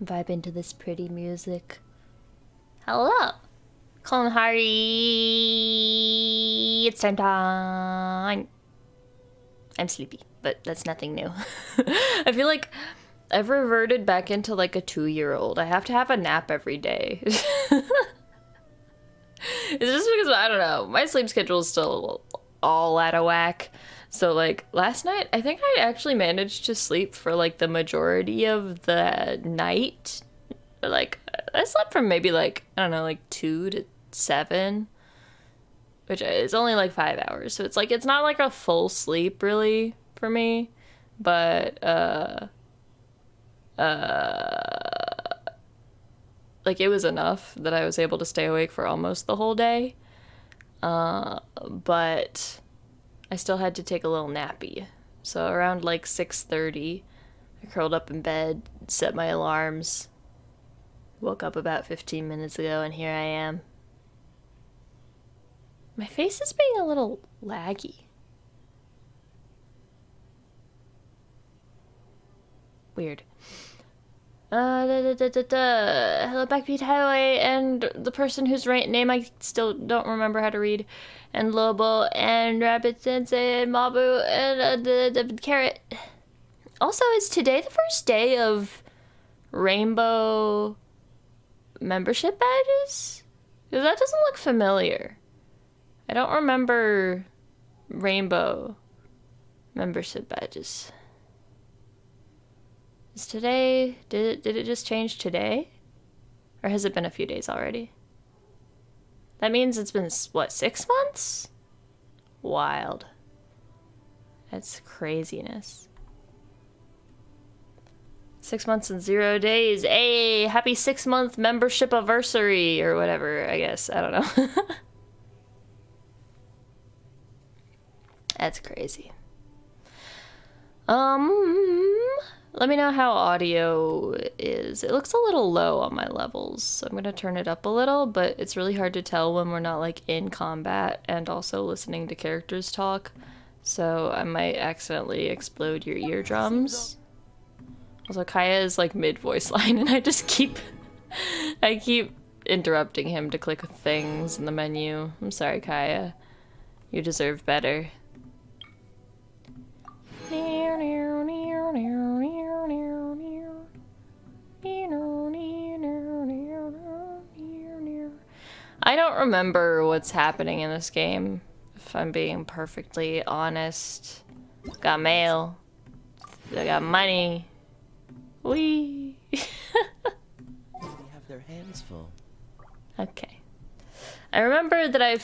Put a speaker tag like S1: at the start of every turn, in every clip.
S1: Vibe into this pretty music. Hello! Clone Hari! It's time. I'm sleepy, but that's nothing new. I feel like I've reverted back into like a 2-year-old. I have to have a nap every day. It's just because, I don't know, my sleep schedule is still all out of whack. So like last night, I think I actually managed to sleep for like the majority of the night. Like I slept from maybe like, I don't know, like 2 to 7, which is only like 5 hours. So it's like, it's not like a full sleep really for me, but like it was enough that I was able to stay awake for almost the whole day. But I still had to take a little nappy. So around like 6:30, I curled up in bed, set my alarms, woke up about 15 minutes ago, and here I am. My face is being a little laggy. Weird. Hello, Backbeat Highway, and the person whose name I still don't remember how to read, and Lobo, and Rabbit Sensei, and Mabu, and the Carrot. Also, is today the first day of Rainbow membership badges? Because that doesn't look familiar. I don't remember Rainbow membership badges. Is today, did it just change today? Or has it been a few days already? That means it's been, what, 6 months? Wild. That's craziness. 6 months and 0 days. Hey, happy 6-month membership anniversary or whatever, I guess. I don't know. That's crazy. Let me know how audio is. It looks a little low on my levels, so I'm gonna turn it up a little, but it's really hard to tell when we're not like in combat and also listening to characters talk, so I might accidentally explode your eardrums. Also, kaeya is like mid-voice line and I just keep interrupting him to click things in the menu. I'm sorry, kaeya. You deserve better. I don't remember what's happening in this game, if I'm being perfectly honest. Got mail. I got money. Whee!
S2: They have their hands full.
S1: Okay. I remember that I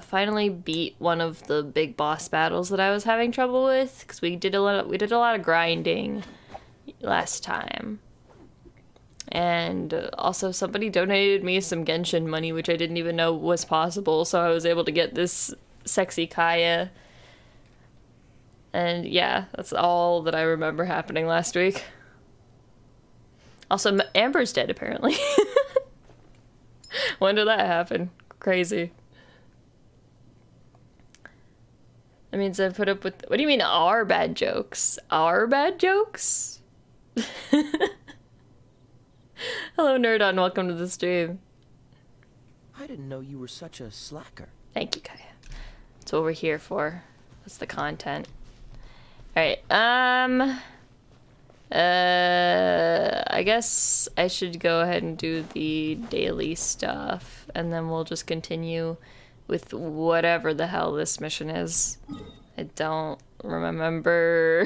S1: finally beat one of the big boss battles that I was having trouble with, because we did a lot of grinding last time. And also somebody donated me some Genshin money, which I didn't even know was possible, so I was able to get this sexy kaeya. And yeah, that's all that I remember happening last week. Also, Amber's dead, apparently. When did that happen? Crazy. That means I put up with... What do you mean, our bad jokes? Our bad jokes? Hello, Nerdon. Welcome to the stream.
S2: I didn't know you were such a slacker.
S1: Thank you, kaeya. That's what we're here for. That's the content. Alright, I guess I should go ahead and do the daily stuff, and then we'll just continue with whatever the hell this mission is. I don't remember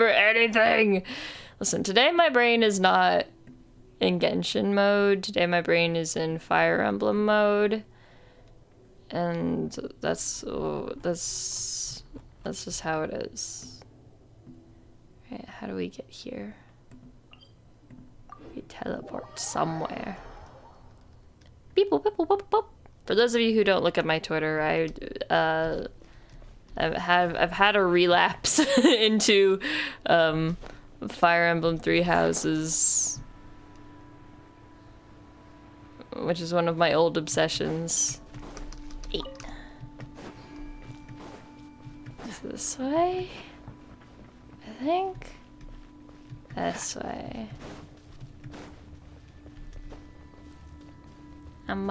S1: anything! Listen, today my brain is not in Genshin mode. Today my brain is in Fire Emblem mode. And that's just how it is. Right, how do we get here? We teleport somewhere. Beep boop beep boop boop boop. For those of you who don't look at my Twitter, I've had a relapse into Fire Emblem Three Houses, which is one of my old obsessions. 8. This way? I think? This way. Hold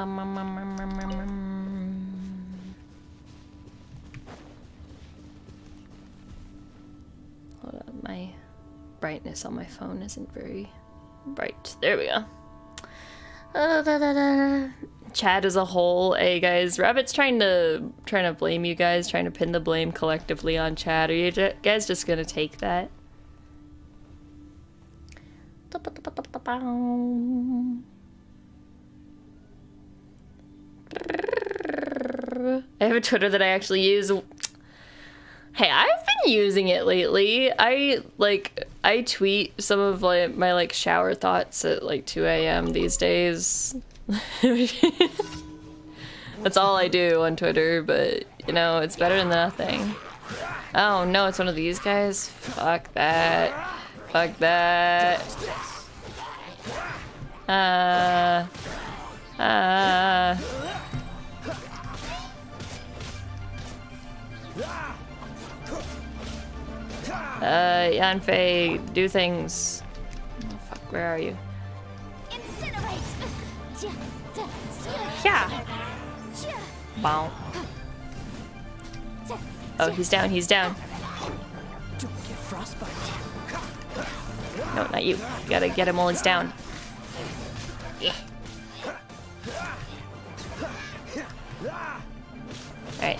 S1: up, my brightness on my phone isn't very bright. There we go. Chat as a whole. Hey guys, Rabbit's trying to blame you guys, trying to pin the blame collectively on chat. Are you guys just gonna take that? I have a Twitter that I actually use. Hey, I've been using it lately. I tweet some of my like shower thoughts at like 2 a.m. these days. That's all I do on Twitter, but you know, it's better than nothing. Oh no, it's one of these guys. Fuck that. Fuck that. Yanfei, do things. Oh, fuck, where are you? Yeah. Bow. Oh, he's down, he's down.
S2: Don't get frostbite.
S1: No, not you. You gotta get him while he's down. Yeah. Alright.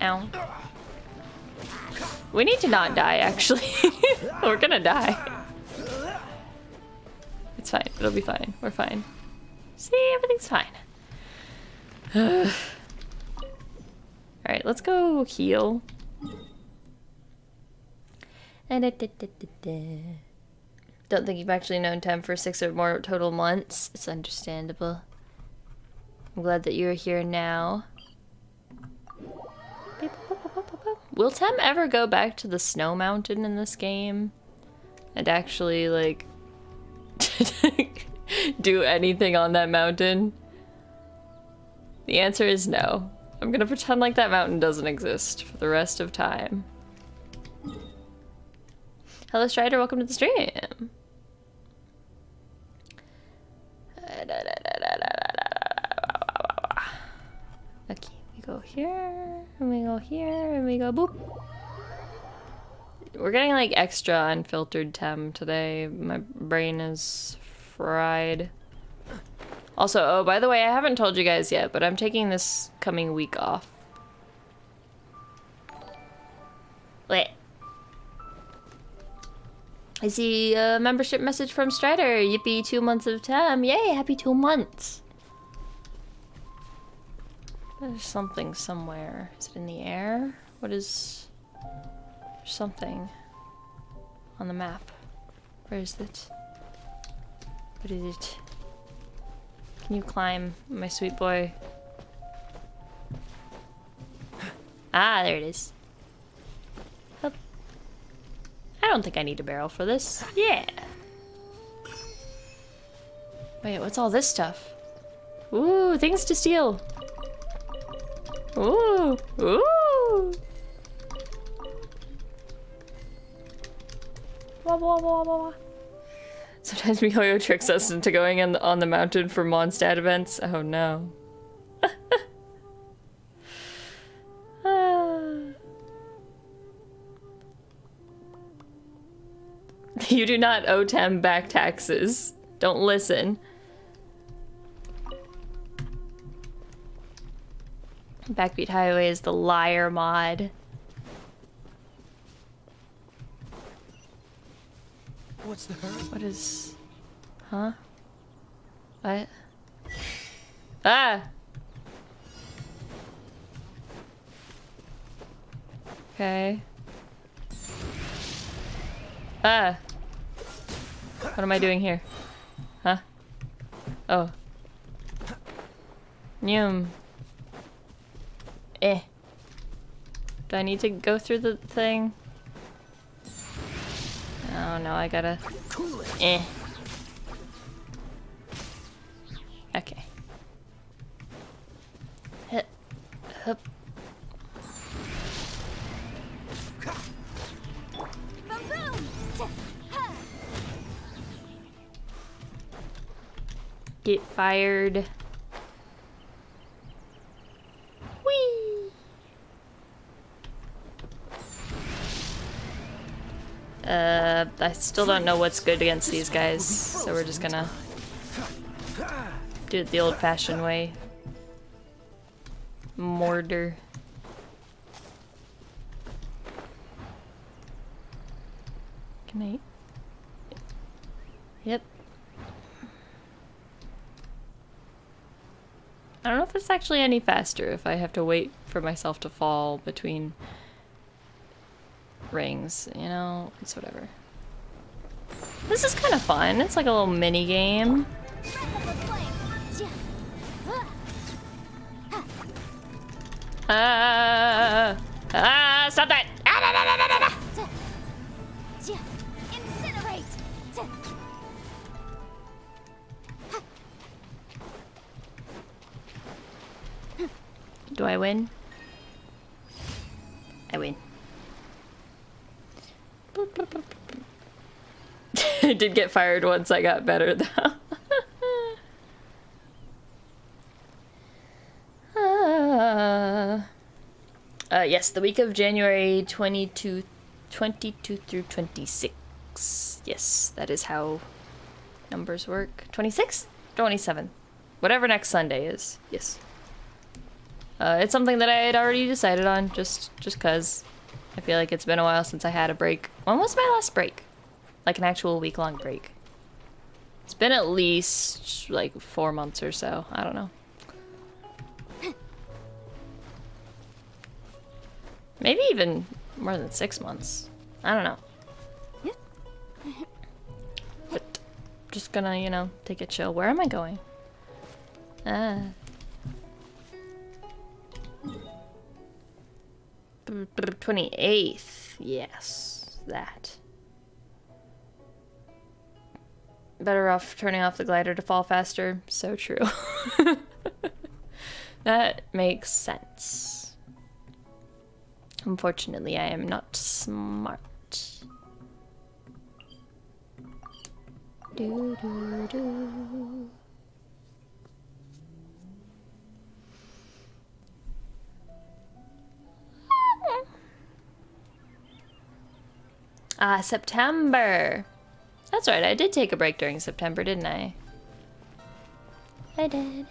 S1: Ow. We need to not die, actually. We're gonna die. It's fine. It'll be fine. We're fine. See, everything's fine. Alright, let's go heal. Don't think you've actually known Tem for 6 or more total months. It's understandable. I'm glad that you're here now. Will Tem ever go back to the snow mountain in this game? And actually, like, do anything on that mountain? The answer is no. I'm gonna pretend like that mountain doesn't exist for the rest of time. Hello Strider, welcome to the stream. Okay, we go here, and we go here, and we go boop. We're getting like extra unfiltered Tem today. My brain is fried. Also, oh, by the way, I haven't told you guys yet, but I'm taking this coming week off. Wait. I see a membership message from Strider. Yippee, 2 months of Tem. Yay, happy 2 months. There's something somewhere. Is it in the air? What is... There's something on the map. Where is it? What is it? Can you climb, my sweet boy? Ah, there it is. Up. I don't think I need a barrel for this. Yeah. Wait, what's all this stuff? Ooh, things to steal. Ooh, ooh. Wah, wah, wah, wah, wah. Sometimes MiHoYo tricks us into going on the mountain for Mondstadt events. Oh no. You do not owe Tem back taxes. Don't listen. Backbeat Highway is the liar mod.
S2: What's the hurry?
S1: What is... Huh? What? Ah! Okay. Ah! What am I doing here? Huh? Oh. Nyum. Eh. Do I need to go through the thing? Oh no, I gotta... Eh. Okay. Hit. Hup. Get fired. I still don't know what's good against these guys, so we're just gonna do it the old-fashioned way. Mortar. Can I? Yep. I don't know if it's actually any faster if I have to wait for myself to fall between rings, you know? It's whatever. This is kind of fun. It's like a little mini game. Stop that! Do I win? I win. I did get fired once I got better though. Yes, the week of January 22 through 26. Yes, that is how numbers work. 26th? 27th. Whatever next Sunday is. Yes. It's something that I had already decided on, just cause I feel like it's been a while since I had a break. When was my last break? Like an actual week-long break. It's been at least like 4 months or so. I don't know. Maybe even more than 6 months. I don't know. But just gonna, you know, take a chill. Where am I going? 28th. Yes, that. Better off turning off the glider to fall faster. So true. That makes sense. Unfortunately, I am not smart. Do, do, do. Ah, September. That's right, I did take a break during September, didn't I? I did.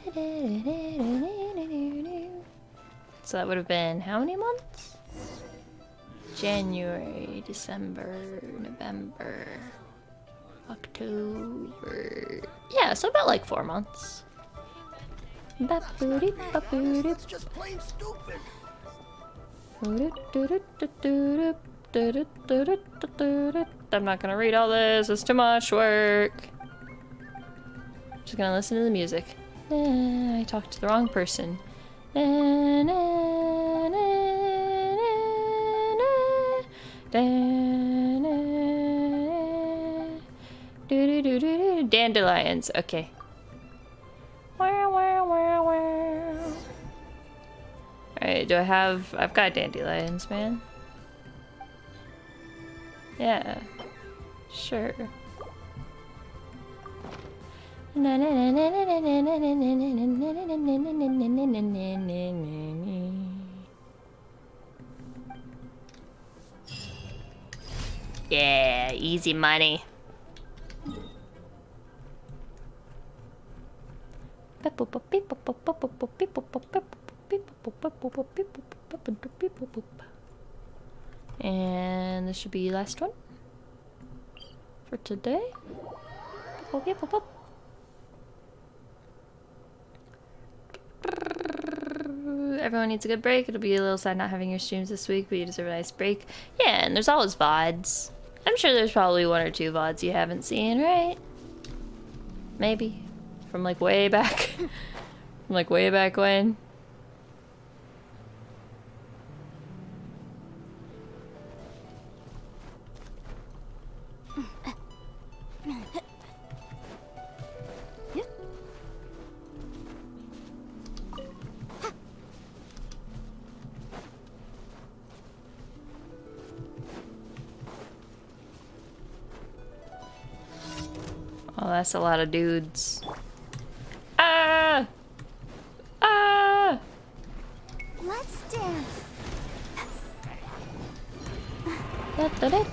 S1: So that would have been how many months? January, December, November, October. Yeah, so about like 4 months.
S2: That's just plain stupid.
S1: I'm not gonna read all this, it's too much work. Just gonna listen to the music. I talked to the wrong person. Dandelions, okay. Alright, do I have... I've got dandelions, man. Yeah. Sure. Yeah, easy money. And this should be last one for today. Everyone needs a good break. It'll be a little sad not having your streams this week, but you deserve a nice break. Yeah, and there's always VODs. I'm sure there's probably 1 or 2 VODs you haven't seen, right? Maybe. From like way back. From like way back when. Oh, that's a lot of dudes. Ah! Ah!
S3: Let's dance.
S1: Da, da, da,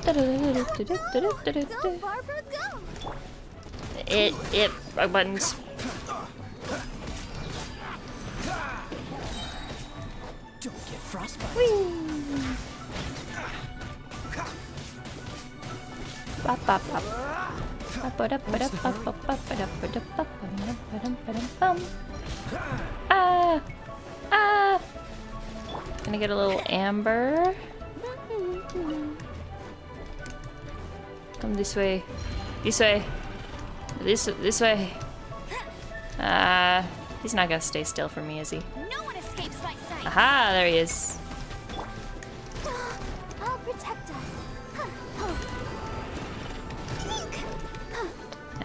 S3: Barbara, go!
S1: Buttons.
S2: Don't get frostbite.
S1: Gonna get a little amber. Come this way. This way. This way. He's not gonna stay still for me, is he?
S3: No one escapes my sight.
S1: Aha, there he is.
S3: I'll protect us.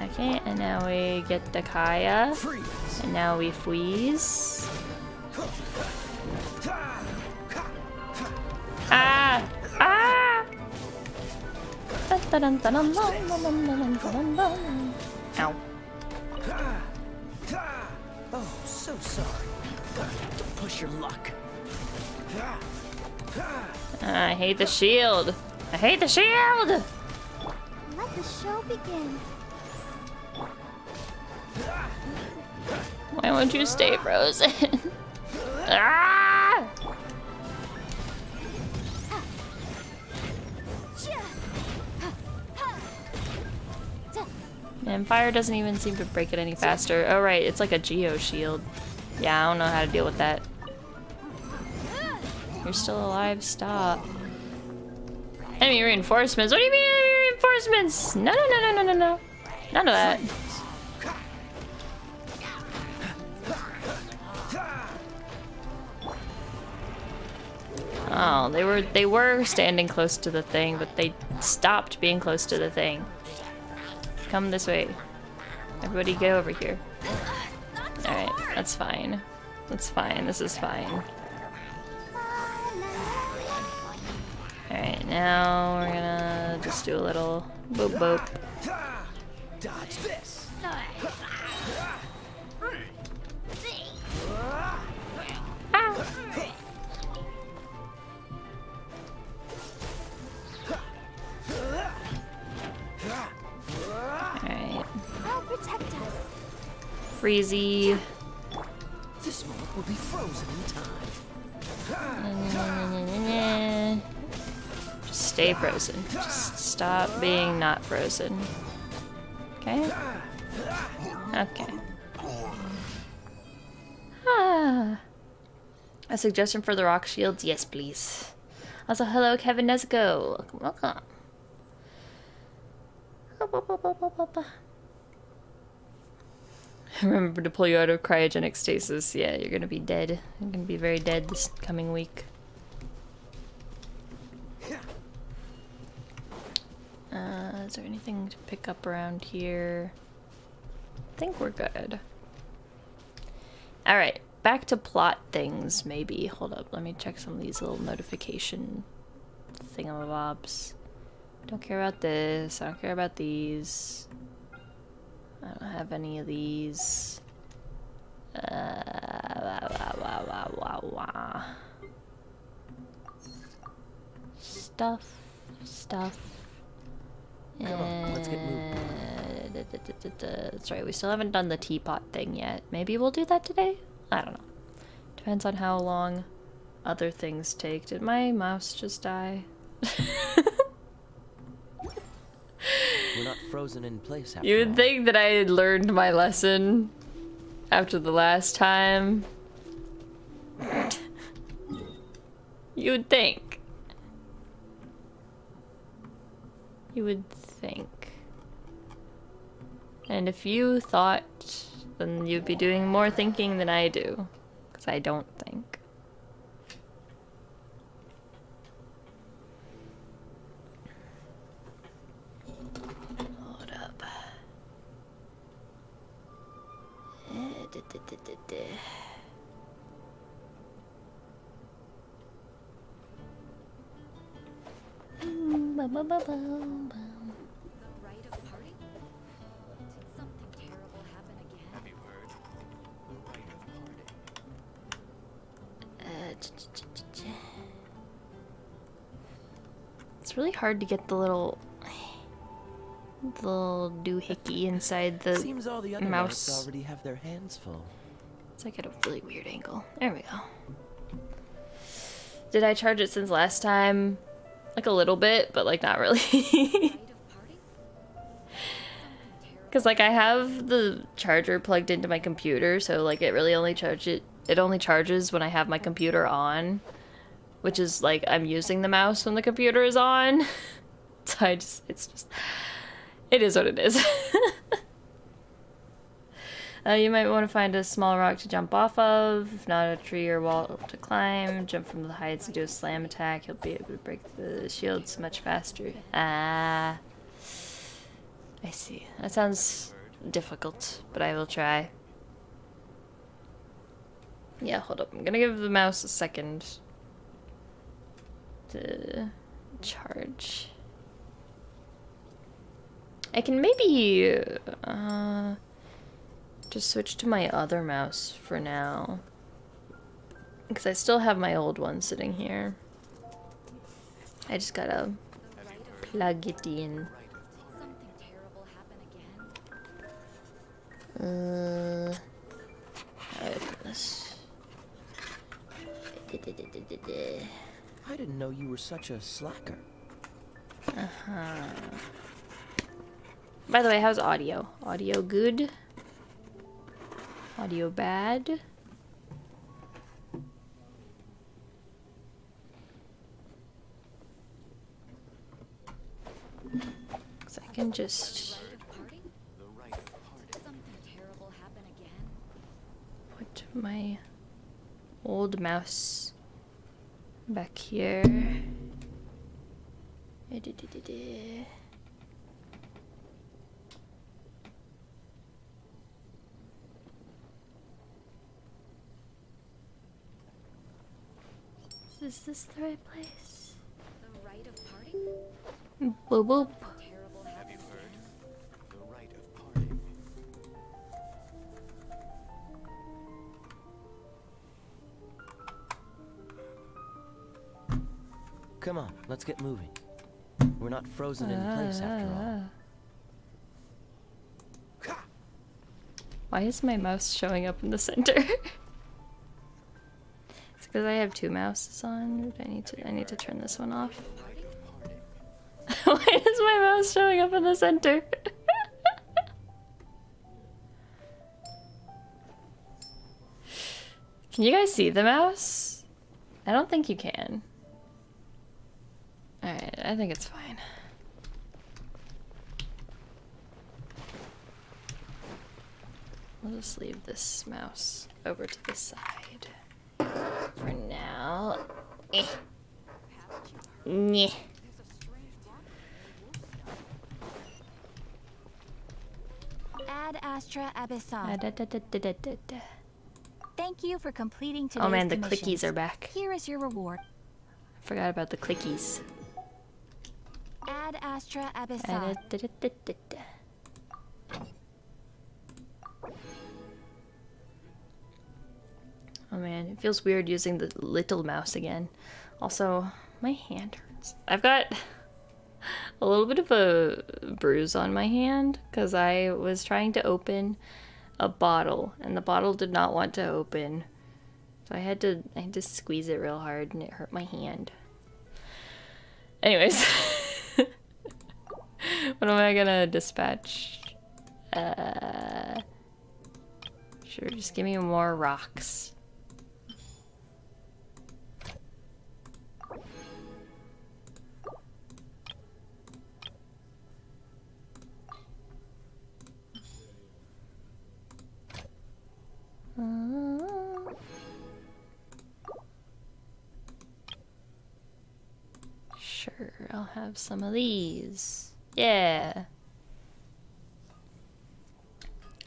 S1: Okay, and now we get the kaeya.
S2: Freeze.
S1: And now we freeze. Ah! Ah! Ow.
S2: Oh, so sorry. Don't push your luck.
S1: I hate the shield. I hate the shield!
S3: Let the show begin.
S1: Why won't you stay frozen? Ah! Man, fire doesn't even seem to break it any faster. Oh right, it's like a geo shield. Yeah, I don't know how to deal with that. You're still alive, stop. Enemy reinforcements? What do you mean enemy reinforcements? No, no, no, no, no, no, no. None of that. Oh, they were standing close to the thing, but they stopped being close to the thing. Come this way. Everybody get over here. Alright, that's fine. That's fine, this is fine. Alright, now we're gonna just do a little boop boop.
S2: Dodge this.
S1: Ah. Alright.
S3: I'll protect us.
S1: Freezy.
S2: This moment will be frozen in time.
S1: Just stay frozen. Just stop being not frozen. Okay? Okay. Ah. A suggestion for the rock shields? Yes, please. Also, hello, Kevin Nesco. Welcome, welcome. Remember to pull you out of cryogenic stasis. Yeah, you're gonna be dead. You're gonna be very dead this coming week. Is there anything to pick up around here? I think we're good. Alright, back to plot things, maybe. Hold up, let me check some of these little notification thingamabobs. Don't care about this, I don't care about these. I don't have any of these. Stuff.
S2: Come on, let's get moving.
S1: That's right, we still haven't done the teapot thing yet. Maybe we'll do that today? I don't know. Depends on how long other things take. Did my mouse just die?
S2: We're not frozen in place after
S1: You
S2: all.
S1: would think that I had learned my lesson after the last time. You would think. You would think. And if you thought, then you'd be doing more thinking than I do. Because I don't think. Hold up.
S3: The rite of parting? Did something terrible happen again?
S4: Have you heard? The rite of parting.
S1: Let's It's really hard to get the little doohickey inside the
S2: Seems all the other
S1: mouse.
S2: rats already have their hands full.
S1: It's like at a really weird angle. There we go. Did I charge it since last time? Like a little bit, but like not really. Cause like I have the charger plugged into my computer, so like it really only it only charges when I have my computer on. Which is like I'm using the mouse when the computer is on. So it is what it is. You might want to find a small rock to jump off of, if not a tree or wall to climb. Jump from the heights and do a slam attack. You'll be able to break the shields much faster. Ah, I see. That sounds difficult, but I will try. Yeah, hold up. I'm gonna give the mouse a second to charge. I can maybe just switch to my other mouse for now, because I still have my old one sitting here. I just gotta plug it in.
S3: Something terrible happen again?
S1: How do I open this?
S2: I didn't know you were such a slacker.
S1: By the way, how's audio? Audio good? Audio bad? So I can just
S3: Something terrible happen again?
S1: put my old mouse back here. Is this the right place?
S3: The rite of parting?
S1: Boop boop.
S3: Terrible
S4: Have
S3: happen
S4: you heard?
S3: again?
S4: The rite of parting.
S2: Come on, let's get moving. We're not frozen in place after all.
S1: Why is my mouse showing up in the center? It's because I have two mouses on. I need to turn this one off. Why is my mouse showing up in the center? Can you guys see the mouse? I don't think you can. Alright, I think it's fine. We'll just leave this mouse over to the side for now. Nyeh.
S3: Ad Astra Abyssal.
S1: Da-da-da-da-da-da-da.
S3: Thank you for completing today's
S1: Oh man, the
S3: commissions.
S1: clickies are back.
S3: Here is your reward.
S1: Forgot about the clickies.
S3: Ad Astra Abyssal.
S1: Da-da-da-da-da-da. Oh man, it feels weird using the little mouse again. Also, my hand hurts. I've got a little bit of a bruise on my hand because I was trying to open a bottle and the bottle did not want to open. So I had to squeeze it real hard and it hurt my hand. Anyways, what am I gonna dispatch? Sure, just give me more rocks. Sure, I'll have some of these. Yeah.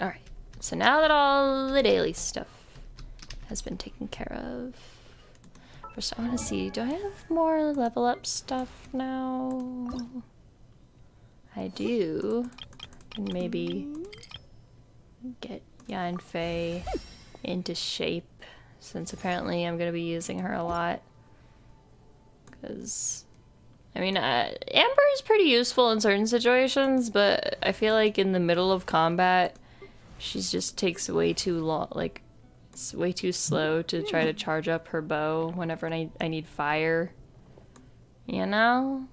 S1: Alright, so now that all the daily stuff has been taken care of, first I want to see, do I have more level up stuff now? I do. And maybe get Yanfei into shape, since apparently I'm going to be using her a lot. Because I mean, Amber is pretty useful in certain situations, but I feel like in the middle of combat, she just takes way too long. Like, it's way too slow to try to charge up her bow whenever I need fire. You know?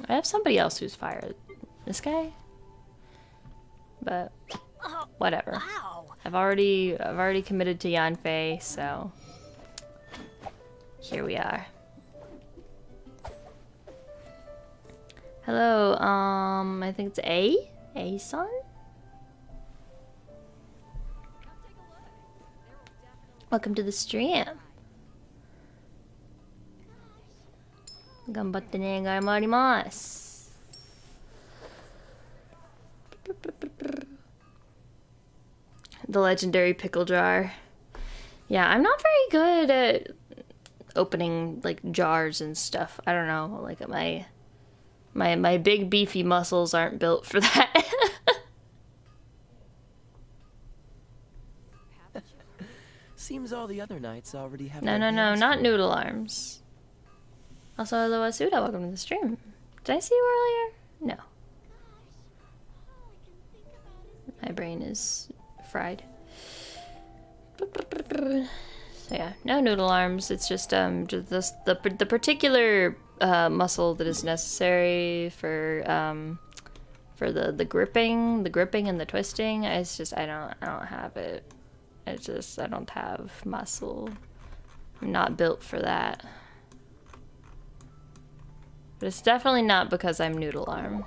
S1: I have somebody else who's fire. This guy? But whatever. I've already committed to Yanfei, so here we are. Hello, I think it's A-san? Welcome to the stream. Ganbatte ne gamarimasu. The legendary pickle jar. Yeah, I'm not very good at opening like jars and stuff. I don't know, like my big beefy muscles aren't built for that.
S2: Seems all the other knights already have.
S1: No, not noodle arms. Also, hello Asuda, welcome to the stream. Did I see you earlier? No. My brain is fried. So yeah, no noodle arms. It's just the particular muscle that is necessary for the gripping and the twisting. It's just I don't have it. It's just I don't have muscle. I'm not built for that. But it's definitely not because I'm noodle arm.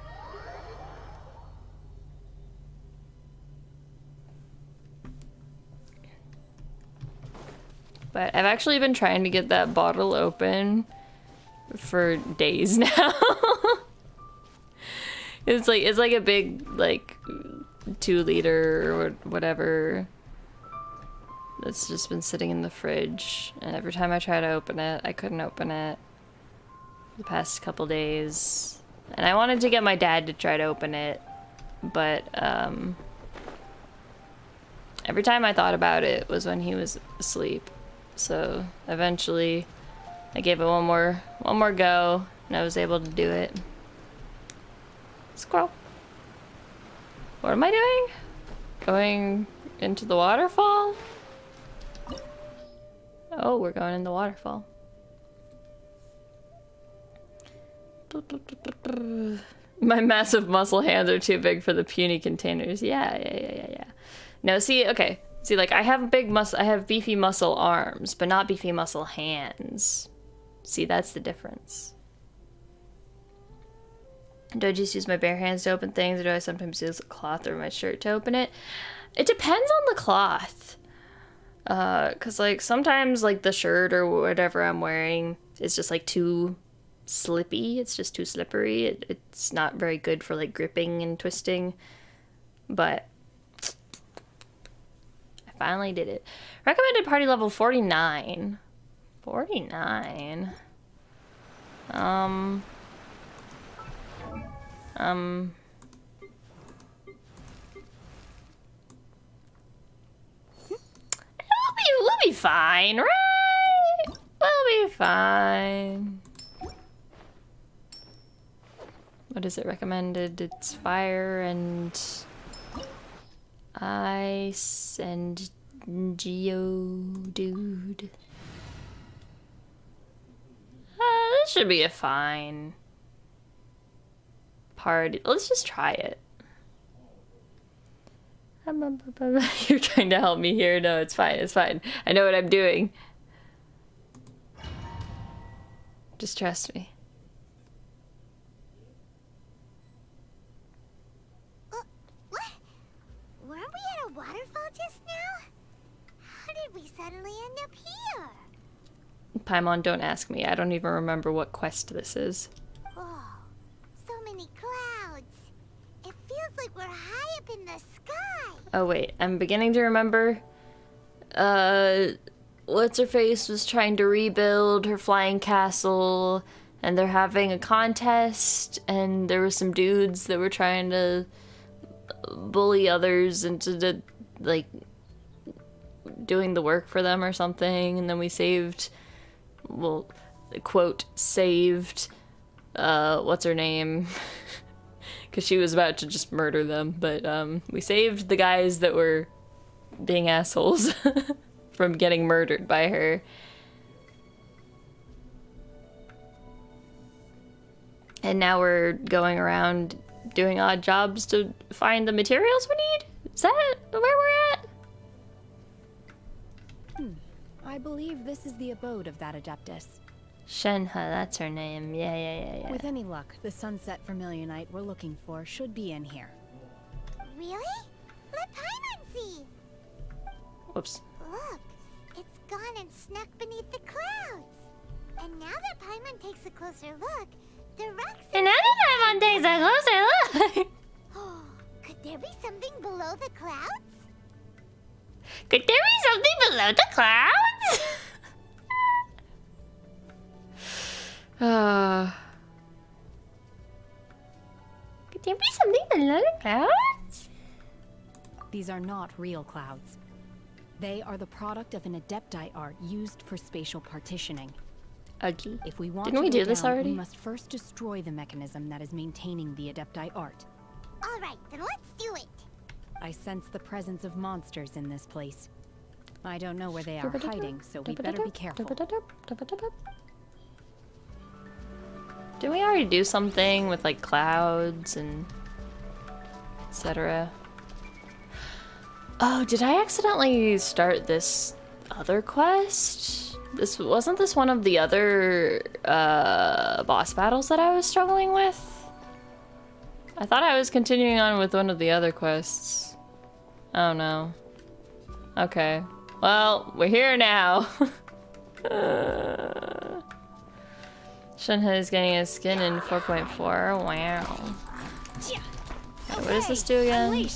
S1: But I've actually been trying to get that bottle open for days now. It's like a big like 2 liter or whatever that's just been sitting in the fridge, and every time I try to open it, I couldn't open it the past couple days. And I wanted to get my dad to try to open it, but every time I thought about it was when he was asleep. So eventually I gave it one more go, and I was able to do it. Squirrel. What am I doing? Going into the waterfall? Oh, we're going in the waterfall. My massive muscle hands are too big for the puny containers. Yeah. No, see, okay. See, like, I have beefy muscle arms, but not beefy muscle hands. See, that's the difference. Do I just use my bare hands to open things, or do I sometimes use a cloth or my shirt to open it? It depends on the cloth. 'Cause, like, sometimes, like, the shirt or whatever I'm wearing is just, like, too slippy. It's just too slippery. It's not very good for, like, gripping and twisting. But I finally did it. Recommended party level 49. 49? We'll be fine, right? We'll be fine. What is it recommended? It's fire and ice and Geodude. This should be a fine party. Let's just try it. You're trying to help me here. No, it's fine. It's fine. I know what I'm doing. Just trust me.
S3: What? Weren't we at a waterfall just now? How did we suddenly end up here?
S1: Paimon, don't ask me. I don't even remember what quest this is.
S3: Oh, so many clouds. It feels like we're high up in the sky.
S1: Oh wait, I'm beginning to remember. What's-her-face was trying to rebuild her flying castle, and they're having a contest, and there were some dudes that were trying to bully others into like doing the work for them or something, and then we saved well, quote, saved, what's her name? Because she was about to just murder them, but we saved the guys that were being assholes from getting murdered by her. And now we're going around doing odd jobs to find the materials we need? Is that where we're at?
S5: I believe this is the abode of that Adeptus.
S1: Shenhe, that's her name. Yeah.
S5: With any luck, the sunset vermilionite we're looking for should be in here.
S3: Really? Let Paimon see.
S1: Whoops.
S3: Look, it's gone and snuck beneath the clouds. And now that Paimon takes a closer look, the rocks.
S1: And now that Paimon takes a closer look.
S3: Oh, could there be something below the clouds?
S1: Could there be something below the clouds? Could there be something below the clouds?
S5: These are not real clouds. They are the product of an Adepti art used for spatial partitioning.
S1: Ugly.
S5: If we want
S1: Didn't
S5: to
S1: we
S5: go
S1: do this
S5: down,
S1: already?
S5: we must first destroy the mechanism that is maintaining the Adepti art.
S3: All right, then let's do it.
S5: I sense the presence of monsters in this place. I don't know where they are hiding, so we better be careful.
S1: Didn't we already do something with like clouds and etc.? Oh, did I accidentally start this other quest? Wasn't this one of the other boss battles that I was struggling with? I thought I was continuing on with one of the other quests. Oh no. Okay. Well, we're here now. Shenhe is getting his skin in 4.4. Wow. What does this do again?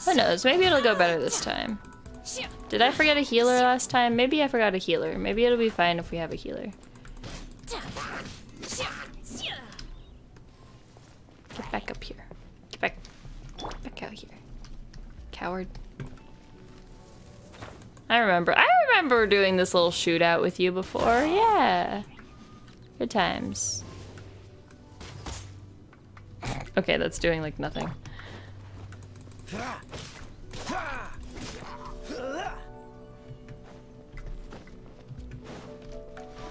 S1: Who knows? Maybe it'll go better this time. Did I forget a healer last time? Maybe I forgot a healer. Maybe it'll be fine if we have a healer. Get back up here. Get back out here. Coward. I remember doing this little shootout with you before. Yeah. Good times. Okay, that's doing like nothing.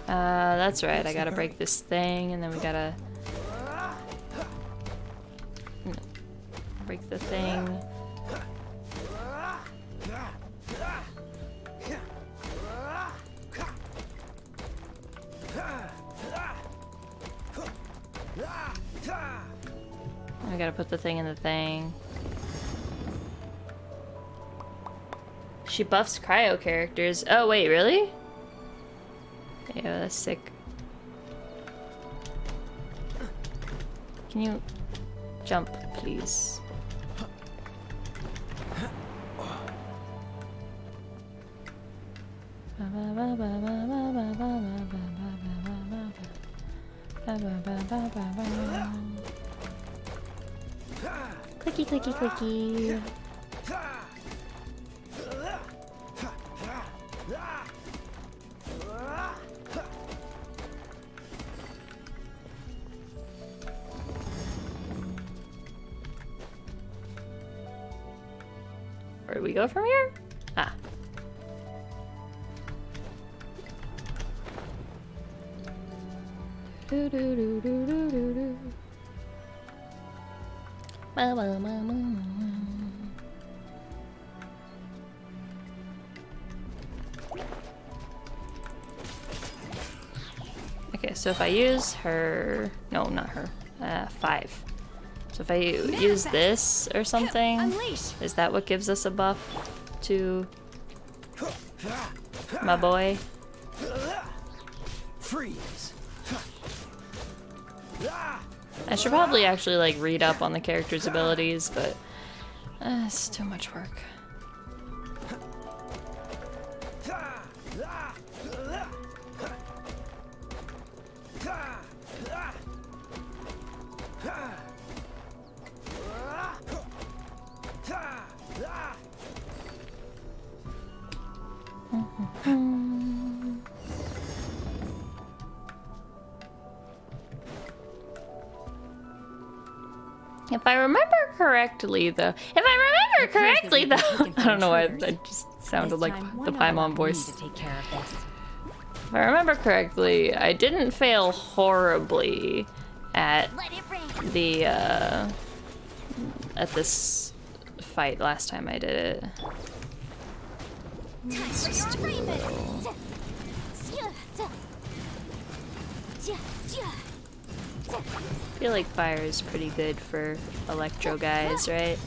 S1: That's right. I gotta break this thing, and then we gotta break the thing. I gotta put the thing in the thing. She buffs cryo characters. Oh wait, really? Yeah, that's sick. Can you jump, please? Clicky, clicky, clicky. Where do we go from here? Ah. Do, do, do, do, do, do, do. Ba, ba, ba, ba, ba. Okay, so if I use her... No, not her. 5. So if I use this or something, is that what gives us a buff to my boy?
S2: Freeze.
S1: I should probably actually like read up on the character's abilities, but it's too much work. If I remember correctly, though. I don't know why that just sounded like the Paimon voice.
S5: To take care of this.
S1: If I remember correctly, I didn't fail horribly at
S3: Let it rain.
S1: the at this fight last time I did it.
S3: Time
S1: Let's
S3: for
S1: just
S3: your
S1: do a little.
S3: arraignment.
S1: I feel like fire is pretty good for electro guys, right?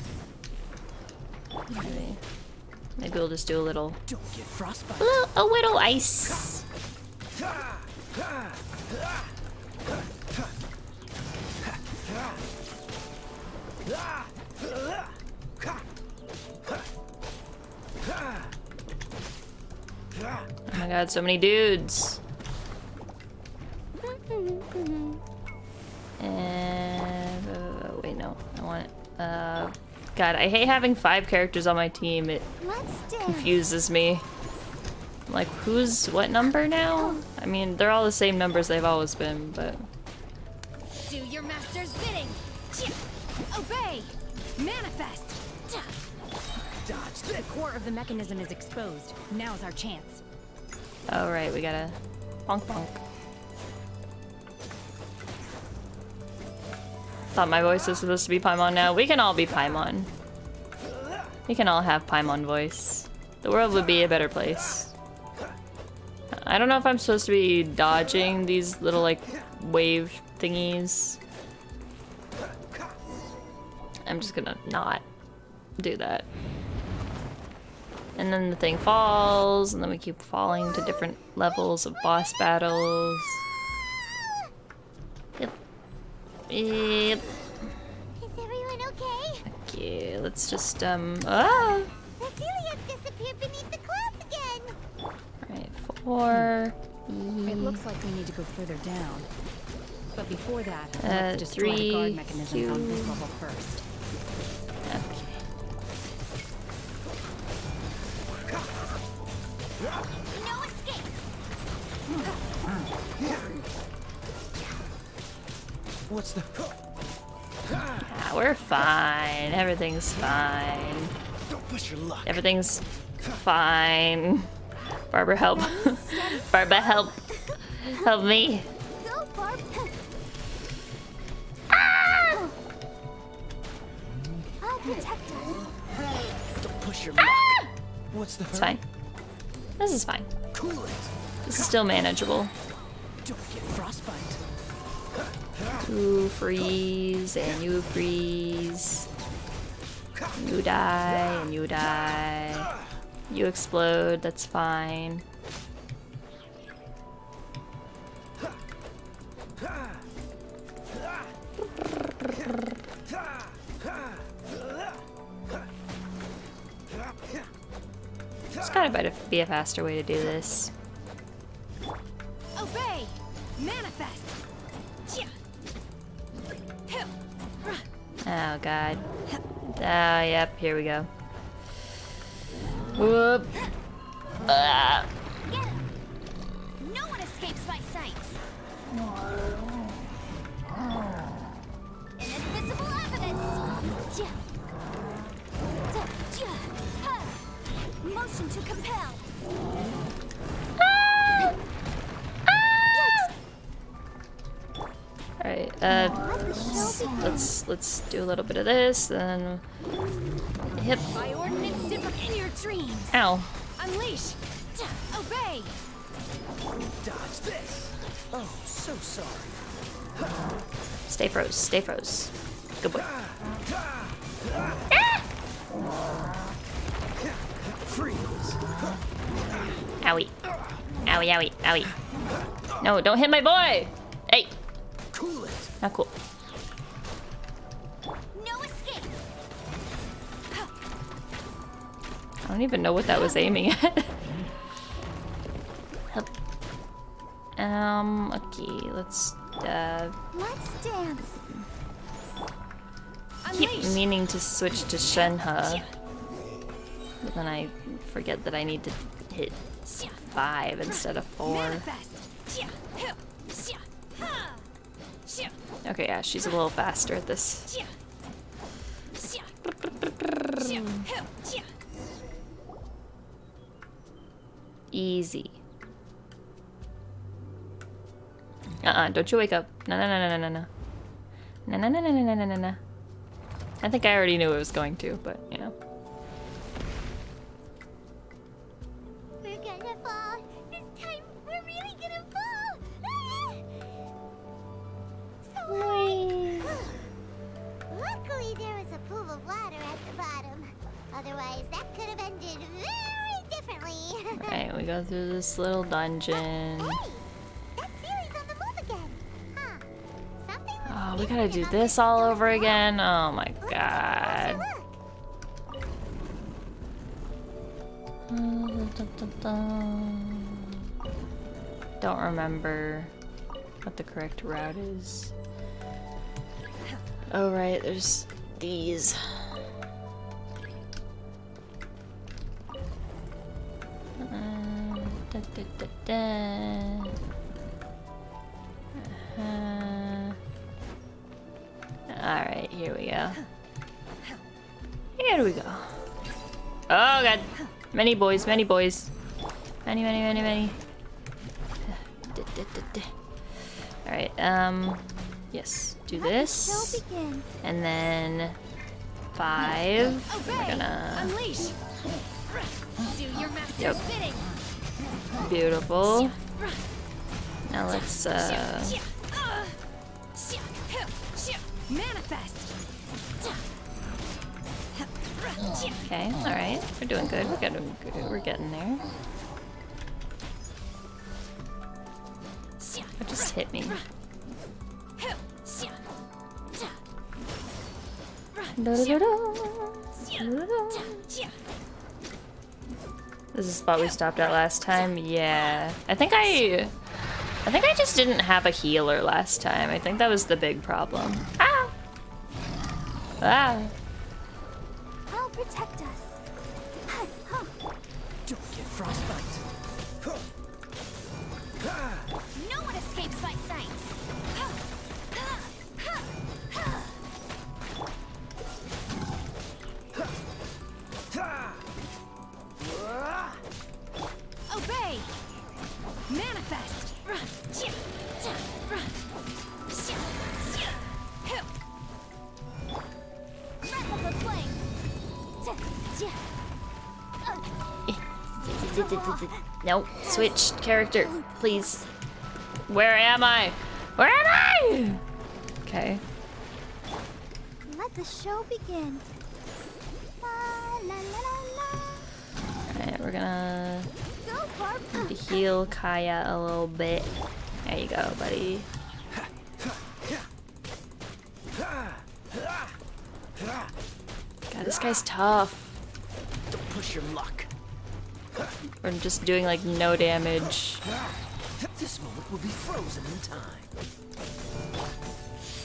S1: Maybe we'll just do a little
S2: Don't get frostbite.
S1: a little ice. Oh my god, so many dudes. And wait, no, I want it. God, I hate having 5 characters on my team. It
S3: Let's dance.
S1: confuses me. I'm like, who's what number now? I mean, they're all the same numbers they've always been, but
S5: Do your master's bidding. Obey. Manifest.
S2: Dodge
S5: The core of the mechanism is exposed. Now's our chance.
S1: oh right, we gotta bonk bonk. Thought my voice was supposed to be Paimon now. We can all be Paimon. We can all have Paimon voice. The world would be a better place. I don't know if I'm supposed to be dodging these little like wave thingies. I'm just gonna not do that. And then the thing falls, and then we keep falling to different levels of boss battles. Yep. Yep.
S3: Is everyone okay?
S1: Okay, let's just,
S3: Cecilia's disappeared beneath the clouds again.
S1: Alright, 4.
S5: It looks like we need to go further down. But before that,
S1: Uh,
S5: let's destroy the
S1: 3,
S5: guard mechanisms on this
S1: Q.
S5: level first.
S1: Okay.
S3: No escape.
S2: What's the...
S1: Ah, we're fine. Everything's fine.
S2: Don't push your luck.
S1: Everything's fine. Barbara, help. Barbara, help. Help me.
S3: Go, Barb. I'll protect us.
S2: Don't push your luck. What's the...
S1: It's fine. This is fine.
S2: Cool it.
S1: This is still manageable.
S2: Don't get frostbite.
S1: You freeze, and you freeze. You die, and you die. You explode, that's fine. There's gotta be a faster way to do this.
S5: Obey! Manifest!
S1: Oh god. Oh, yep, here we go. Whoop. Ah.
S3: Get him. No one escapes my sights. Inadmissible evidence. Motion to compel.
S1: Alright, let's do a little bit of this, then hip.
S5: By ordinance different in your dreams.
S1: Ow.
S5: Unleash! Obey!
S2: Dodge this. Oh, so sorry.
S1: Stay froze, stay froze. Good boy.
S2: Freeze.
S1: Owie. Owie, owie, owie. No, don't hit my boy! Hey!
S2: Cool it.
S1: Not cool.
S3: No escape.
S1: I don't even know what that was aiming at. Help. Okay, let's,
S3: Let's dance.
S1: keep
S5: Unleash!
S1: meaning to switch to Shenhe. But then I forget that I need to hit 5 instead of 4. Okay, yeah, she's a little faster at this. Easy. Don't you wake up. No, no, no, no, no, no. No, no, no, no, no, no, no, no. I think I already knew it was going to, but, you know.
S3: We're gonna fall. This time, we're really gonna fall. Ah! So high. Luckily, there was a pool of water at the bottom. Otherwise, that could have ended very differently.
S1: Alright, we go through this little dungeon.
S3: Hey! That Sealy's on the move again. Huh. Something was
S1: Oh, we
S3: different
S1: gotta do
S3: about
S1: this all over again? Oh my god.
S3: Look.
S1: Don't remember what the correct route is. Oh right, there's these. Da, da, da, da. Alright, here we go. Here we go. Oh god. Many boys, many boys. Many, many, many, many. Alright, yes, do this. And then 5. We're gonna.
S5: Unleash. Do your master's
S1: Yep.
S5: bidding.
S1: Beautiful. Now let's
S5: Manifest.
S1: okay, alright. We're doing good. We're getting good. We're getting there. What just hit me? This is the spot we stopped at last time. Yeah. I think I just didn't have a healer last time. I think that was the big problem. Ah! Ah!
S3: I'll protect us.
S2: Don't get frostbite.
S3: No one escapes my sight.
S5: Obey. Manifest.
S3: Wrap up the flame.
S1: Nope. Switch character, please. Where am I? Where am I? Okay.
S3: Let the show begin. La, la, la, la, la.
S1: Alright, we're gonna
S3: Go, Barb.
S1: need to heal kaeya a little bit. There you go, buddy. God, this guy's tough.
S2: Don't push your luck.
S1: We're just doing like no damage.
S2: This moment will be frozen in time.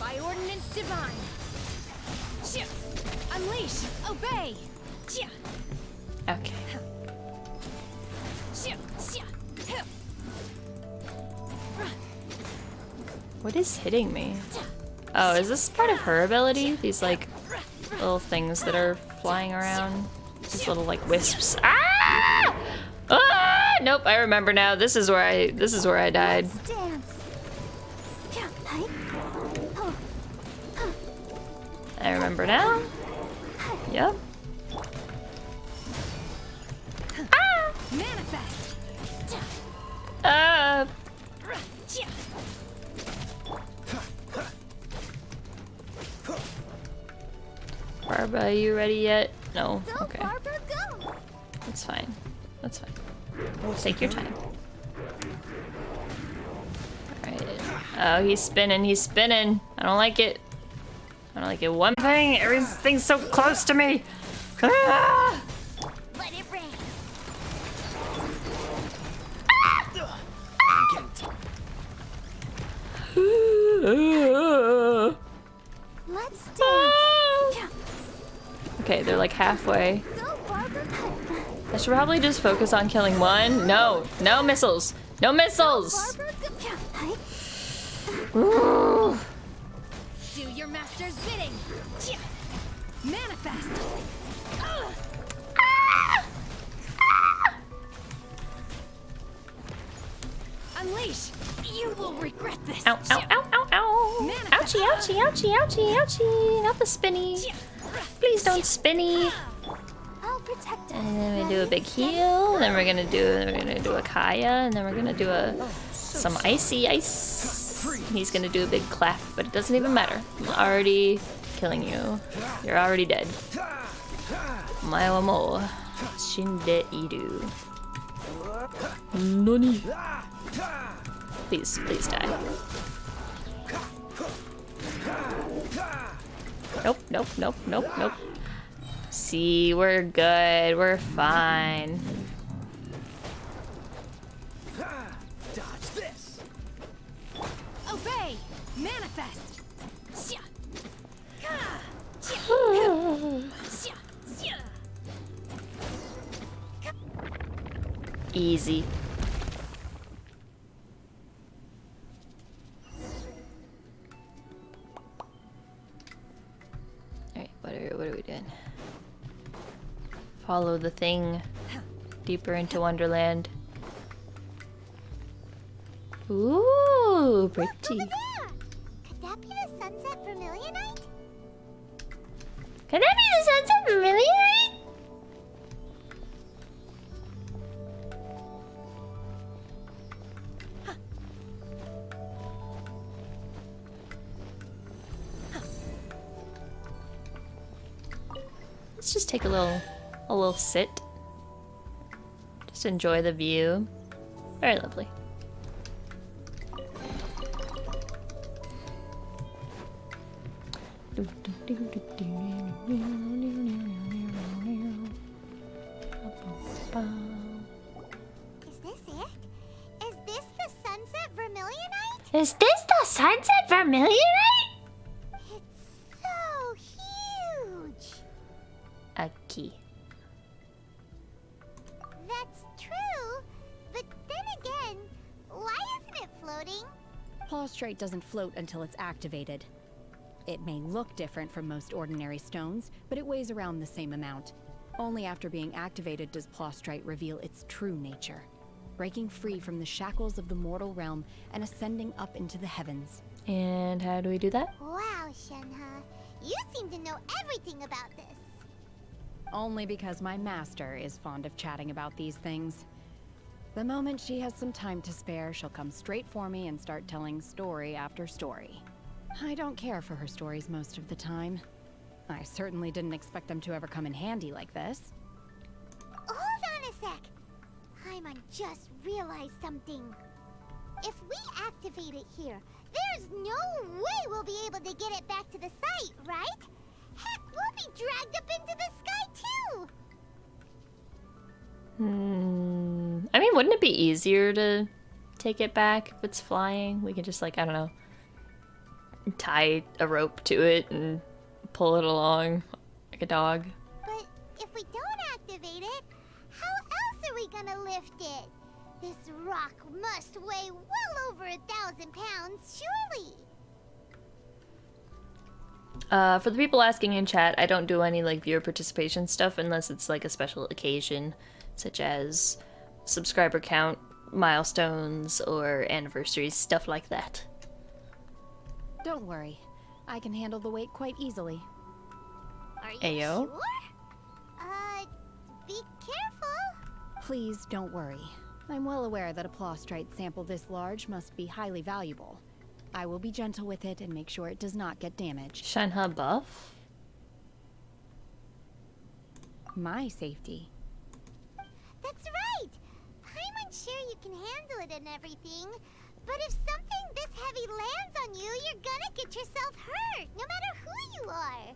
S5: By ordinance divine. Unleash. Obey.
S1: Okay. What is hitting me? Oh, is this part of her ability? These like little things that are flying around? These little like wisps. Ah! Ah! Nope, I remember now. This is where I died.
S3: Let's dance. Hey.
S1: I remember now. Yep. Ah!
S5: Manifest.
S1: Barbara, are you ready yet? No.
S3: Go,
S1: Okay.
S3: Barbara, go.
S1: That's fine. That's fine. Take your time. Alright. Oh, he's spinning. He's spinning. I don't like it. I don't like it. One thing. Everything's so close to me. Ah!
S3: Let it rain.
S2: I'm getting tired.
S3: Let's dance.
S1: Okay, they're like halfway.
S3: Go, Barbara.
S1: I should probably just focus on killing one. No, no missiles. No missiles. Ooh.
S5: Do your master's bidding. Manifest. Unleash. You will regret this.
S1: Ow, ow, ow, ow, ow.
S5: Manifest.
S1: Ouchie, ouchie, ouchie, ouchie, ouchie. Not the spinny. Please don't spinny.
S3: I'll protect us.
S1: And then we do a big heal. Then we're gonna do a kaeya, and then we're gonna do some icy ice. He's gonna do a big clap, but it doesn't even matter. I'm already killing you. You're already dead. Omae wa mou shinde iru. Nani? Please, please die. Nope, nope, nope, nope, nope. See, we're good. We're fine.
S4: Dodge this.
S5: Obey. Manifest.
S1: Easy. Alright, what are we doing? Follow the thing deeper into Wonderland. Ooh, pretty.
S3: Over there! Could that be the sunset vermilionite?
S1: Could that be the sunset vermilionite? Let's just take a little sit. Just enjoy the view. Very lovely.
S3: Is this it? Is this the sunset vermilionite?
S1: Is this the sunset vermilionite?
S3: It's so huge.
S1: A key.
S3: That's true, but then again, why isn't it floating?
S5: Plaustrate doesn't float until it's activated. It may look different from most ordinary stones, but it weighs around the same amount. Only after being activated does Plaustrite reveal its true nature, breaking free from the shackles of the mortal realm and ascending up into the heavens.
S1: And how do we do that?
S3: Wow, Shenhe, you seem to know everything about this.
S5: Only because my master is fond of chatting about these things. The moment she has some time to spare, she'll come straight for me and start telling story after story. I don't care for her stories most of the time. I certainly didn't expect them to ever come in handy like this.
S3: Hold on a sec. Paimon just realized something. If we activate it here, there's no way we'll be able to get it back to the site, right? Heck, we'll be dragged up into the sky too!
S1: I mean, wouldn't it be easier to take it back if it's flying? We could just, like, I don't know, tie a rope to it and pull it along like a dog.
S3: But if we don't activate it, how else are we gonna lift it? This rock must weigh well over 1,000 pounds, surely!
S1: For the people asking in chat, I don't do any, like, viewer participation stuff unless it's, like, a special occasion, such as subscriber count, milestones, or anniversaries, stuff like that.
S5: Don't worry. I can handle the weight quite easily.
S3: Are you
S1: Ayo?
S3: sure? Be careful!
S5: Please don't worry. I'm well aware that a Plaustrite sample this large must be highly valuable. I will be gentle with it and make sure it does not get damaged.
S1: Shenhe buff?
S5: My safety.
S3: That's right! Paimon's sure you can handle it and everything, but if something this heavy lands on you, you're gonna get yourself hurt, no matter who you are!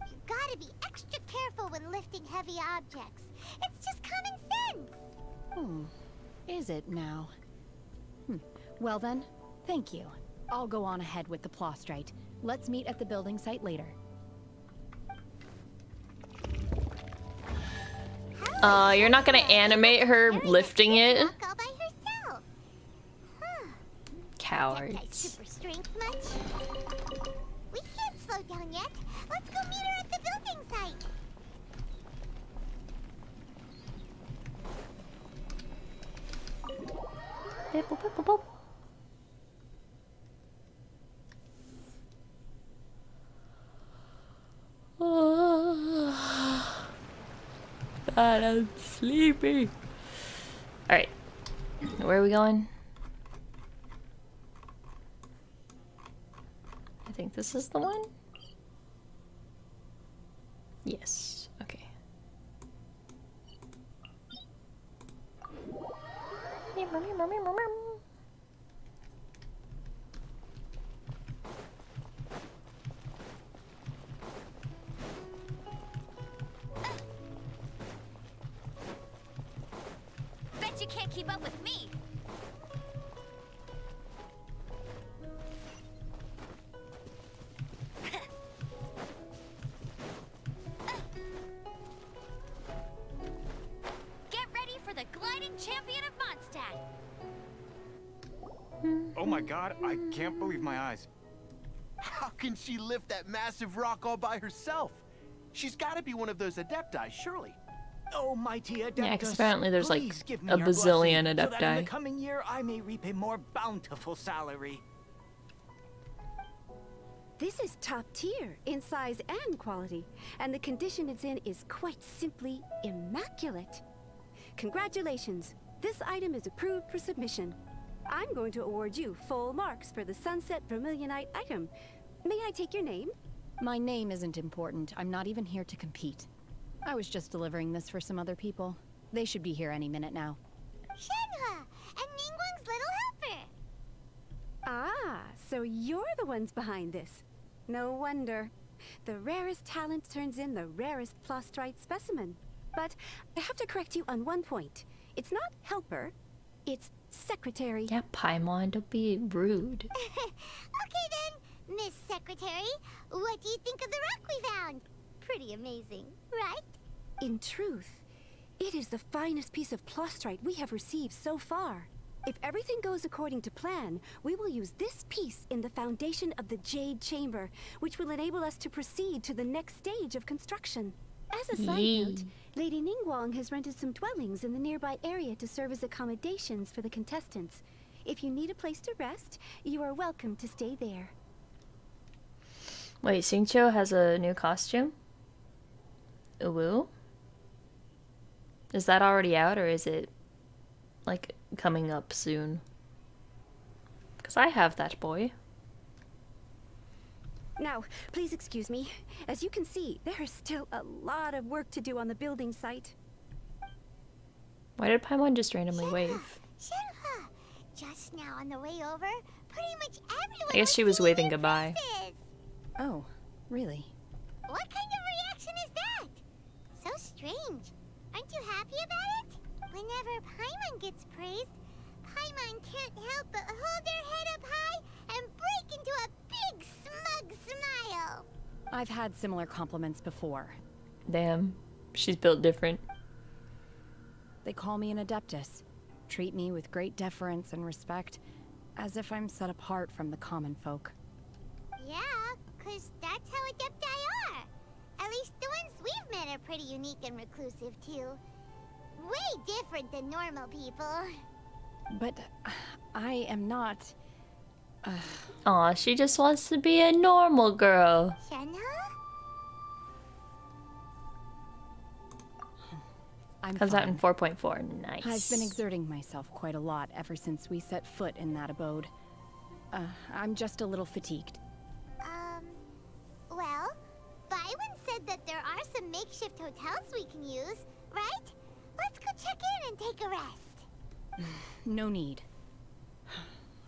S3: You gotta be extra careful when lifting heavy objects. It's just common sense!
S5: Is it now? Well then, thank you. I'll go on ahead with the Plaustrite. Let's meet at the building site later.
S1: You're not gonna animate her lifting it?
S3: Walk all by herself. Huh.
S1: Cowards.
S3: Super strength much? We can't slow down yet. Let's go meet her at the building site.
S1: Beep, boop, boop, boop, boop. God, I'm sleepy. Alright. Where are we going? I think this is the one? Yes. Okay.
S3: Bet you can't keep up with me. Get ready for the gliding champion of Mondstadt.
S6: Oh my god, I can't believe my eyes.
S4: How can she lift that massive rock all by herself? She's got to be one of those adepti, surely.
S6: Oh, mighty Adeptus.
S1: Yeah, 'cause apparently there's, like,
S6: please give me
S1: a
S6: your
S1: bazillion
S6: blessing, so that in
S1: adepti.
S6: the coming year I may reap a more bountiful salary.
S7: This is top tier in size and quality, and the condition it's in is quite simply immaculate. Congratulations, this item is approved for submission. I'm going to award you full marks for the Sunset Vermilionite item. May I take your name?
S5: My name isn't important. I'm not even here to compete. I was just delivering this for some other people. They should be here any minute now.
S3: Shenhe and Ningguang's little helper.
S7: Ah, so you're the ones behind this. No wonder. The rarest talent turns in the rarest Plostrite specimen. But I have to correct you on one point. It's not helper, it's secretary.
S1: Yeah, Paimon, don't be rude.
S3: Okay then, Miss Secretary, what do you think of the rock we found? Pretty amazing, right?
S7: In truth, it is the finest piece of Plostrite we have received so far. If everything goes according to plan, we will use this piece in the foundation of the Jade Chamber, which will enable us to proceed to the next stage of construction. As a side
S1: Yee.
S7: note, Lady Ningguang has rented some dwellings in the nearby area to serve as accommodations for the contestants. If you need a place to rest, you are welcome to stay there.
S1: Wait, Xingqiu has a new costume? Uwu? Is that already out, or is it, like, coming up soon? Because I have that boy.
S7: Now, please excuse me. As you can see, there is still a lot of work to do on the building site.
S1: Why did Paimon just randomly wave?
S3: Shenhe, just now on the way over, pretty much everyone
S1: I guess she was
S3: singing
S1: waving
S3: their
S1: goodbye.
S3: praises.
S5: Oh, really?
S3: What kind of reaction is that? So strange. Aren't you happy about it? Whenever Paimon gets praised, Paimon can't help but hold their head up high and break into a big smug smile.
S5: I've had similar compliments before.
S1: Damn, she's built different.
S5: They call me an Adeptus, treat me with great deference and respect, as if I'm set apart from the common folk.
S3: Yeah, 'cause that's how adepti are. At least the ones we've met are pretty unique and reclusive too. Way different than normal people.
S5: But I am not...
S1: Aw, she just wants to be a normal girl.
S3: Shenhe?
S5: I'm
S1: Comes out
S5: fine.
S1: in 4.4. Nice.
S5: I've been exerting myself quite a lot ever since we set foot in that abode. I'm just a little fatigued.
S3: Well, Byron said that there are some makeshift hotels we can use, right? Let's go check in and take a rest.
S5: No need.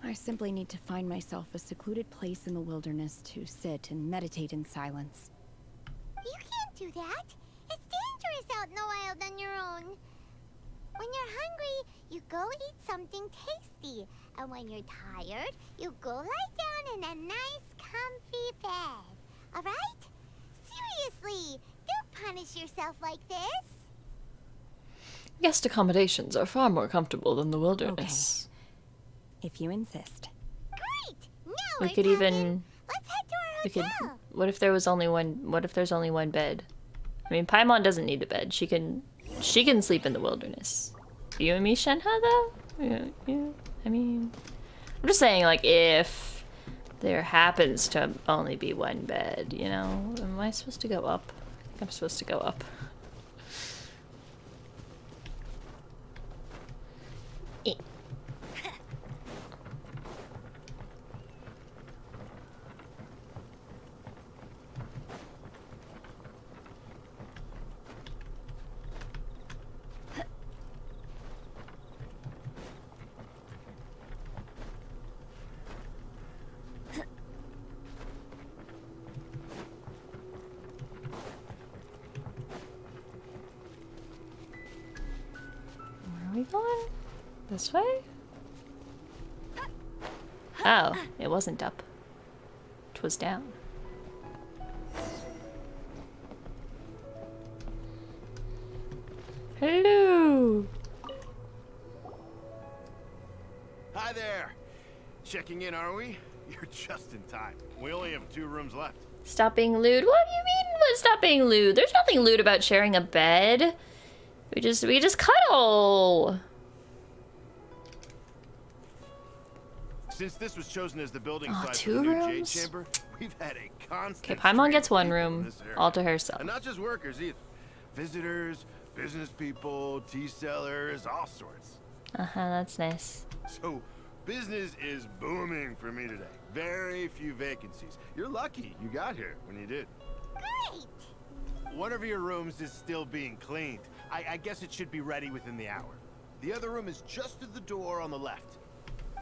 S5: I simply need to find myself a secluded place in the wilderness to sit and meditate in silence.
S3: You can't do that. It's dangerous out in the wild on your own. When you're hungry, you go eat something tasty. And when you're tired, you go lie down in a nice, comfy bed. Alright? Seriously, don't punish yourself like this.
S1: Guest accommodations are far more comfortable than the wilderness.
S5: If you insist.
S3: Great! Now
S1: We
S3: we're
S1: could
S3: talking.
S1: even...
S3: Let's head to our
S1: We could...
S3: hotel.
S1: What if there was only one... What if there's only one bed? I mean, Paimon doesn't need a bed. She can sleep in the wilderness. You and me, Shenhe, though? Yeah. I mean... I'm just saying, like, if there happens to only be one bed, you know? Am I supposed to go up? I think I'm supposed to go up. Where are we going? This way? Oh, it wasn't up. It was down. Hello!
S4: Hi there. Checking in, are we? You're just in time. We only have 2 rooms left.
S1: Stop being lewd? What do you mean stop being lewd? There's nothing lewd about sharing a bed. We just cuddle.
S4: Since this was chosen as the building
S1: Aw,
S4: site for
S1: 2
S4: the new Jade
S1: rooms?
S4: Chamber, we've had a constant.
S1: Okay, Paimon
S4: stream
S1: gets
S4: of
S1: one
S4: people in
S1: room
S4: this area.
S1: all to herself.
S4: And not just workers either. Visitors, business people, tea sellers, all sorts.
S1: Uh-huh, that's nice.
S4: So, business is booming for me today. Very few vacancies. You're lucky you got here when you did.
S3: Great!
S4: One of your rooms is still being cleaned. I guess it should be ready within the hour. The other room is just at the door on the left.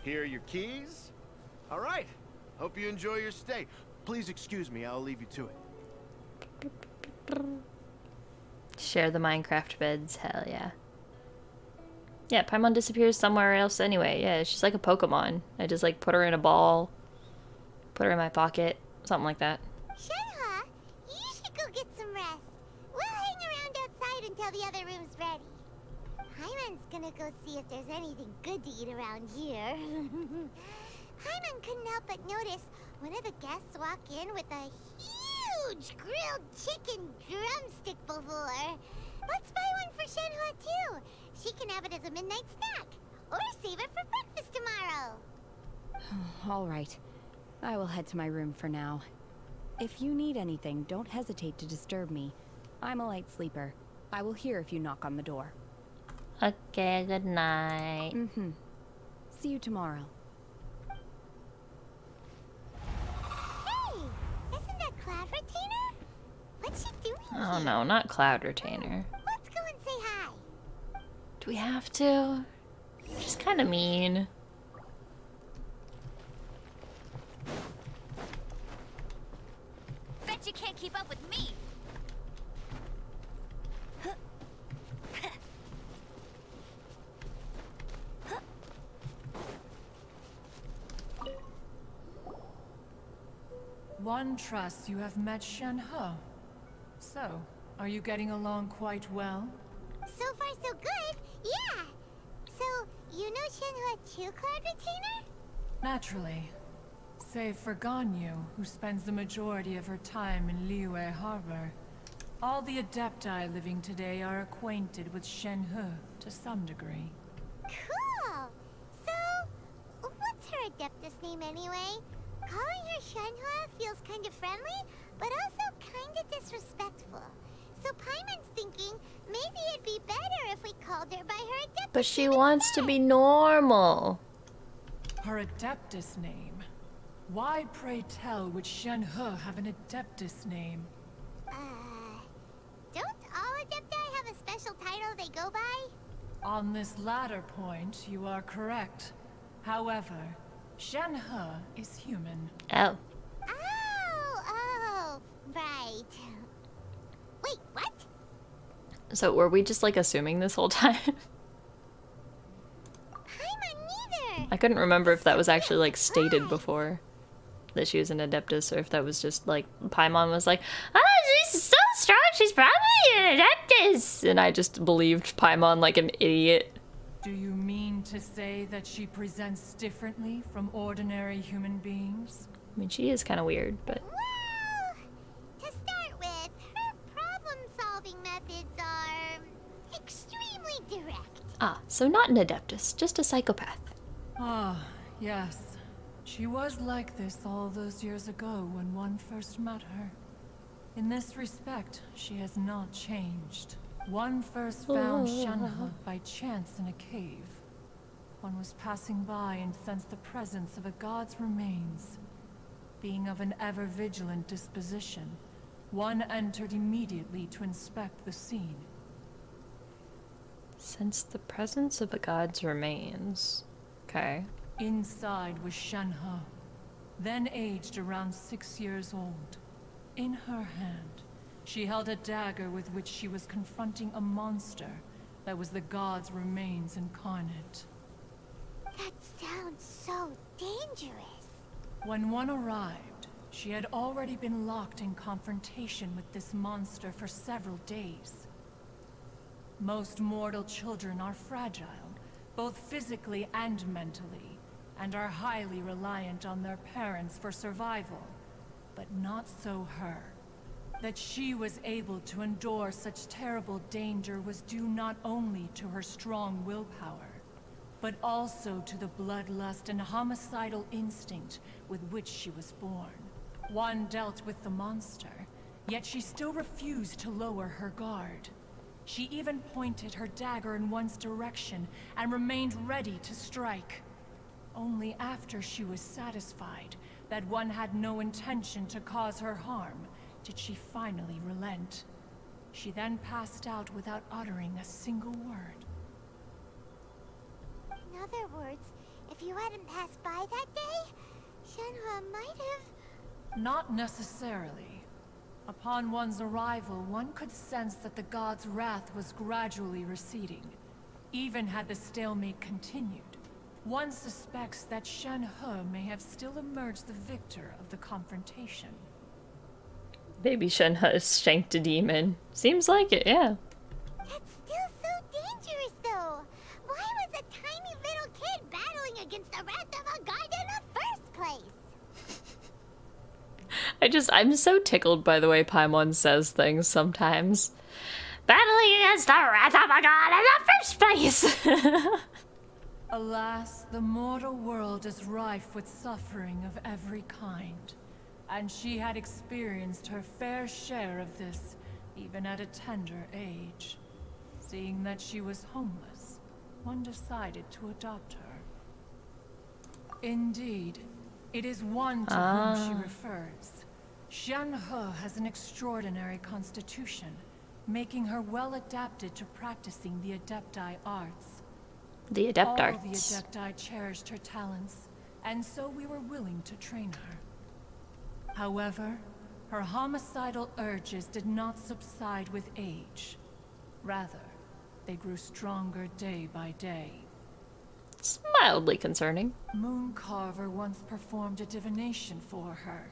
S4: Here are your keys. All right. Hope you enjoy your stay. Please excuse me, I'll leave you to it.
S1: Share the Minecraft beds, hell yeah. Yeah, Paimon disappears somewhere else anyway. Yeah, she's like a Pokemon. I just like put her in a ball, put her in my pocket, something like that.
S3: Shenhe, you should go get some rest. We'll hang around outside until the other room's ready. Hyman's gonna go see if there's anything good to eat around here. Hyman couldn't help but notice one of the guests walk in with a huge grilled chicken drumstick before. Let's buy one for Shenhe too. She can have it as a midnight snack. Or save it for breakfast tomorrow.
S5: All right. I will head to my room for now. If you need anything, don't hesitate to disturb me. I'm a light sleeper. I will hear if you knock on the door.
S1: Okay, good night.
S5: Mm-hmm. See you tomorrow.
S3: Hey, isn't that Cloud Retainer? What's she doing
S1: Oh
S3: here?
S1: no, not Cloud Retainer.
S3: Let's go and say hi.
S1: Do we have to? She's kind of mean.
S3: Bet you can't keep up with me.
S8: One trusts you have met Shenhe. So, are you getting along quite well?
S3: So far, so good. Yeah. So, you know Shenhe too, Cloud Retainer?
S8: Naturally. Save for Ganyu, who spends the majority of her time in Liyue Harbor. All the Adepti living today are acquainted with Shenhe to some degree.
S3: Cool. So, what's her Adeptus name anyway? Calling her Shenhe feels kind of friendly, but also kind of disrespectful. So Paimon's thinking maybe it'd be better if we called her by her Adeptus
S1: But she
S3: name
S1: wants to
S3: instead.
S1: be normal.
S8: Her Adeptus name. Why, pray tell, would Shenhe have an Adeptus name?
S3: Don't all Adepti have a special title they go by?
S8: On this latter point, you are correct. However, Shenhe is human.
S1: Oh.
S3: Oh, right. Wait, what?
S1: So were we just like assuming this whole time?
S3: Paimon neither.
S1: I couldn't remember if that was actually like stated before that she was an Adeptus, or if that was just like Paimon was like, oh, she's so strong, she's probably an is! And I just believed Paimon like an idiot.
S8: Do you mean to say that she presents differently from ordinary human beings?
S1: I mean, she is kind of weird, but...
S3: Well, to start with, her problem-solving methods are extremely direct.
S1: Ah, so not an Adeptus, just a psychopath.
S8: Ah, yes. She was like this all those years ago when one first met her. In this respect, she has not changed. One first found Shenhe by chance in a cave. One was passing by and sensed the presence of a god's remains. Being of an ever-vigilant disposition, one entered immediately to inspect the scene.
S1: Sensed the presence of a god's remains. Okay.
S8: Inside was Shenhe, then aged around 6 years old. In her hand, she held a dagger with which she was confronting a monster that was the god's remains incarnate.
S3: That sounds so dangerous.
S8: When one arrived, she had already been locked in confrontation with this monster for several days. Most mortal children are fragile, both physically and mentally, and are highly reliant on their parents for survival. But not so her. That she was able to endure such terrible danger was due not only to her strong willpower, but also to the bloodlust and homicidal instinct with which she was born. One dealt with the monster, yet she still refused to lower her guard. She even pointed her dagger in one's direction and remained ready to strike. Only after she was satisfied that one had no intention to cause her harm did she finally relent. She then passed out without uttering a single word.
S3: In other words, if you hadn't passed by that day, Shenhe might have...
S8: Not necessarily. Upon one's arrival, one could sense that the god's wrath was gradually receding. Even had the stalemate continued, one suspects that Shenhe may have still emerged the victor of the confrontation.
S1: Maybe Shenhe has shanked a demon. Seems like it, yeah.
S3: That's still so dangerous, though. Why was a tiny little kid battling against the wrath of a god in the first place?
S1: I'm so tickled by the way Paimon says things sometimes. Battling against the wrath of a god in the first place!
S8: Alas, the mortal world is rife with suffering of every kind. And she had experienced her fair share of this, even at a tender age. Seeing that she was homeless, one decided to adopt her. Indeed, it is one to whom she refers. Shenhe has an extraordinary constitution, making her well adapted to practicing the Adepti arts.
S1: The Adept
S8: All
S1: arts.
S8: the Adepti cherished her talents, and so we were willing to train her. However, her homicidal urges did not subside with age. Rather, they grew stronger day by day.
S1: It's mildly concerning.
S8: Mooncarver once performed a divination for her.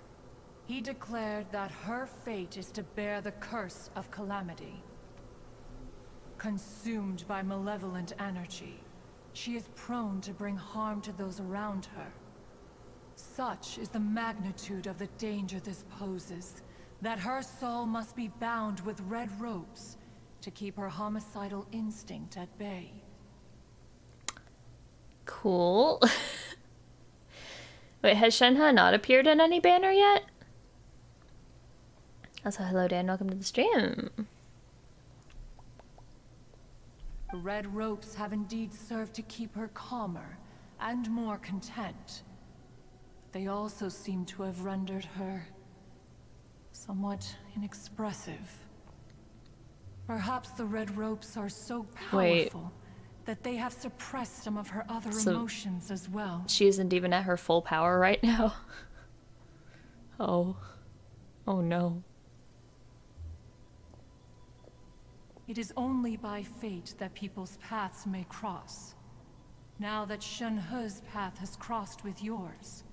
S8: He declared that her fate is to bear the curse of calamity. Consumed by malevolent energy, she is prone to bring harm to those around her. Such is the magnitude of the danger this poses, that her soul must be bound with red ropes to keep her homicidal instinct at bay.
S1: Cool. Wait, has Shenhe not appeared in any banner yet? Also, hello Dan, welcome to the stream.
S8: The red ropes have indeed served to keep her calmer and more content. They also seem to have rendered her somewhat inexpressive. Perhaps the red ropes are so powerful that they have suppressed some of her other emotions as well.
S1: She isn't even at her full power right now. Oh. Oh no.
S8: It is only by fate that people's paths may cross. Now that Shenhe's path has crossed with yours,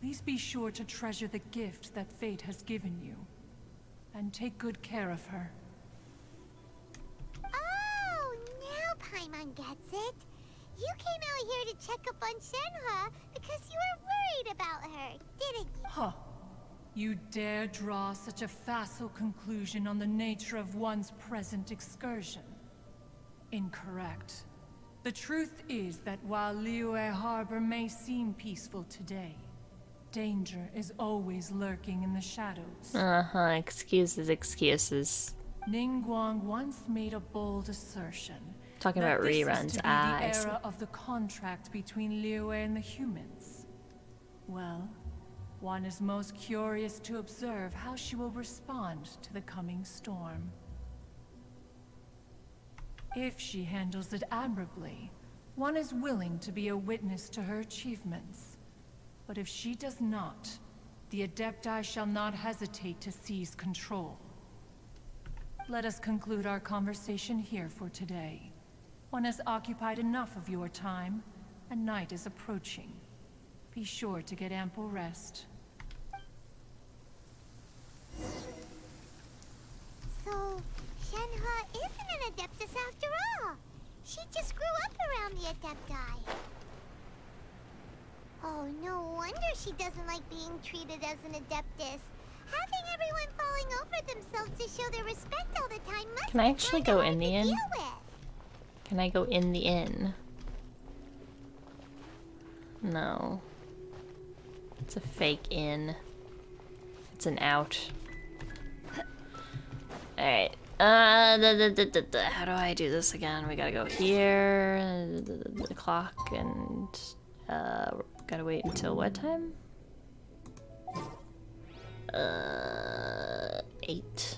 S8: please be sure to treasure the gift that fate has given you, and take good care of her.
S3: Paimon gets it. You came out here to check up on Shenhua because you were worried about her, didn't you?
S8: Huh. You dare draw such a facile conclusion on the nature of one's present excursion? Incorrect. The truth is that while Liyue Harbor may seem peaceful today, danger is always lurking in the shadows.
S1: Excuses, excuses.
S8: Ningguang once made a bold assertion.
S1: Talking
S8: that
S1: about
S8: this
S1: reruns.
S8: is to be
S1: I
S8: the
S1: see.
S8: era of the contract between Liyue and the humans. Well, one is most curious to observe how she will respond to the coming storm. If she handles it admirably, one is willing to be a witness to her achievements. But if she does not, the Adepti shall not hesitate to seize control. Let us conclude our conversation here for today. One has occupied enough of your time, and night is approaching. Be sure to get ample rest.
S3: So, Shenhua isn't an Adeptus after all. She just grew up around the Adepti. Oh, no wonder she doesn't like being treated as an Adeptus. Having everyone falling over themselves to show their respect all the time must
S1: Can I actually
S3: be
S1: go
S3: hard
S1: in
S3: to
S1: the inn?
S3: deal with.
S1: Can I go in the inn? No. It's a fake inn. It's an out. Alright. How do I do this again? We gotta go here. The clock and gotta wait until what time? 8.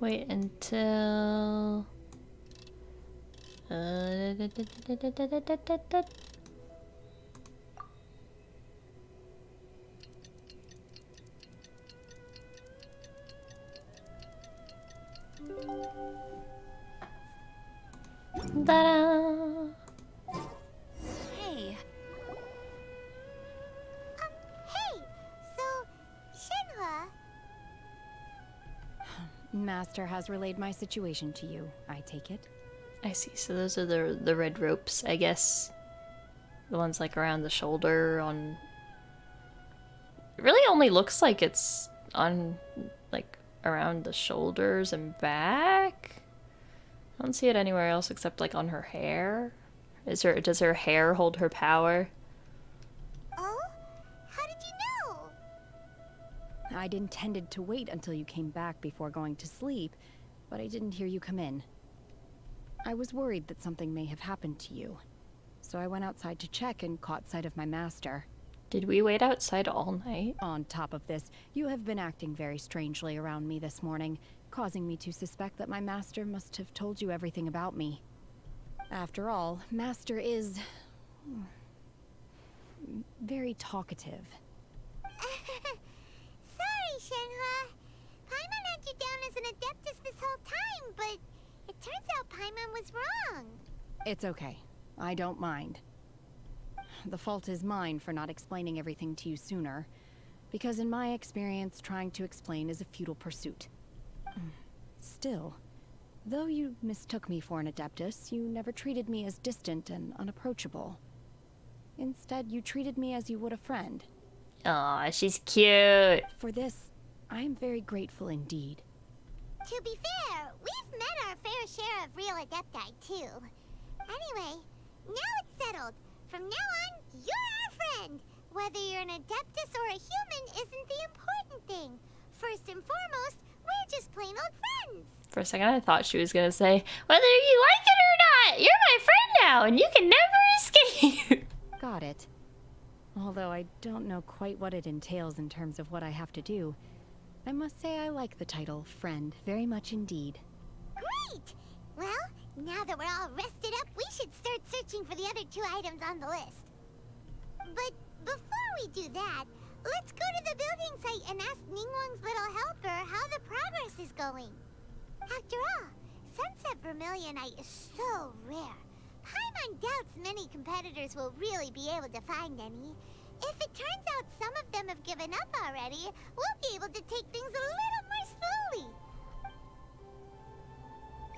S1: Wait until ta-da!
S7: Hey,
S3: Hey, so, Shenhua,
S5: Master has relayed my situation to you, I take it.
S1: I see. So those are the red ropes, I guess. The ones like around the shoulder on. It really only looks like it's on like around the shoulders and back. I don't see it anywhere else except like on her hair. Does her hair hold her power?
S3: oh? How did you know?
S5: I'd intended to wait until you came back before going to sleep, but I didn't hear you come in. I was worried that something may have happened to you, so I went outside to check and caught sight of my master.
S1: Did we wait outside all night?
S5: On top of this, you have been acting very strangely around me this morning, causing me to suspect that my master must have told you everything about me. After all, Master is very talkative.
S3: Sorry, Shenhua. Paimon had you down as an Adeptus this whole time, but it turns out Paimon was wrong.
S5: It's okay. I don't mind. The fault is mine for not explaining everything to you sooner, because in my experience, trying to explain is a futile pursuit. Still, though you mistook me for an Adeptus, you never treated me as distant and unapproachable. Instead, you treated me as you would a friend.
S1: Aw, she's cute.
S5: For this, I am very grateful indeed.
S3: To be fair, we've met our fair share of real Adepti, too. Anyway, now it's settled. From now on, you're our friend. Whether you're an Adeptus or a human isn't the important thing. First and foremost, we're just plain old friends.
S1: For a second, I thought she was gonna say, whether you like it or not, you're my friend now, and you can never escape.
S5: Got it. Although I don't know quite what it entails in terms of what I have to do, I must say I like the title friend very much indeed.
S3: Great! Well, now that we're all rested up, we should start searching for the other 2 items on the list. But before we do that, let's go to the building site and ask Ningguang's little helper how the progress is going. After all, Sunset Vermilionite is so rare. Paimon doubts many competitors will really be able to find any. If it turns out some of them have given up already, we'll be able to take things a little more slowly.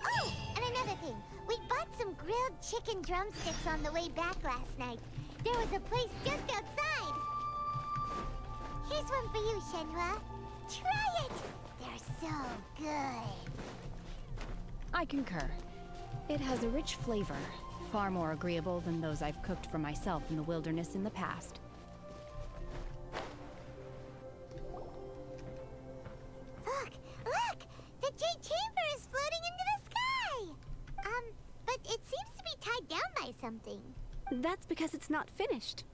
S3: Oh, and another thing. We bought some grilled chicken drumsticks on the way back last night. There was a place just outside. Here's one for you, Shenhua. Try it! They're so good.
S5: I concur. It has a rich flavor, far more agreeable than those I've cooked for myself in the wilderness in the past.
S3: Look! Look! The Jade Chamber is floating into the sky! But it seems to be tied down by something.
S7: That's because it's not finished.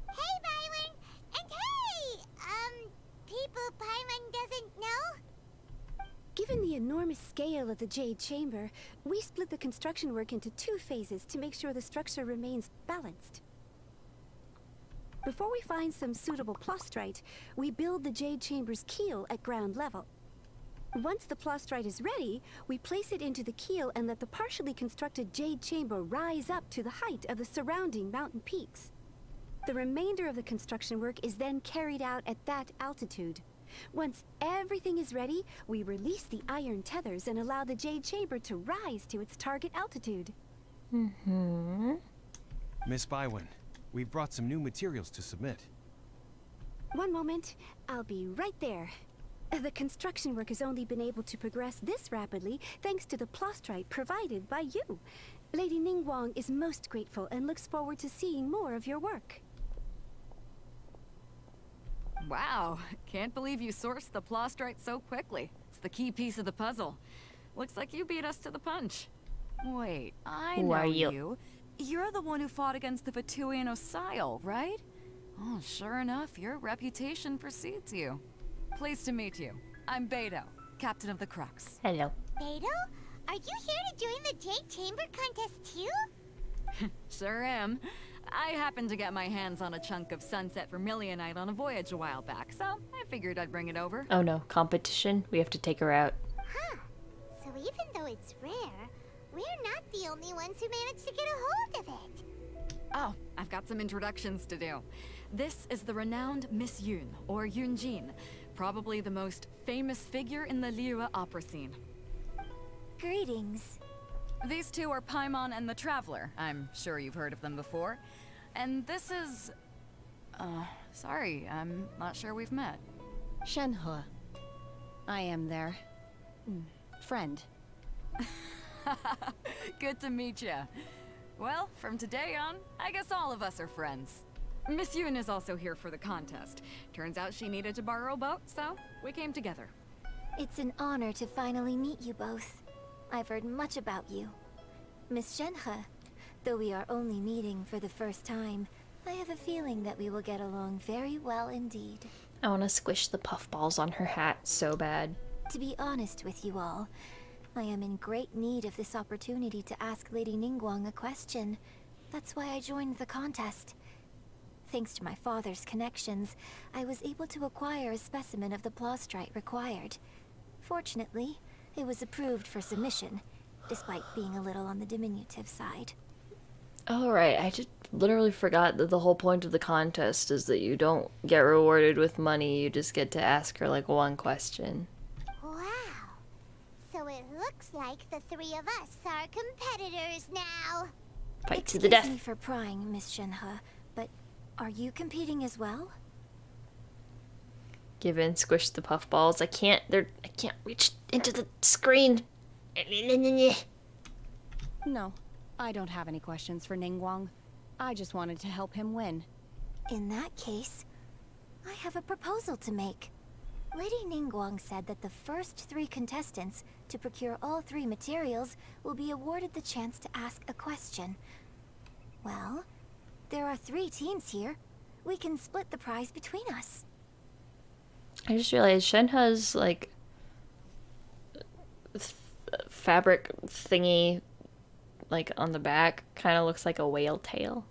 S3: Hey, Byron! And hey! People Paimon doesn't know?
S7: Given the enormous scale of the Jade Chamber, we split the construction work into 2 phases to make sure the structure remains balanced. Before we find some suitable plastrite, we build the Jade Chamber's keel at ground level. Once the plastrite is ready, we place it into the keel and let the partially constructed Jade Chamber rise up to the height of the surrounding mountain peaks. The remainder of the construction work is then carried out at that altitude. Once everything is ready, we release the iron tethers and allow the Jade Chamber to rise to its target altitude.
S9: Miss Bywin, we've brought some new materials to submit.
S7: One moment, I'll be right there. The construction work has only been able to progress this rapidly thanks to the plastrite provided by you. Lady Ningguang is most grateful and looks forward to seeing more of your work.
S10: Wow, can't believe you sourced the plastrite so quickly. It's the key piece of the puzzle. Looks like you beat us to the punch. Wait, I
S1: Who
S10: know
S1: are you?
S10: you. You're the one who fought against the Vatuian Osile, right? Oh, sure enough, your reputation precedes you. Pleased to meet you. I'm Beto, captain of the Crux.
S1: Hello.
S3: Beto? Are you here to join the Jade Chamber contest too?
S10: Sure am. I happened to get my hands on a chunk of sunset vermilionite on a voyage a while back, so I figured I'd bring it over.
S1: Oh no, competition? We have to take her out.
S3: Huh. So even though it's rare, we're not the only ones who managed to get a hold of it.
S10: Oh, I've got some introductions to do. This is the renowned Miss Yun, or Yunjin, probably the most famous figure in the Liyue opera scene.
S3: Greetings.
S10: These two are Paimon and the Traveler. I'm sure you've heard of them before. And this is... sorry, I'm not sure we've met.
S5: Shenhe. I am their... friend.
S10: Good to meet you. Well, from today on, I guess all of us are friends. Miss Yun is also here for the contest. Turns out she needed to borrow a boat, so we came together.
S11: It's an honor to finally meet you both. I've heard much about you. Miss Shenhe, though we are only meeting for the first time, I have a feeling that we will get along very well indeed.
S1: I want to squish the puffballs on her hat so bad.
S11: To be honest with you all, I am in great need of this opportunity to ask Lady Ningguang a question. That's why I joined the contest. Thanks to my father's connections, I was able to acquire a specimen of the plastrite required. Fortunately, it was approved for submission, despite being a little on the diminutive side.
S1: Oh, right. I just literally forgot that the whole point of the contest is that you don't get rewarded with money. You just get to ask her, like, one question.
S3: Wow. So it looks like the 3 of us are competitors now.
S1: Fight to the death.
S11: Excuse me for prying, Miss Shenhe, but are you competing as well?
S1: Give in, squish the puffballs. I can't reach into the screen.
S5: No, I don't have any questions for Ningguang. I just wanted to help him win.
S11: In that case, I have a proposal to make. Lady Ningguang said that the first 3 contestants to procure all 3 materials will be awarded the chance to ask a question. Well, there are 3 teams here. We can split the prize between us.
S1: I just realized Shenhe's, like, fabric thingy, like, on the back kind of looks like a whale tail.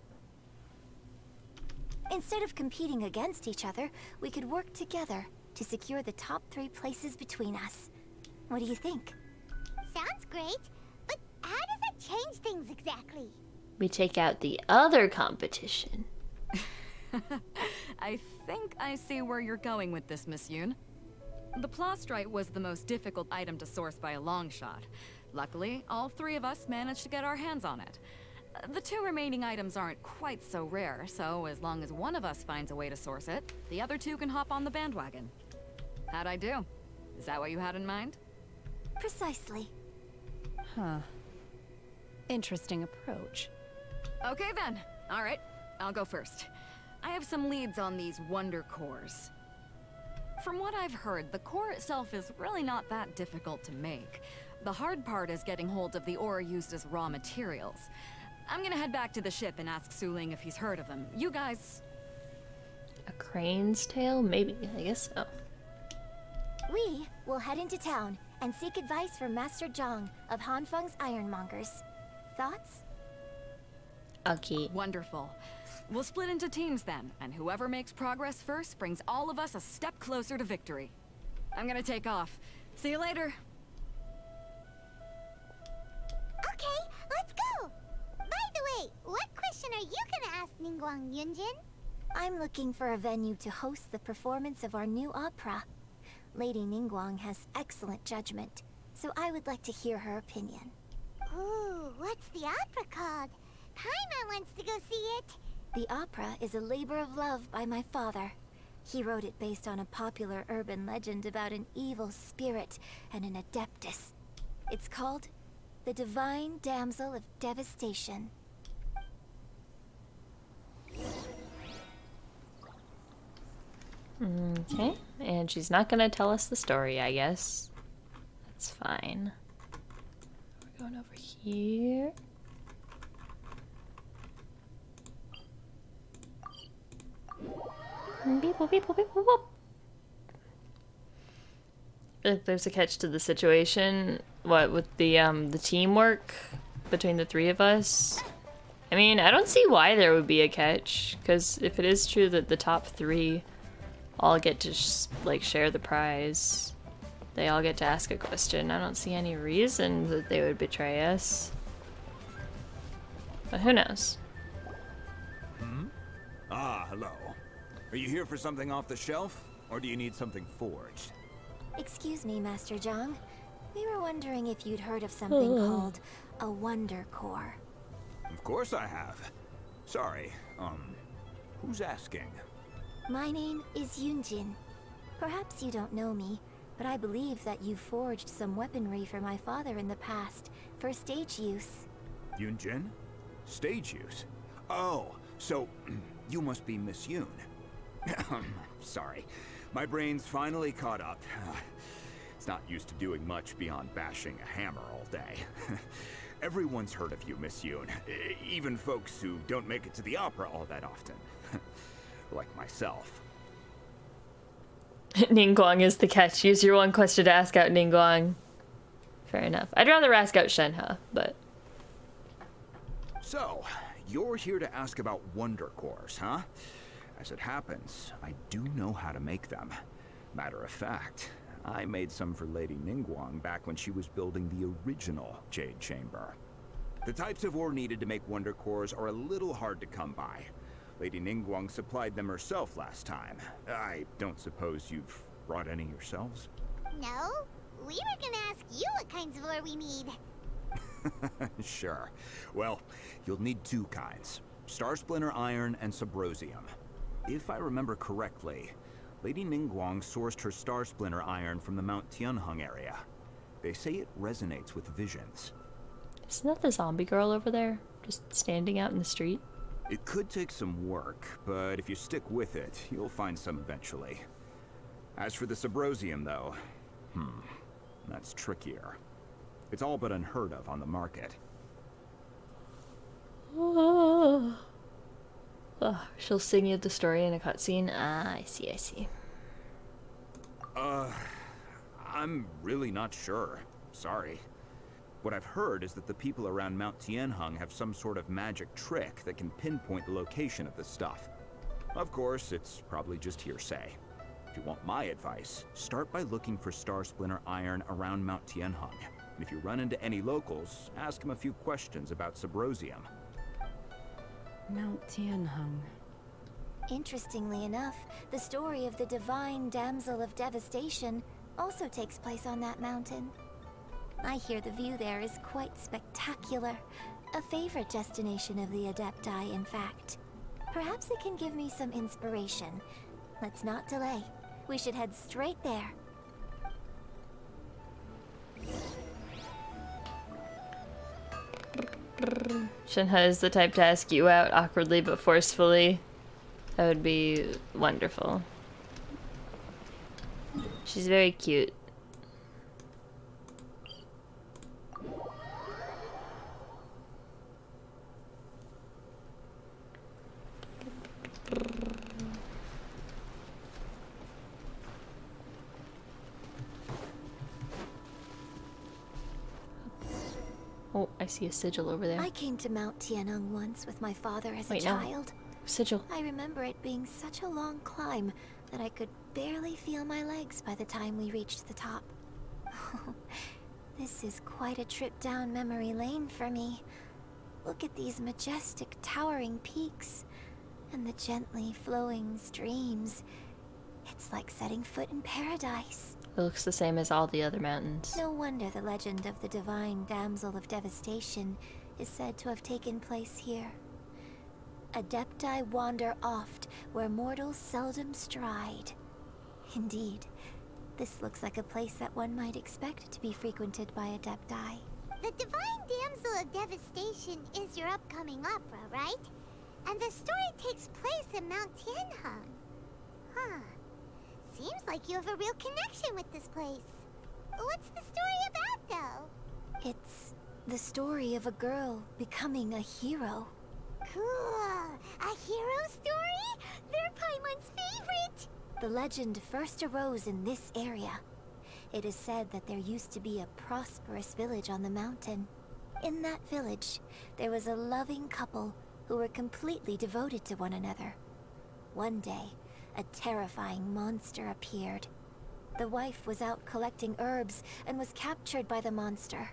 S11: Instead of competing against each other, we could work together to secure the top 3 places between us. What do you think?
S3: Sounds great, but how does it change things exactly?
S1: We take out the other competition.
S10: I think I see where you're going with this, Miss Yun. The plastrite was the most difficult item to source by a long shot. Luckily, all three of us managed to get our hands on it. The two remaining items aren't quite so rare, so as long as one of us finds a way to source it, the other two can hop on the bandwagon. How'd I do? Is that what you had in mind?
S11: Precisely.
S5: Huh. Interesting approach.
S10: Okay then. Alright, I'll go first. I have some leads on these wonder cores. From what I've heard, the core itself is really not that difficult to make. The hard part is getting hold of the ore used as raw materials. I'm gonna head back to the ship and ask Suling if he's heard of them. You guys...
S1: A crane's tail? Maybe. I guess so.
S11: We will head into town and seek advice from Master Zhang of Hanfeng's Ironmongers. Thoughts?
S1: Okay.
S10: Wonderful. We'll split into teams then, and whoever makes progress first brings all of us a step closer to victory. I'm gonna take off. See you later.
S3: Okay, let's go! By the way, what question are you gonna ask Ningguang, Yunjin?
S11: I'm looking for a venue to host the performance of our new opera. Lady Ningguang has excellent judgment, so I would like to hear her opinion.
S3: Ooh, what's the opera called? Paimon wants to go see it.
S11: The opera is a labor of love by my father. He wrote it based on a popular urban legend about an evil spirit and an adeptus. It's called The Divine Damsel of Devastation.
S1: Okay, and she's not gonna tell us the story, I guess. That's fine. We're going over here. Beep, boop, beep, boop, beep, boop, boop. I feel like there's a catch to the situation. What, with the teamwork between the three of us? I mean, I don't see why there would be a catch, because if it is true that the top three all get to like share the prize, they all get to ask a question, I don't see any reason that they would betray us. But who knows?
S6: Ah, hello. Are you here for something off the shelf, or do you need something forged?
S11: Excuse me, Master Zhang. We were wondering if you'd heard of something called a Wonder Core.
S6: Of course I have. Sorry, who's asking?
S11: My name is Yunjin. Perhaps you don't know me, but I believe that you forged some weaponry for my father in the past, for stage use.
S6: Yunjin? Stage use? Oh, so you must be Miss Yun. Sorry, my brain's finally caught up. It's not used to doing much beyond bashing a hammer all day. Everyone's heard of you, Miss Yun. Even folks who don't make it to the opera all that often. Like myself.
S1: Ningguang is the catch. Use your one question to ask out Ningguang. Fair enough. I'd rather ask out Shenhe, but...
S6: So, you're here to ask about Wonder Cores, huh? As it happens, I do know how to make them. Matter of fact, I made some for Lady Ningguang back when she was building the original Jade Chamber. The types of ore needed to make Wonder Cores are a little hard to come by. Lady Ningguang supplied them herself last time. I don't suppose you've brought any yourselves?
S3: No, we were gonna ask you what kinds of ore we need.
S6: Sure. Well, you'll need two kinds. Star Splinter Iron and Subrosium. If I remember correctly, Lady Ningguang sourced her Star Splinter Iron from the Mount Tianheng area. They say it resonates with visions.
S1: Isn't that the zombie girl over there? Just standing out in the street?
S6: It could take some work, but if you stick with it, you'll find some eventually. As for the Subrosium, though, that's trickier. It's all but unheard of on the market.
S1: Oh, she'll sing you the story in a cutscene. Ah, I see, I see.
S6: I'm really not sure. Sorry. What I've heard is that the people around Mount Tianheng have some sort of magic trick that can pinpoint the location of the stuff. Of course, it's probably just hearsay. If you want my advice, start by looking for Star Splinter Iron around Mount Tianheng. And if you run into any locals, ask them a few questions about Subrosium.
S5: Mount Tianheng.
S11: Interestingly enough, the story of the Divine Damsel of Devastation also takes place on that mountain. I hear the view there is quite spectacular. A favorite destination of the Adepti, in fact. Perhaps it can give me some inspiration. Let's not delay. We should head straight there.
S1: Shenhe is the type to ask you out awkwardly but forcefully. That would be wonderful. She's very cute. Oh, I see a sigil over there.
S11: I came to Mount Tianeng once with my father as a
S1: Wait, no.
S11: child.
S1: Sigil.
S11: I remember it being such a long climb that I could barely feel my legs by the time we reached the top. This is quite a trip down memory lane for me. Look at these majestic, towering peaks and the gently flowing streams. It's like setting foot in paradise.
S1: It looks the same as all the other mountains.
S11: No wonder the legend of the divine damsel of devastation is said to have taken place here. Adepti wander oft where mortals seldom stride. Indeed, this looks like a place that one might expect to be frequented by Adepti.
S3: The Divine Damsel of Devastation is your upcoming opera, right? And the story takes place in Mount Tianheng. Huh. Seems like you have a real connection with this place. What's the story about, though?
S11: It's the story of a girl becoming a hero.
S3: Cool. A hero story? They're Paimon's favorite.
S11: The legend first arose in this area. It is said that there used to be a prosperous village on the mountain. In that village, there was a loving couple who were completely devoted to one another. One day, a terrifying monster appeared. The wife was out collecting herbs and was captured by the monster.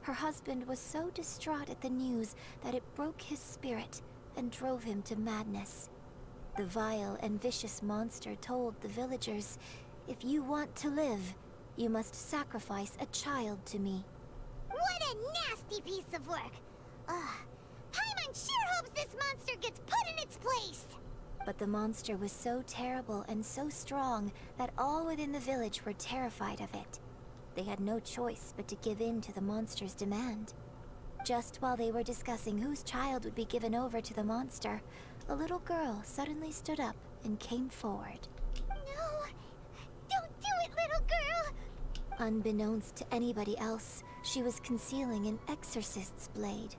S11: Her husband was so distraught at the news that it broke his spirit and drove him to madness. The vile and vicious monster told the villagers, "If you want to live, you must sacrifice a child to me."
S3: What a nasty piece of work! Ugh. Paimon sure hopes this monster gets put in its place!
S11: But the monster was so terrible and so strong that all within the village were terrified of it. They had no choice but to give in to the monster's demand. Just while they were discussing whose child would be given over to the monster, a little girl suddenly stood up and came forward.
S3: No! Don't do it, little girl!
S11: Unbeknownst to anybody else, she was concealing an exorcist's blade.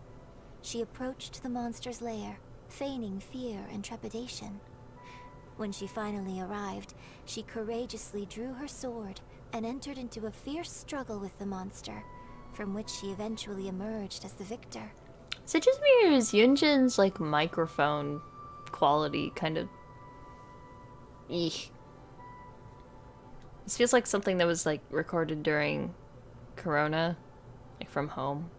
S11: She approached the monster's lair, feigning fear and trepidation. When she finally arrived, she courageously drew her sword and entered into a fierce struggle with the monster, from which she eventually emerged as the victor.
S1: So it just mirrors Yunjin's like microphone quality kind of. Eek. This feels like something that was like recorded during Corona, like from home.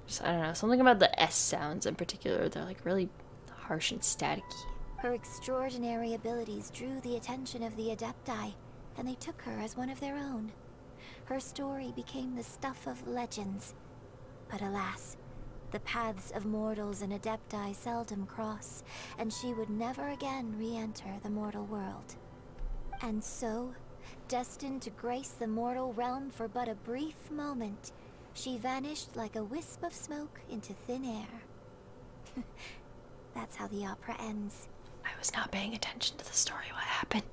S1: Just, I don't know, something about the S sounds in particular. They're like really harsh and staticky.
S11: Her extraordinary abilities drew the attention of the Adepti, and they took her as one of their own. Her story became the stuff of legends. But alas, the paths of mortals and Adepti seldom cross, and she would never again re-enter the mortal world. And so, destined to grace the mortal realm for but a brief moment, she vanished like a wisp of smoke into thin air. That's how the opera ends.
S1: I was not paying attention to the story. What happened?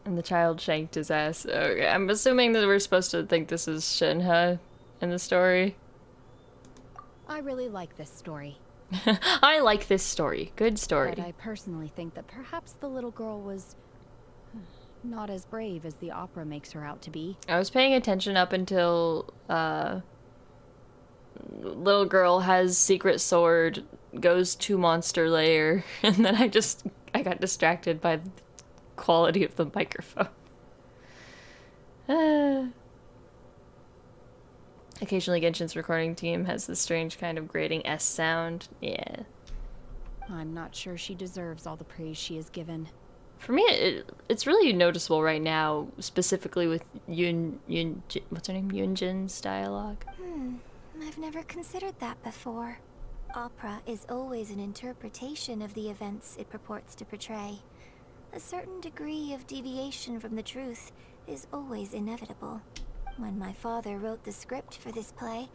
S1: And the child shanked his ass. Okay, I'm assuming that we're supposed to think this is Shenhe in the story.
S5: I really like this story.
S1: I like this story. Good story.
S5: But I personally think that perhaps the little girl was not as brave as the opera makes her out to be.
S1: I was paying attention up until little girl has secret sword, goes to monster lair, and then I got distracted by the quality of the microphone. Occasionally Genshin's recording team has this strange kind of grating S sound. Yeah.
S5: I'm not sure she deserves all the praise she is given.
S1: For me, it's really noticeable right now, specifically with what's her name? Yunjin's dialogue.
S11: I've never considered that before. Opera is always an interpretation of the events it purports to portray. A certain degree of deviation from the truth is always inevitable. When my father wrote the script for this play,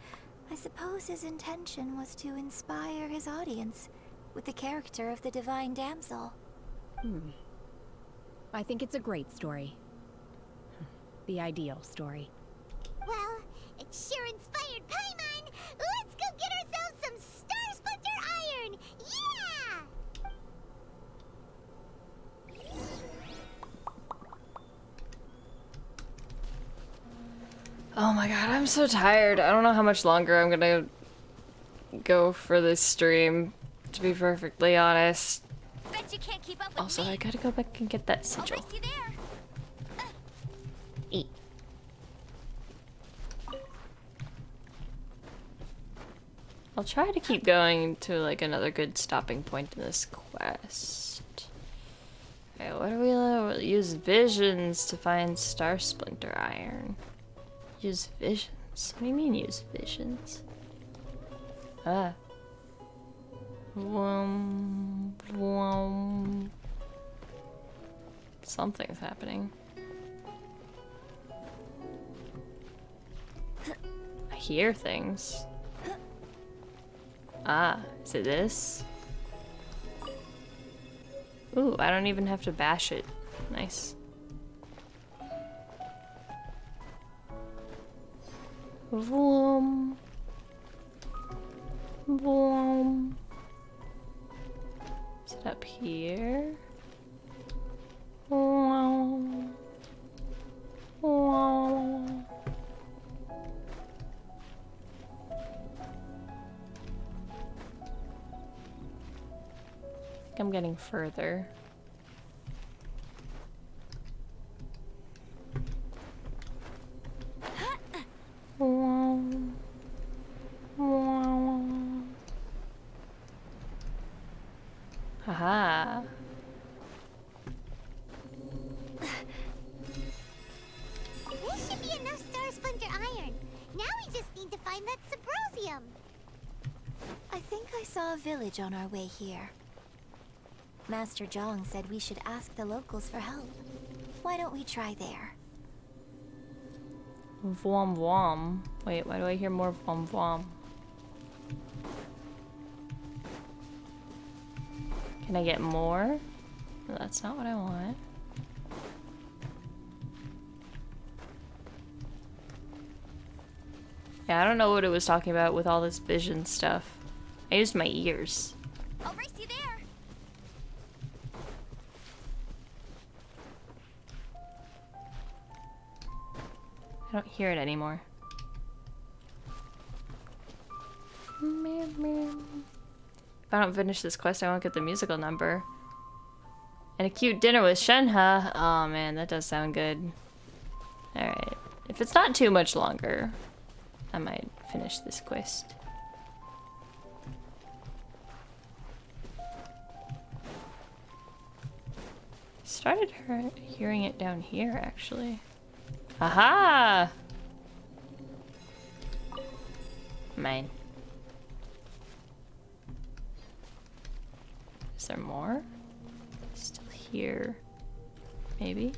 S11: I suppose his intention was to inspire his audience with the character of the divine damsel.
S5: I think it's a great story. The ideal story.
S3: Well, it sure inspired Paimon! Let's go get ourselves some Star Splinter Iron! Yeah!
S1: Oh my god, I'm so tired. I don't know how much longer I'm gonna go for this stream, to be perfectly honest.
S3: Bet you can't keep up with
S1: Also,
S3: me.
S1: I gotta go back and get that sigil.
S3: I'll race you there.
S1: Eat. I'll try to keep going to like another good stopping point in this quest. Okay, what do we'll use visions to find Star Splinter Iron? Use visions? What do you mean use visions? Ah. Something's happening. I hear things. Ah, is it this? Ooh, I don't even have to bash it. Nice. Vroom. Vroom. Is it up here? Wow. Wow. I think I'm getting further. Wow. Wow. Haha.
S3: This should be enough Star Splinter Iron. Now we just need to find that Subrosium.
S11: I think I saw a village on our way here. Master Zhang said we should ask the locals for help. Why don't we try there?
S1: Vom vom. Wait, why do I hear more vom vom? Can I get more? No, that's not what I want. Yeah, I don't know what it was talking about with all this vision stuff. I used my ears.
S3: I'll race you there.
S1: I don't hear it anymore. If I don't finish this quest, I won't get the musical number. And a cute dinner with Shenhe. Oh man, that does sound good. Alright. If it's not too much longer, I might finish this quest. Started hearing it down here, actually. Aha! Mine. Is there more? Still here. Maybe?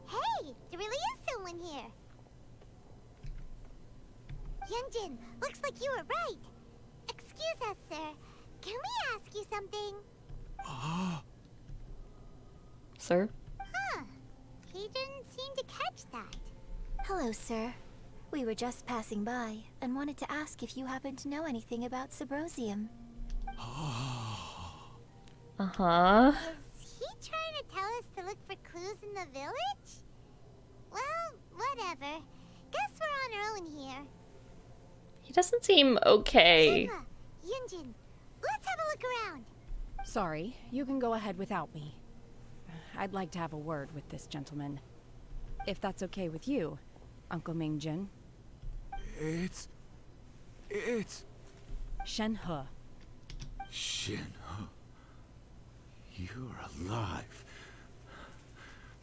S3: Hey, there really is someone here. Yunjin, looks like you were right. Excuse us, sir. Can we ask you something?
S1: Sir?
S3: Huh. He didn't seem to catch that.
S11: Hello, sir. We were just passing by and wanted to ask if you happen to know anything about Subrosium.
S1: Uh-huh.
S3: Is he trying to tell us to look for clues in the village? Well, whatever. Guess we're on our own here.
S1: He doesn't seem okay.
S3: Shenhe, Yunjin, let's have a look around.
S5: Sorry, you can go ahead without me. I'd like to have a word with this gentleman. If that's okay with you, Uncle Mingjin.
S6: It's...
S5: Shenhe.
S6: Shenhe. You're alive.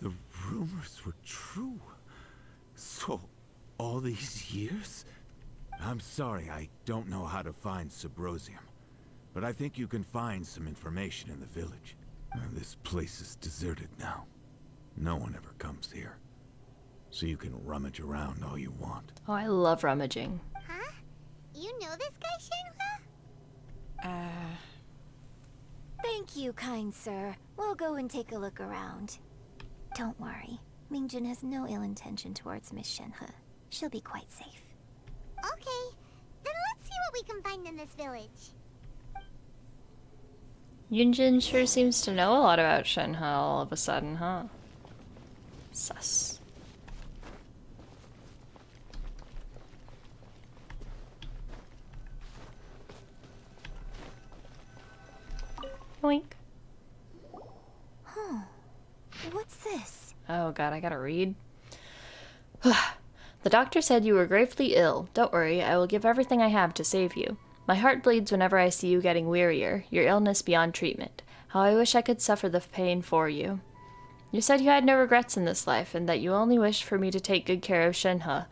S6: The rumors were true. So, all these years? I'm sorry, I don't know how to find Subrosium. But I think you can find some information in the village. And this place is deserted now. No one ever comes here. So you can rummage around all you want.
S1: Oh, I love rummaging.
S3: Huh? You know this guy, Shenhe?
S11: Thank you, kind sir. We'll go and take a look around. Don't worry. Mingjin has no ill intention towards Miss Shenhe. She'll be quite safe.
S3: Okay, then let's see what we can find in this village.
S1: Yunjin sure seems to know a lot about Shenhe all of a sudden, huh? Sus. Yoink.
S11: Huh. What's this?
S1: Oh god, I gotta read. The doctor said you were gravely ill. Don't worry, I will give everything I have to save you. My heart bleeds whenever I see you getting wearier, your illness beyond treatment. How I wish I could suffer the pain for you. You said you had no regrets in this life, and that you only wished for me to take good care of Shenhe.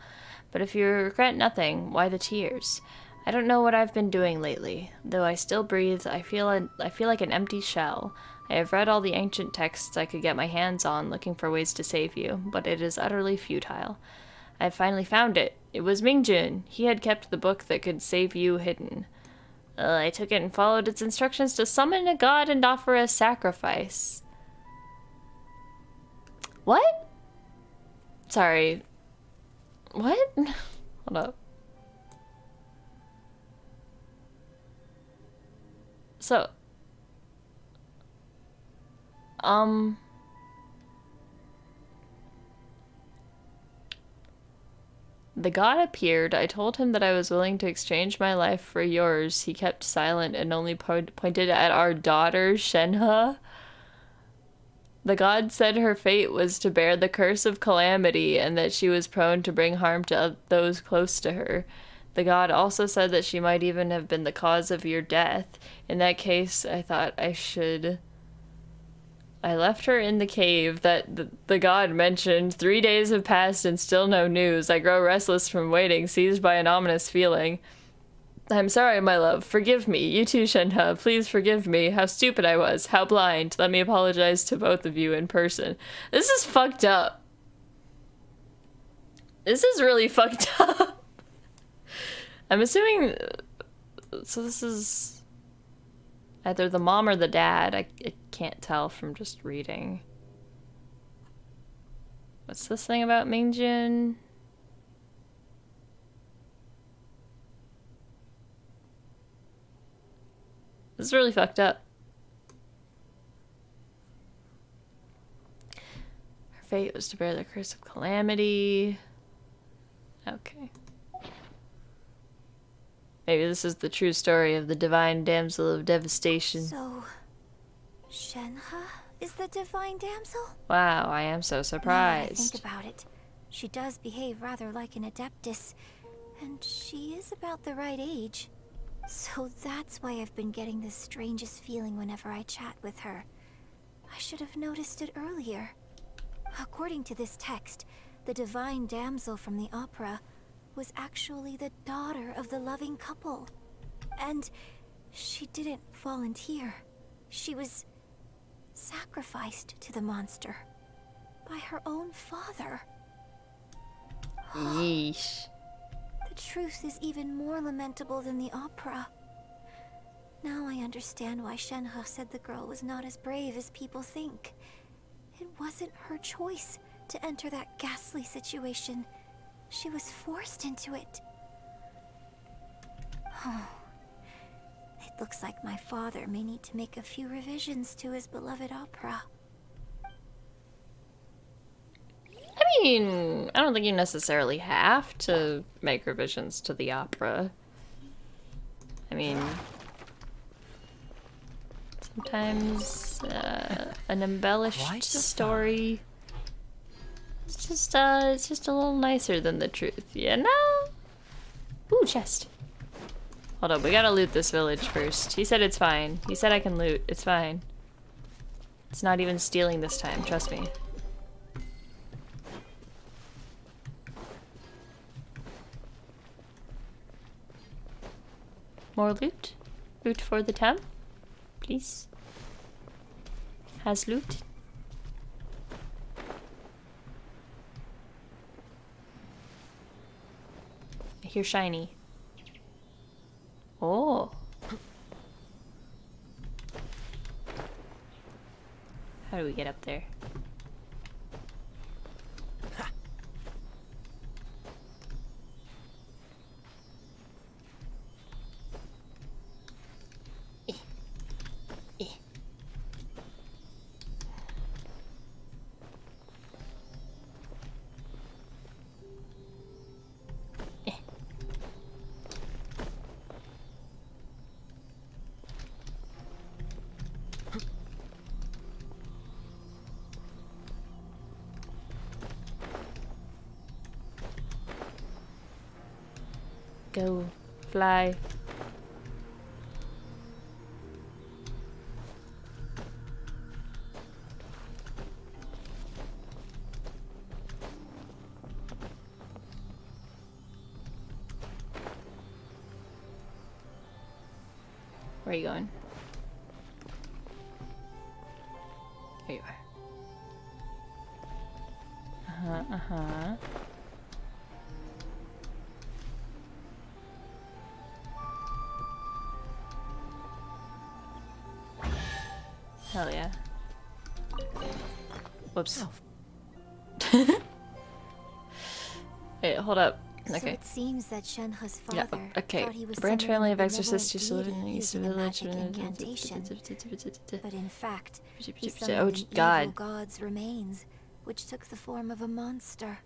S1: But if you regret nothing, why the tears? I don't know what I've been doing lately. Though I still breathe, I feel like an empty shell. I have read all the ancient texts I could get my hands on, looking for ways to save you, but it is utterly futile. I have finally found it. It was Mingjin. He had kept the book that could save you hidden. I took it and followed its instructions to summon a god and offer a sacrifice. What? Sorry. What? Hold up. So, the god appeared. I told him that I was willing to exchange my life for yours. He kept silent and only pointed at our daughter, Shenhe. The god said her fate was to bear the curse of calamity and that she was prone to bring harm to those close to her. The god also said that she might even have been the cause of your death. In that case, I thought I should... I left her in the cave that the god mentioned. 3 days have passed and still no news. I grow restless from waiting, seized by an ominous feeling. I'm sorry, my love. Forgive me. You too, Shenhe. Please forgive me. How stupid I was. How blind. Let me apologize to both of you in person. This is fucked up. This is really fucked up. I'm assuming... So this is... either the mom or the dad. I can't tell from just reading. What's this thing about Mingjin? This is really fucked up. Her fate was to bear the curse of calamity. Okay. Maybe this is the true story of the divine damsel of devastation.
S11: So, Shenhe is the divine damsel?
S1: Wow, I am so surprised.
S11: Now that I think about it, she does behave rather like an adeptus, and she is about the right age. So that's why I've been getting this strangest feeling whenever I chat with her. I should have noticed it earlier. According to this text, the divine damsel from the opera was actually the daughter of the loving couple. And she didn't volunteer. She was sacrificed to the monster by her own father.
S1: Yeesh.
S11: The truth is even more lamentable than the opera. Now I understand why Shenhe said the girl was not as brave as people think. It wasn't her choice to enter that ghastly situation. She was forced into it. It looks like my father may need to make a few revisions to his beloved opera.
S1: I mean, I don't think you necessarily have to make revisions to the opera. I mean, sometimes an embellished story It's just a little nicer than the truth, you know? Ooh, chest. Hold up, we gotta loot this village first. He said it's fine. He said I can loot. It's fine. It's not even stealing this time, trust me. More loot? Loot for the town? Please. Has loot? I hear shiny. Oh. How do we get up there? Go, fly. Where are you going? There you are. Uh-huh. Hell yeah. Whoops. Wait, hold up.
S11: So
S1: Okay.
S11: it seems that Shenhe's
S1: Yeah,
S11: father
S1: okay.
S11: thought he was
S1: A branch
S11: summoning
S1: family of
S11: a
S1: exorcists used to live
S11: benevolent
S1: in the east
S11: deity using a
S1: village.
S11: magic incantation. But in fact, he
S1: Oh,
S11: summoned an
S1: God.
S11: evil god's remains, which took the form of a monster.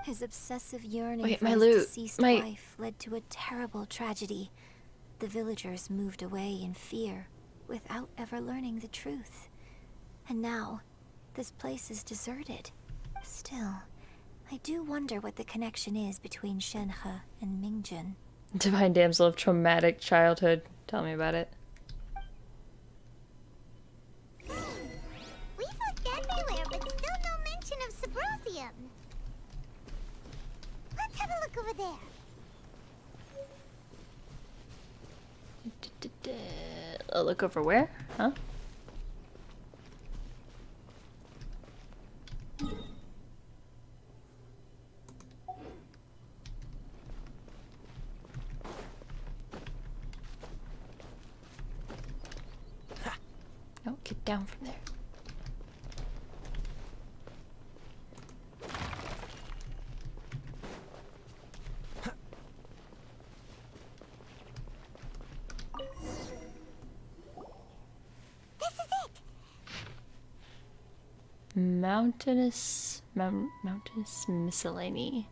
S11: His obsessive yearning
S1: Wait,
S11: for
S1: my
S11: his
S1: loot.
S11: deceased
S1: My-
S11: wife led to a terrible tragedy. The villagers moved away in fear, without ever learning the truth. And now, this place is deserted. Still, I do wonder what the connection is between Shenhe and Mingjun.
S1: Divine damsel of traumatic childhood. Tell me about it.
S3: We've looked everywhere, but still no mention of Sabrosium. Let's have a look over there.
S1: A look over where? Huh? Oh, get down from there.
S3: This is it.
S1: Mountainous miscellany.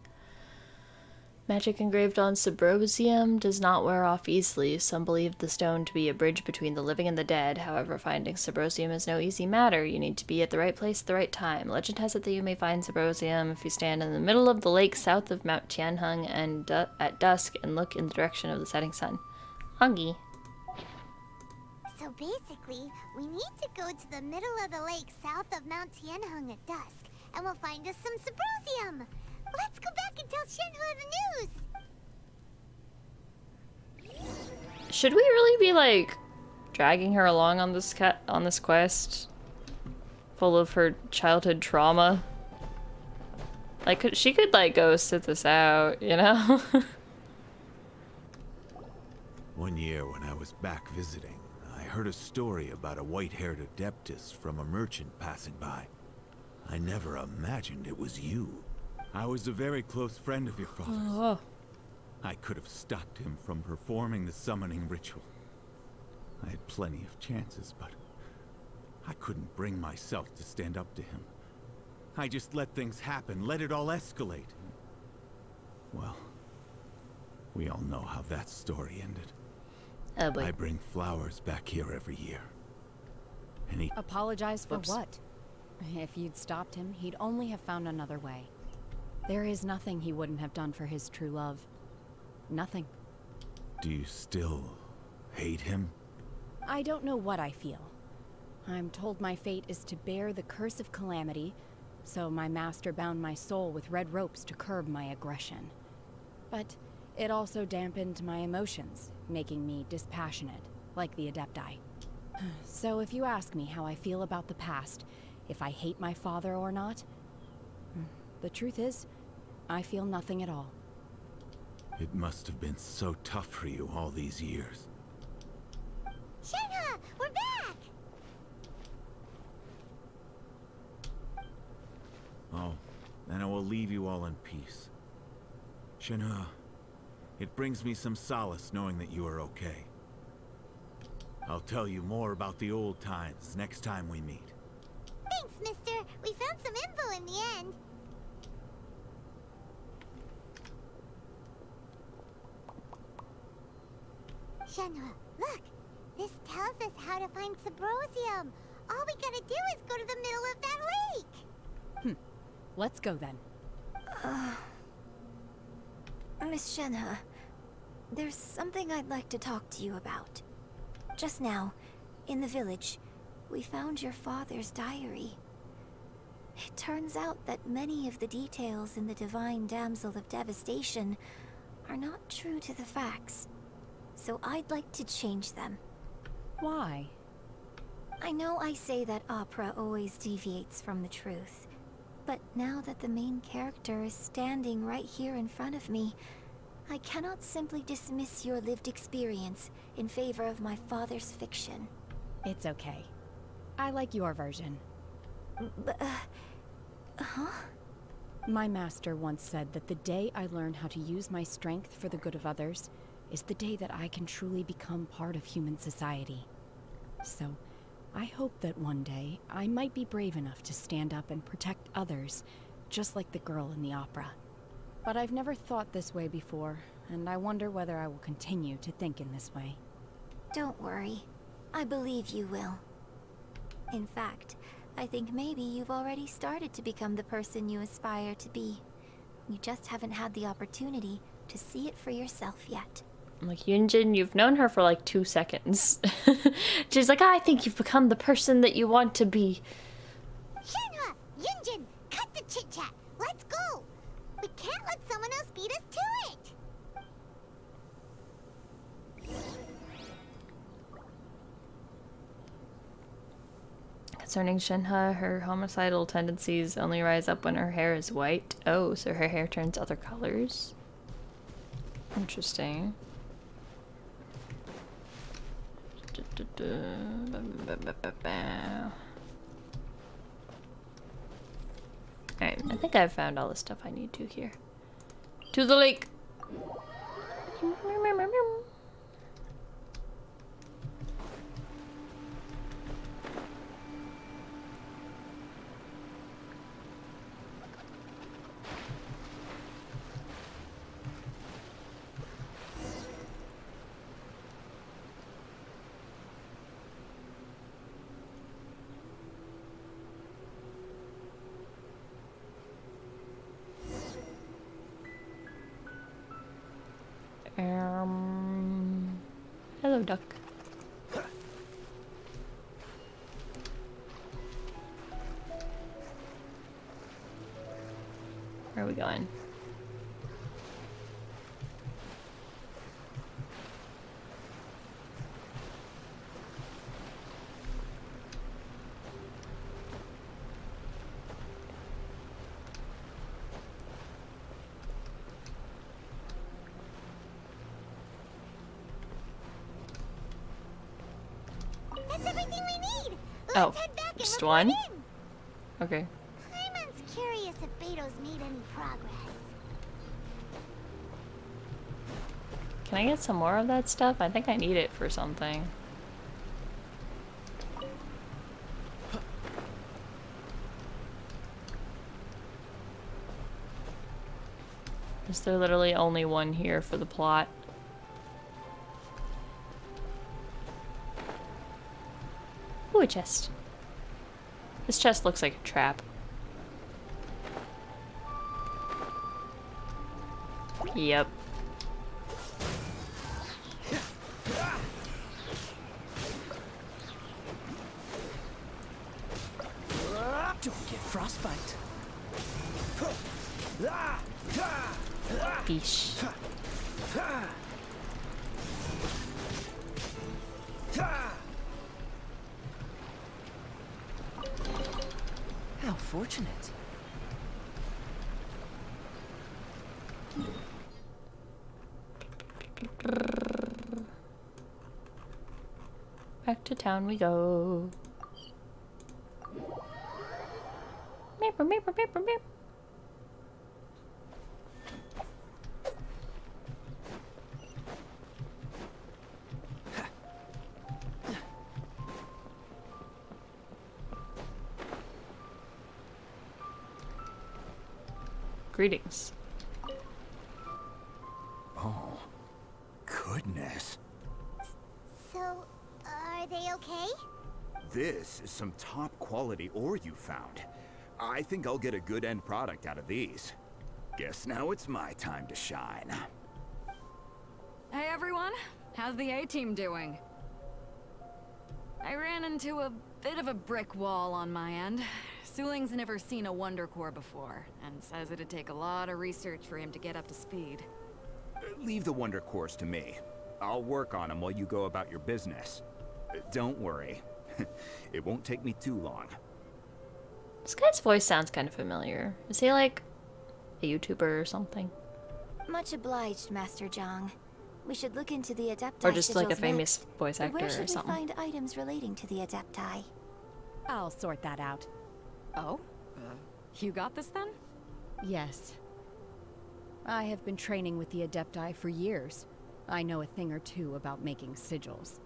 S1: Magic engraved on Sabrosium does not wear off easily. Some believe the stone to be a bridge between the living and the dead. However, finding Sabrosium is no easy matter. You need to be at the right place at the right time. Legend has it that you may find Sabrosium if you stand in the middle of the lake south of Mount Tianheng and at dusk and look in the direction of the setting sun. Huggy.
S3: So basically, we need to go to the middle of the lake south of Mount Tianheng at dusk, and we'll find us some Sabrosium. Let's go back and tell Shenhe the news.
S1: Should we really be like dragging her along on this quest full of her childhood trauma? Like, she could like go sit this out, you know?
S12: One year when I was back visiting, I heard a story about a white-haired adeptus from a merchant passing by. I never imagined it was you. I was a very close friend of your father's.
S1: Oh.
S12: I could have stopped him from performing the summoning ritual. I had plenty of chances, but I couldn't bring myself to stand up to him. I just let things happen, let it all escalate. Well, we all know how that story ended.
S1: Oh boy.
S12: I bring flowers back here every year. And he...
S5: Apologize for
S2: Oops.
S5: what? If you'd stopped him, he'd only have found another way. There is nothing he wouldn't have done for his true love. Nothing.
S12: Do you still hate him?
S5: I don't know what I feel. I'm told my fate is to bear the curse of calamity, so my master bound my soul with red ropes to curb my aggression. But it also dampened my emotions, making me dispassionate, like the Adepti. So if you ask me how I feel about the past, if I hate my father or not, the truth is, I feel nothing at all.
S12: It must have been so tough for you all these years.
S3: Shenhe, we're back!
S12: Oh, then I will leave you all in peace. Shenhe, it brings me some solace knowing that you are okay. I'll tell you more about the old times next time we meet.
S3: Thanks, mister. We found some info in the end. Shenhe, look! This tells us how to find Subrosium. All we gotta do is go to the middle of that lake.
S5: Let's go then.
S11: Miss Shenhe, there's something I'd like to talk to you about. Just now, in the village, we found your father's diary. It turns out that many of the details in the Divine Damsel of Devastation are not true to the facts. So I'd like to change them.
S5: Why?
S11: I know I say that opera always deviates from the truth, but now that the main character is standing right here in front of me, I cannot simply dismiss your lived experience in favor of my father's fiction.
S5: It's okay. I like your version.
S11: But, huh?
S5: My master once said that the day I learn how to use my strength for the good of others is the day that I can truly become part of human society. So, I hope that one day I might be brave enough to stand up and protect others, just like the girl in the opera. But I've never thought this way before, and I wonder whether I will continue to think in this way.
S11: Don't worry. I believe you will. In fact, I think maybe you've already started to become the person you aspire to be. You just haven't had the opportunity to see it for yourself yet.
S1: Like, Yunjin, you've known her for like 2 seconds. She's like, I think you've become the person that you want to be.
S3: Shenhe, Yunjin, cut the chit-chat. Let's go. We can't let someone else beat us to it.
S1: Concerning Shenhe, her homicidal tendencies only rise up when her hair is white. Oh, so her hair turns other colors? Interesting. Alright, I think I've found all the stuff I need to here. To the lake! Hello, duck. Where are we going?
S3: That's everything we need.
S1: Oh,
S3: Let's head back and
S1: just
S3: report
S1: one?
S3: in.
S1: Okay.
S3: Hyman's curious if Beto's made any progress.
S1: Can I get some more of that stuff? I think I need it for something. Is there literally only one here for the plot? Ooh, a chest. This chest looks like a trap. Yep.
S2: Don't get frostbite.
S1: Beesh.
S2: How fortunate.
S1: Back to town we go. Meep, meep, meep, meep, meep. Greetings.
S6: Oh, goodness.
S3: So, are they okay?
S6: This is some top quality ore you found. I think I'll get a good end product out of these. Guess now it's my time to shine.
S10: Hey everyone, how's the A-team doing? I ran into a bit of a brick wall on my end. Suling's never seen a Wonder Core before, and says it'd take a lot of research for him to get up to speed.
S6: Leave the Wonder Cores to me. I'll work on them while you go about your business. Don't worry. It won't take me too long.
S1: This guy's voice sounds kind of familiar. Is he like a YouTuber or something?
S11: Much obliged, Master Zhang. We should look into the Adepti
S1: Or just like a
S11: sigils
S1: famous
S11: next.
S1: voice
S11: But
S1: actor
S11: where
S1: or
S11: should we
S1: something.
S11: find items relating to the Adepti?
S5: I'll sort that out.
S10: Oh? You got this then?
S5: Yes. I have been training with the Adepti for years. I know a thing or two about making sigils.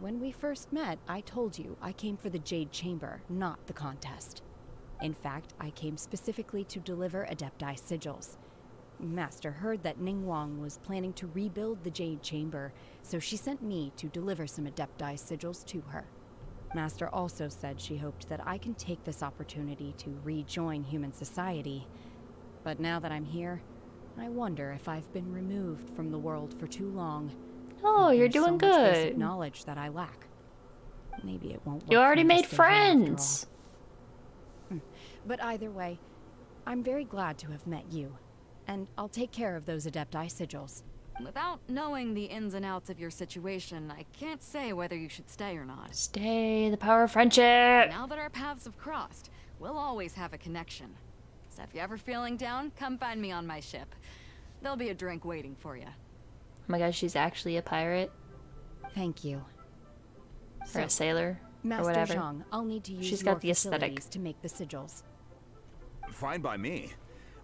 S5: When we first met, I told you I came for the Jade Chamber, not the contest. In fact, I came specifically to deliver Adepti sigils. Master heard that Ningguang was planning to rebuild the Jade Chamber, so she sent me to deliver some Adepti sigils to her. Master also said she hoped that I can take this opportunity to rejoin human society. But now that I'm here, I wonder if I've been removed from the world for too long.
S1: Oh, you're
S5: There's
S1: doing
S5: so much basic
S1: good.
S5: knowledge that I lack. Maybe it won't work
S1: You already
S5: for me to
S1: made
S5: stay here after
S1: friends.
S5: all. But either way, I'm very glad to have met you. And I'll take care of those Adepti sigils.
S10: Without knowing the ins and outs of your situation, I can't say whether you should stay or not.
S1: Stay, the power of friendship.
S10: Now that our paths have crossed, we'll always have a connection. So if you're ever feeling down, come find me on my ship. There'll be a drink waiting for you.
S1: Oh my gosh, she's actually a pirate.
S5: Thank you.
S1: Or a sailor.
S5: Master
S1: or whatever.
S5: Zhang, I'll need to use
S1: She's
S5: your
S1: got the aesthetic.
S5: facilities to make the sigils.
S6: Fine by me.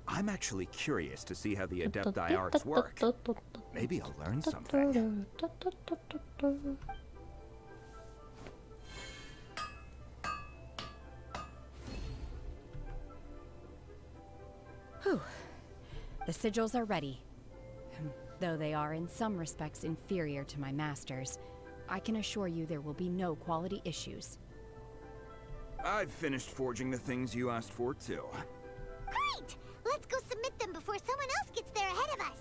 S6: I'm actually curious to see how the Adepti arts work. Maybe I'll learn something.
S5: Whew. The sigils are ready. Though they are in some respects inferior to my master's, I can assure you there will be no quality issues.
S6: I've finished forging the things you asked for, too.
S3: Great! Let's go submit them before someone else gets there ahead of us.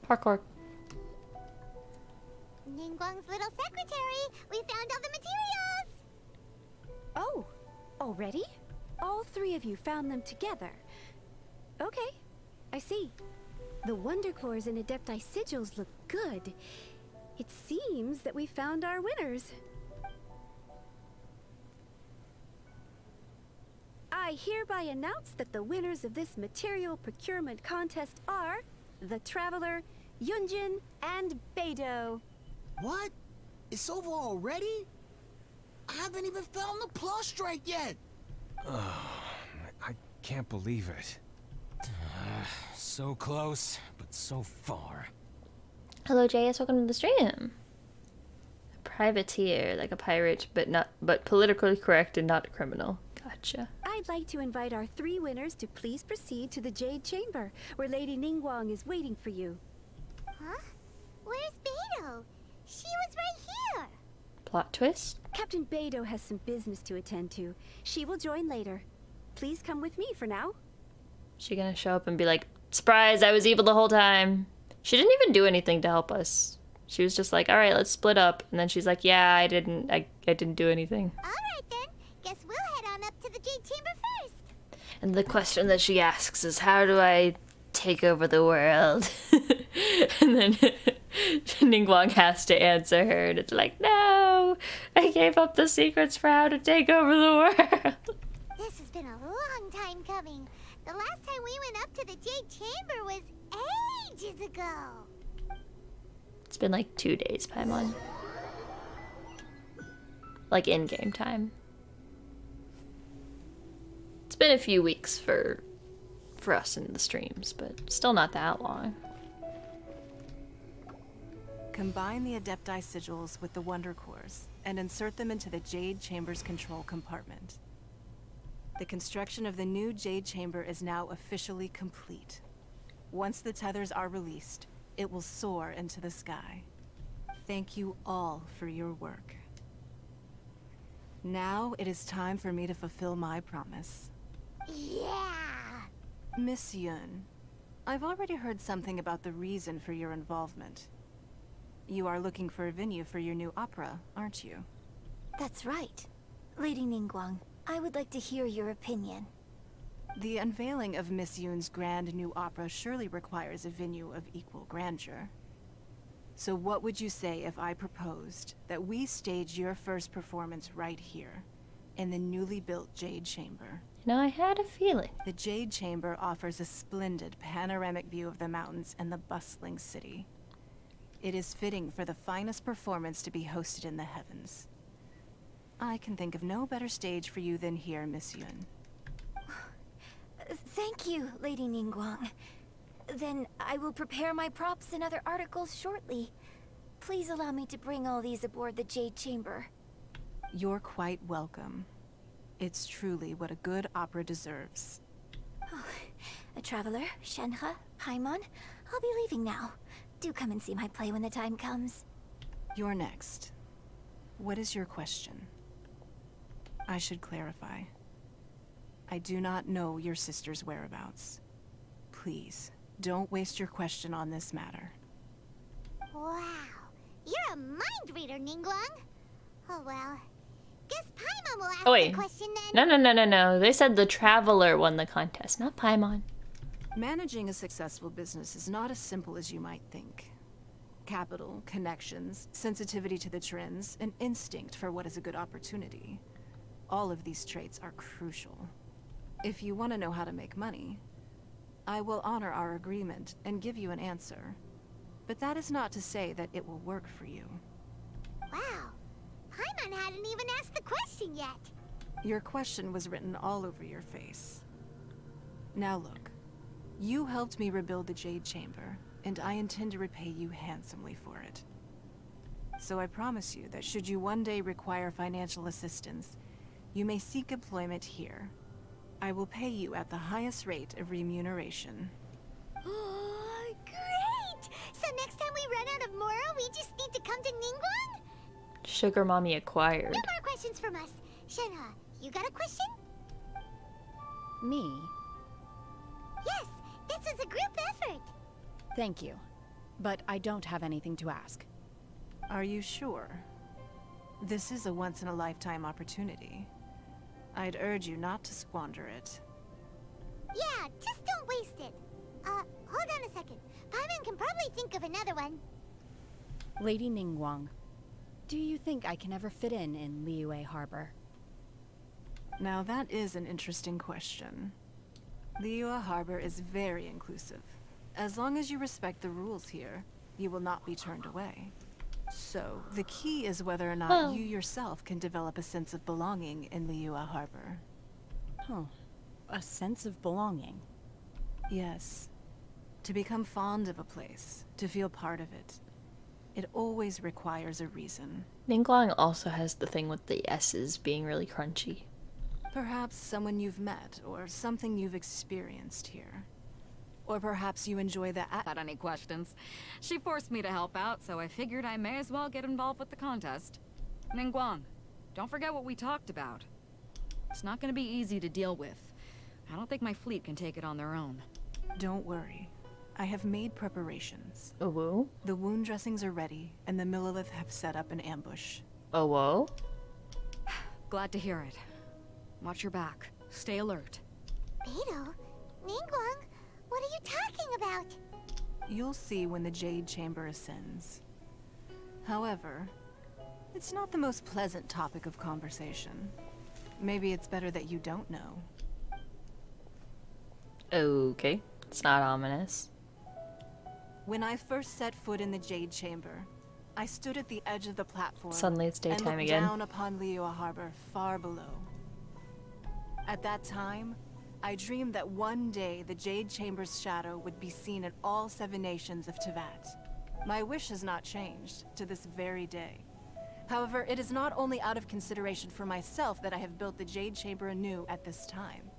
S1: Parkour.
S3: Ningguang's little secretary! We found all the materials!
S7: Oh, already? All three of you found them together. Okay, I see. The Wonder Cores and Adepti sigils look good. It seems that we found our winners. hereby announce that the winners of this material procurement contest are the Traveler, Yunjin, and Beidou.
S13: What? It's over already? I haven't even found the plus strike yet.
S9: I can't believe it. So close, but so far.
S1: Hello, JS. Welcome to the stream. A privateer, like a pirate, but politically correct and not a criminal. Gotcha.
S7: I'd like to invite our 3 winners to please proceed to the Jade Chamber, where Lady Ningguang is waiting for you.
S3: Huh? Where's Beidou? She was right here.
S1: Plot twist.
S7: Captain Beidou has some business to attend to. She will join later. Please come with me for now.
S1: She gonna show up and be like, surprise, I was evil the whole time. She didn't even do anything to help us. She was just like, all right, let's split up. And then she's like, yeah, I didn't do anything.
S3: All right then. Guess we'll head on up to the Jade Chamber first.
S1: And the question that she asks is, how do I take over the world? And then Ningguang has to answer her, and it's like, no, I gave up the secrets for how to take over the world.
S3: This has been a long time coming. The last time we went up to the Jade Chamber was ages ago.
S1: It's been like 2 days, Paimon. Like in-game time. It's been a few weeks for us in the streams, but still not that long.
S14: Combine the Adepti sigils with the Wonder Cores and insert them into the Jade Chamber's control compartment. The construction of the new Jade Chamber is now officially complete. Once the tethers are released, it will soar into the sky. Thank you all for your work. Now it is time for me to fulfill my promise.
S3: Yeah!
S14: Miss Yun, I've already heard something about the reason for your involvement. You are looking for a venue for your new opera, aren't you?
S11: That's right. Lady Ningguang, I would like to hear your opinion.
S14: The unveiling of Miss Yun's grand new opera surely requires a venue of equal grandeur. So what would you say if I proposed that we stage your first performance right here, in the newly built Jade Chamber?
S1: You know, I had a feeling.
S14: The Jade Chamber offers a splendid panoramic view of the mountains and the bustling city. It is fitting for the finest performance to be hosted in the heavens. I can think of no better stage for you than here, Miss Yun.
S11: Thank you, Lady Ningguang. Then I will prepare my props and other articles shortly. Please allow me to bring all these aboard the Jade Chamber.
S14: You're quite welcome. It's truly what a good opera deserves.
S11: Oh, a traveler, Shenhe, Paimon, I'll be leaving now. Do come and see my play when the time comes.
S14: You're next. What is your question? I should clarify. I do not know your sister's whereabouts. Please, don't waste your question on this matter.
S3: Wow. You're a mind reader, Ningguang. Oh well. Guess Paimon will ask the question then.
S1: No. They said the Traveler won the contest, not Paimon.
S14: Managing a successful business is not as simple as you might think. Capital, connections, sensitivity to the trends, an instinct for what is a good opportunity. All of these traits are crucial. If you want to know how to make money, I will honor our agreement and give you an answer. But that is not to say that it will work for you.
S3: Wow. Paimon hadn't even asked the question yet.
S14: Your question was written all over your face. Now look, you helped me rebuild the Jade Chamber, and I intend to repay you handsomely for it. So I promise you that should you one day require financial assistance, you may seek employment here. I will pay you at the highest rate of remuneration.
S3: Oh, great! So next time we run out of Mora, we just need to come to Ningguang?
S1: Sugar Mommy acquired.
S3: No more questions from us. Shenhe, you got a question?
S5: Me?
S3: Yes, this is a group effort.
S5: Thank you. But I don't have anything to ask.
S14: Are you sure? This is a once-in-a-lifetime opportunity. I'd urge you not to squander it.
S3: Yeah, just don't waste it. Hold on a second. Paimon can probably think of another one.
S5: Lady Ningguang, do you think I can ever fit in Liyue Harbor?
S14: Now that is an interesting question. Liyue Harbor is very inclusive. As long as you respect the rules here, you will not be turned away. So, the key is whether or not you yourself can develop a sense of belonging in Liyue Harbor.
S5: Oh, a sense of belonging.
S14: Yes. To become fond of a place, to feel part of it, it always requires a reason.
S1: Ningguang also has the thing with the S's being really crunchy.
S14: Perhaps someone you've met, or something you've experienced here. Or perhaps you enjoy the
S10: Had any questions? She forced me to help out, so I figured I may as well get involved with the contest. Ningguang, don't forget what we talked about. It's not gonna be easy to deal with. I don't think my fleet can take it on their own.
S14: Don't worry. I have made preparations.
S1: Oh, whoa?
S14: The wound dressings are ready, and the Millilith have set up an ambush.
S1: Oh, whoa?
S10: Glad to hear it. Watch your back. Stay alert.
S3: Beidou? Ningguang? What are you talking about?
S14: You'll see when the Jade Chamber ascends. However, it's not the most pleasant topic of conversation. Maybe it's better that you don't know.
S1: Okay. It's not ominous.
S14: When I first set foot in the Jade Chamber, I stood at the edge of the platform.
S1: Suddenly it's daytime
S14: and looked
S1: again.
S14: down upon Liyue Harbor, far below. At that time, I dreamed that one day the Jade Chamber's shadow would be seen in all 7 nations of Teyvat. My wish has not changed to this very day. However, it is not only out of consideration for myself that I have built the Jade Chamber anew at this time.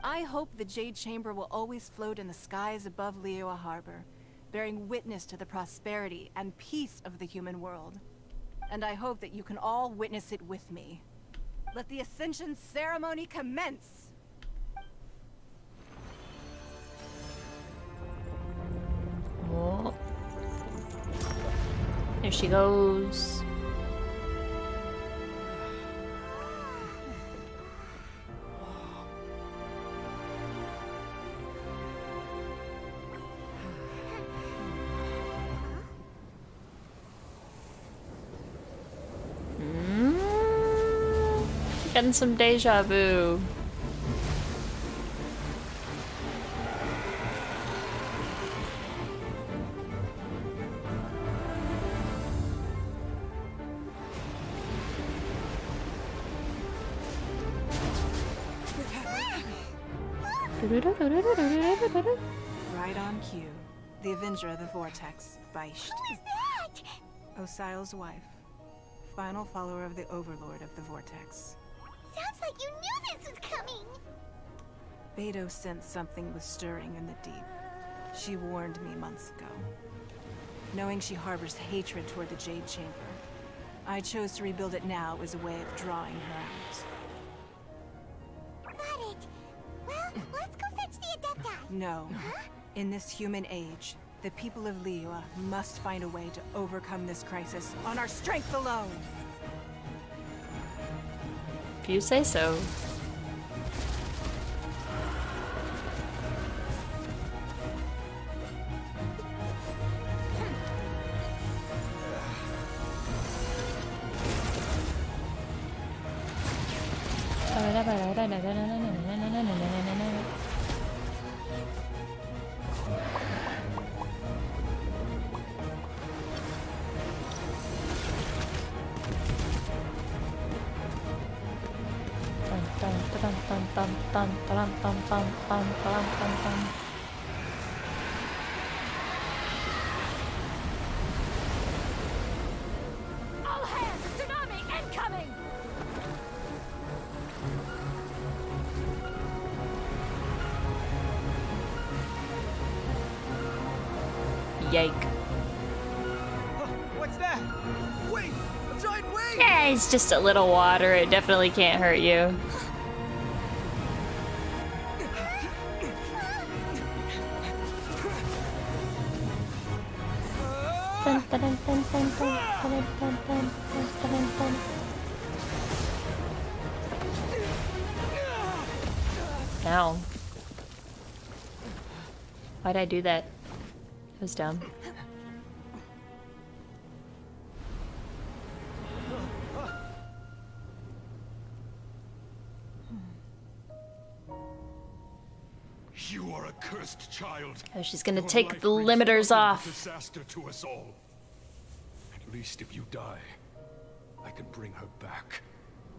S14: I hope the Jade Chamber will always float in the skies above Liyue Harbor, bearing witness to the prosperity and peace of the human world. And I hope that you can all witness it with me. Let the Ascension ceremony commence!
S1: Oh. There she goes. Getting some deja vu.
S14: Right on cue. The Avenger of the Vortex, Beisht.
S3: Who is that?
S14: Osial's wife. Final follower of the Overlord of the Vortex.
S3: Sounds like you knew this was coming.
S14: Beidou sensed something was stirring in the deep. She warned me months ago. Knowing she harbors hatred toward the Jade Chamber, I chose to rebuild it now as a way of drawing her out.
S3: Got it. Well, let's go fetch the Adepti.
S14: No. In this human age, the people of Liyue must find a way to overcome this crisis on our strength alone!
S1: If you say so.
S3: All hands, tsunami incoming!
S1: Yike.
S13: What's that? Wait! A giant wave!
S1: Yeah, it's just a little water. It definitely can't hurt you. Ow. Why'd I do that? It was dumb.
S15: child.
S1: Oh, she's gonna
S15: Your
S1: take
S15: life
S1: the
S15: brings
S1: limiters
S15: nothing but
S1: off.
S15: disaster to us all. At least if you die, I can bring her back.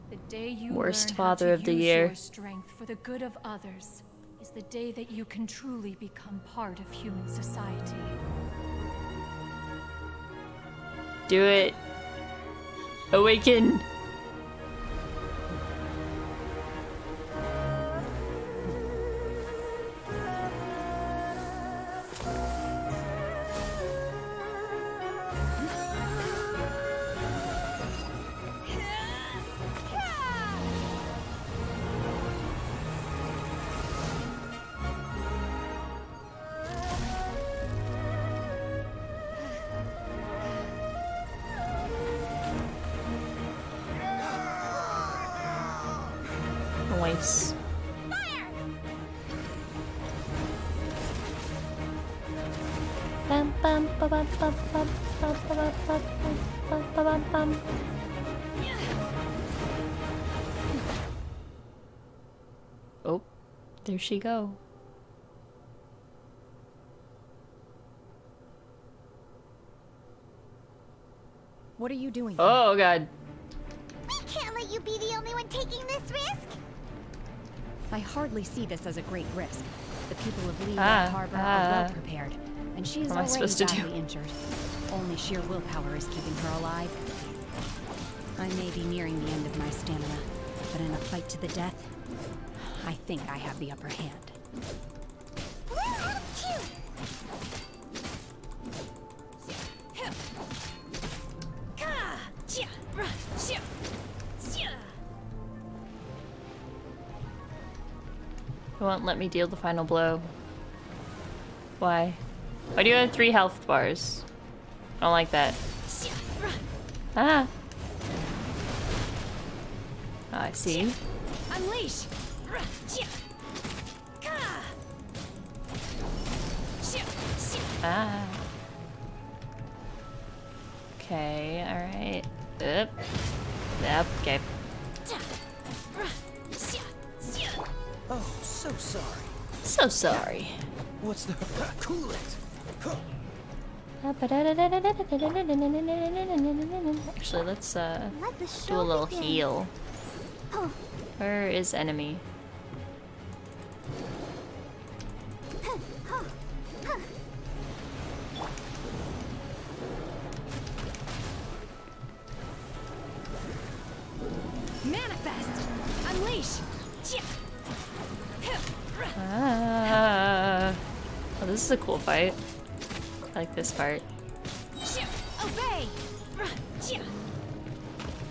S8: The day you
S1: Worst
S8: learn
S1: father
S8: how
S1: of
S8: to
S1: the
S8: use
S1: year.
S8: your strength for the good of others is the day that you can truly become part of human society.
S1: Do it. Awaken. Nice. Bum, bum, ba, bum, bum, bum, bum, ba, bum, bum, bum, ba, bum, bum. Oh, there she go.
S5: What are you doing?
S1: Oh god.
S3: We can't let you be the only one taking this risk.
S5: I hardly see this as a great risk. The people of Liyue Harbor are
S1: ah.
S5: well prepared, and she is
S1: What am I
S5: already
S1: supposed to do?
S5: badly injured. Only sheer willpower is keeping her alive. I may be nearing the end of my stamina, but in a fight to the death, I think I have the upper hand.
S3: We'll help too.
S1: It won't let me deal the final blow. Why? Why do you have 3 health bars? I don't like that. Ah. Oh, I see.
S3: Unleash.
S1: Ah. Okay, alright. Yep. Yep, okay.
S2: Oh, so sorry.
S1: So sorry.
S2: What's the... Cool it!
S1: Actually, let's
S3: Let the
S1: do
S3: show
S1: a little
S3: begin.
S1: heal. Where is enemy?
S3: Manifest. Unleash.
S1: Ah. Oh, this is a cool fight. I like this part.
S3: Obey.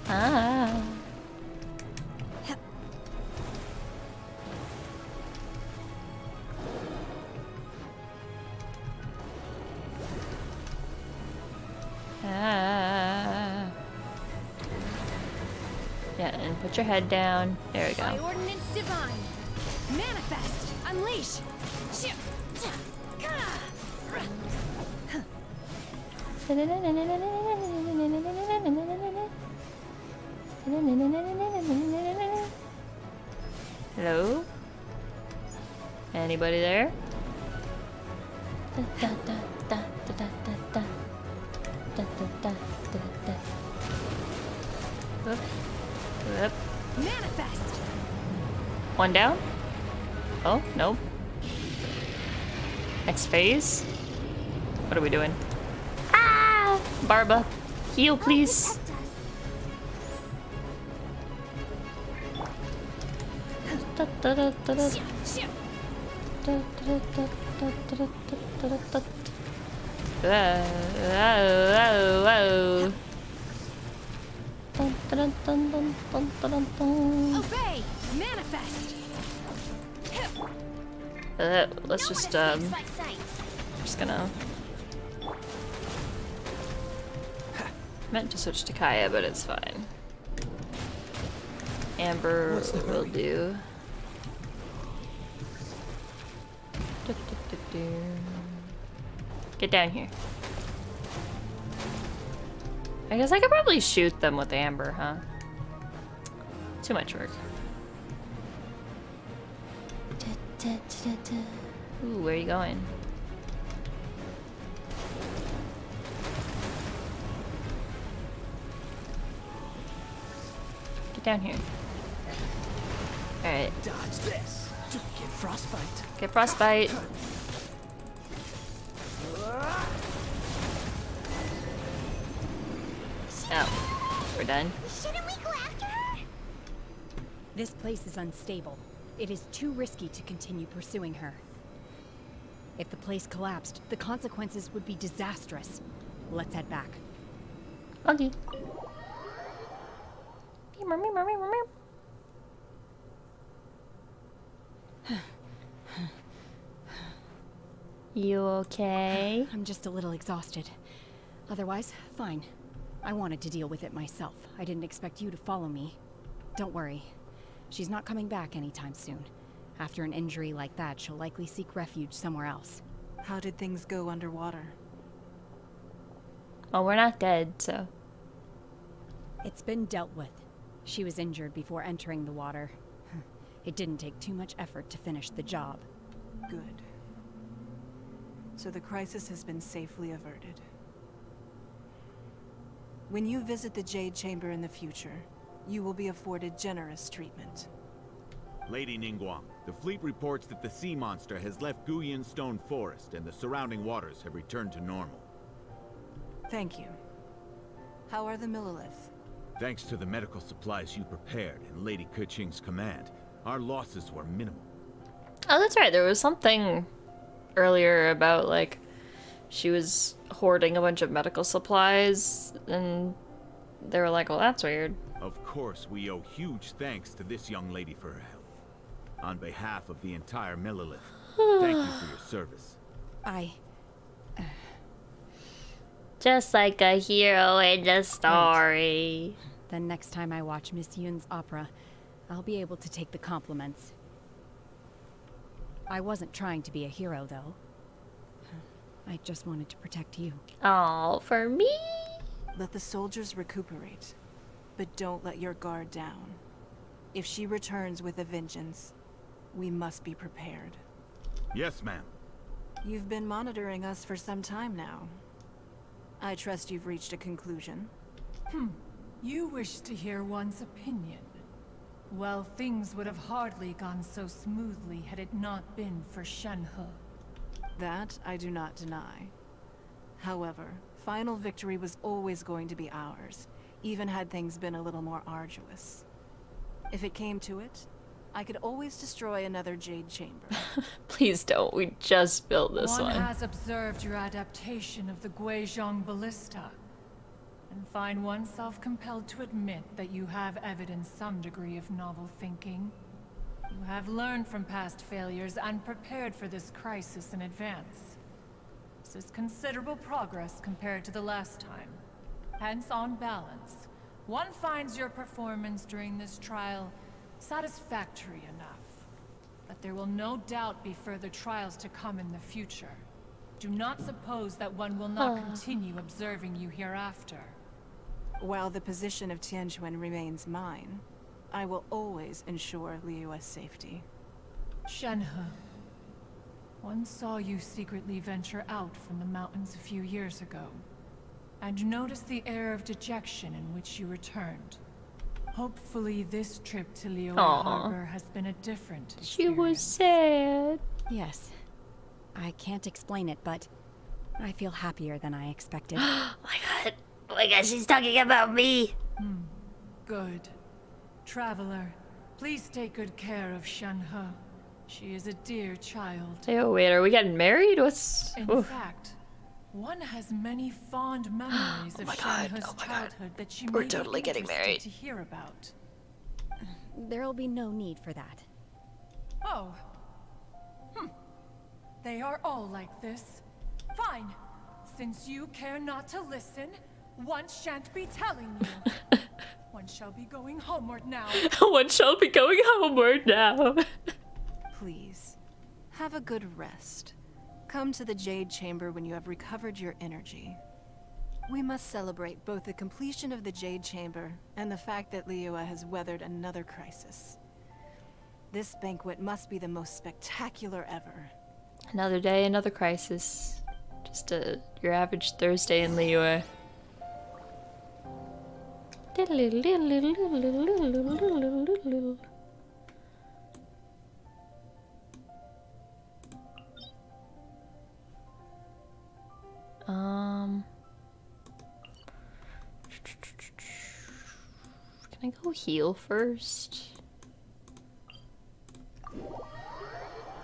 S1: Ah. Ah. Yeah, and put your head down. There we
S3: By
S1: go.
S3: ordinance divine. Manifest. Unleash.
S1: Hello? Anybody there? Whoop. Whoop.
S3: Manifest.
S1: One down? Oh, nope. Next phase? What are we doing? Ah! Barba, heal please.
S3: Obey. Manifest.
S1: Let's just gonna meant to switch to Kaeya, but it's fine. Amber will do. Get down here. I guess I could probably shoot them with Amber, huh? Too much work. Ooh, where are you going? Get down here. Alright.
S13: Dodge this. Don't get frostbite.
S1: Get frostbite. Oh, we're done.
S3: Shouldn't we go after her?
S5: This place is unstable. It is too risky to continue pursuing her. If the place collapsed, the consequences would be disastrous. Let's head back.
S1: Okay. You okay?
S5: I'm just a little exhausted. Otherwise, fine. I wanted to deal with it myself. I didn't expect you to follow me. Don't worry. She's not coming back anytime soon. After an injury like that, she'll likely seek refuge somewhere else.
S14: How did things go underwater?
S1: Well, we're not dead, so.
S5: It's been dealt with. She was injured before entering the water. It didn't take too much effort to finish the job.
S14: Good. So the crisis has been safely averted. When you visit the Jade Chamber in the future, you will be afforded generous treatment.
S12: Lady Ningguang, the fleet reports that the sea monster has left Guyan Stone Forest and the surrounding waters have returned to normal.
S14: Thank you. How are the Millilith?
S12: Thanks to the medical supplies you prepared and Lady Keqing's command, our losses were minimal.
S1: Oh, that's right. There was something earlier about, like, she was hoarding a bunch of medical supplies, and they were like, well, that's weird.
S12: Of course, we owe huge thanks to this young lady for her help. On behalf of the entire Millilith, thank you for your service.
S1: Just like a hero in the story.
S5: Then next time I watch Miss Yun's opera, I'll be able to take the compliments. I wasn't trying to be a hero, though. I just wanted to protect you.
S1: Oh, for me?
S14: Let the soldiers recuperate, but don't let your guard down. If she returns with a vengeance, we must be prepared.
S12: Yes, ma'am.
S14: You've been monitoring us for some time now. I trust you've reached a conclusion.
S8: You wish to hear one's opinion. Well, things would have hardly gone so smoothly had it not been for Shenhe.
S14: That I do not deny. However, final victory was always going to be ours, even had things been a little more arduous. If it came to it, I could always destroy another Jade Chamber.
S1: Please don't. We just built this one.
S8: One has observed your adaptation of the Guizhong Ballista, and find oneself compelled to admit that you have evidenced some degree of novel thinking. You have learned from past failures and prepared for this crisis in advance. This is considerable progress compared to the last time. Hence, on balance, one finds your performance during this trial satisfactory enough. But there will no doubt be further trials to come in the future. Do not suppose that one will not continue observing you hereafter.
S14: While the position of Tianquan remains mine, I will always ensure Liyue's safety.
S8: Shenhe, one saw you secretly venture out from the mountains a few years ago, and noticed the air of dejection in which you returned. Hopefully this trip to Liyue Harbor has been a different experience.
S1: She was sad.
S5: Yes. I can't explain it, but I feel happier than I expected.
S1: Oh my god, she's talking about me.
S8: Good. Traveler, please take good care of Shenhe. She is a dear child.
S1: Oh wait, are we getting married? What's...
S8: In fact, one has many fond memories of Shenhe's childhood that she may
S1: totally
S8: be
S1: getting
S8: interested
S1: married.
S8: to hear about.
S5: There'll be no need for that.
S8: Oh. They are all like this. Fine. Since you care not to listen, one shan't be telling you. One shall be going homeward now.
S1: One shall be going homeward now.
S14: Please, have a good rest. Come to the Jade Chamber when you have recovered your energy. We must celebrate both the completion of the Jade Chamber and the fact that Liyue has weathered another crisis. This banquet must be the most spectacular ever.
S1: Another day, another crisis. Just your average Thursday in Liyue. Can I go heal first?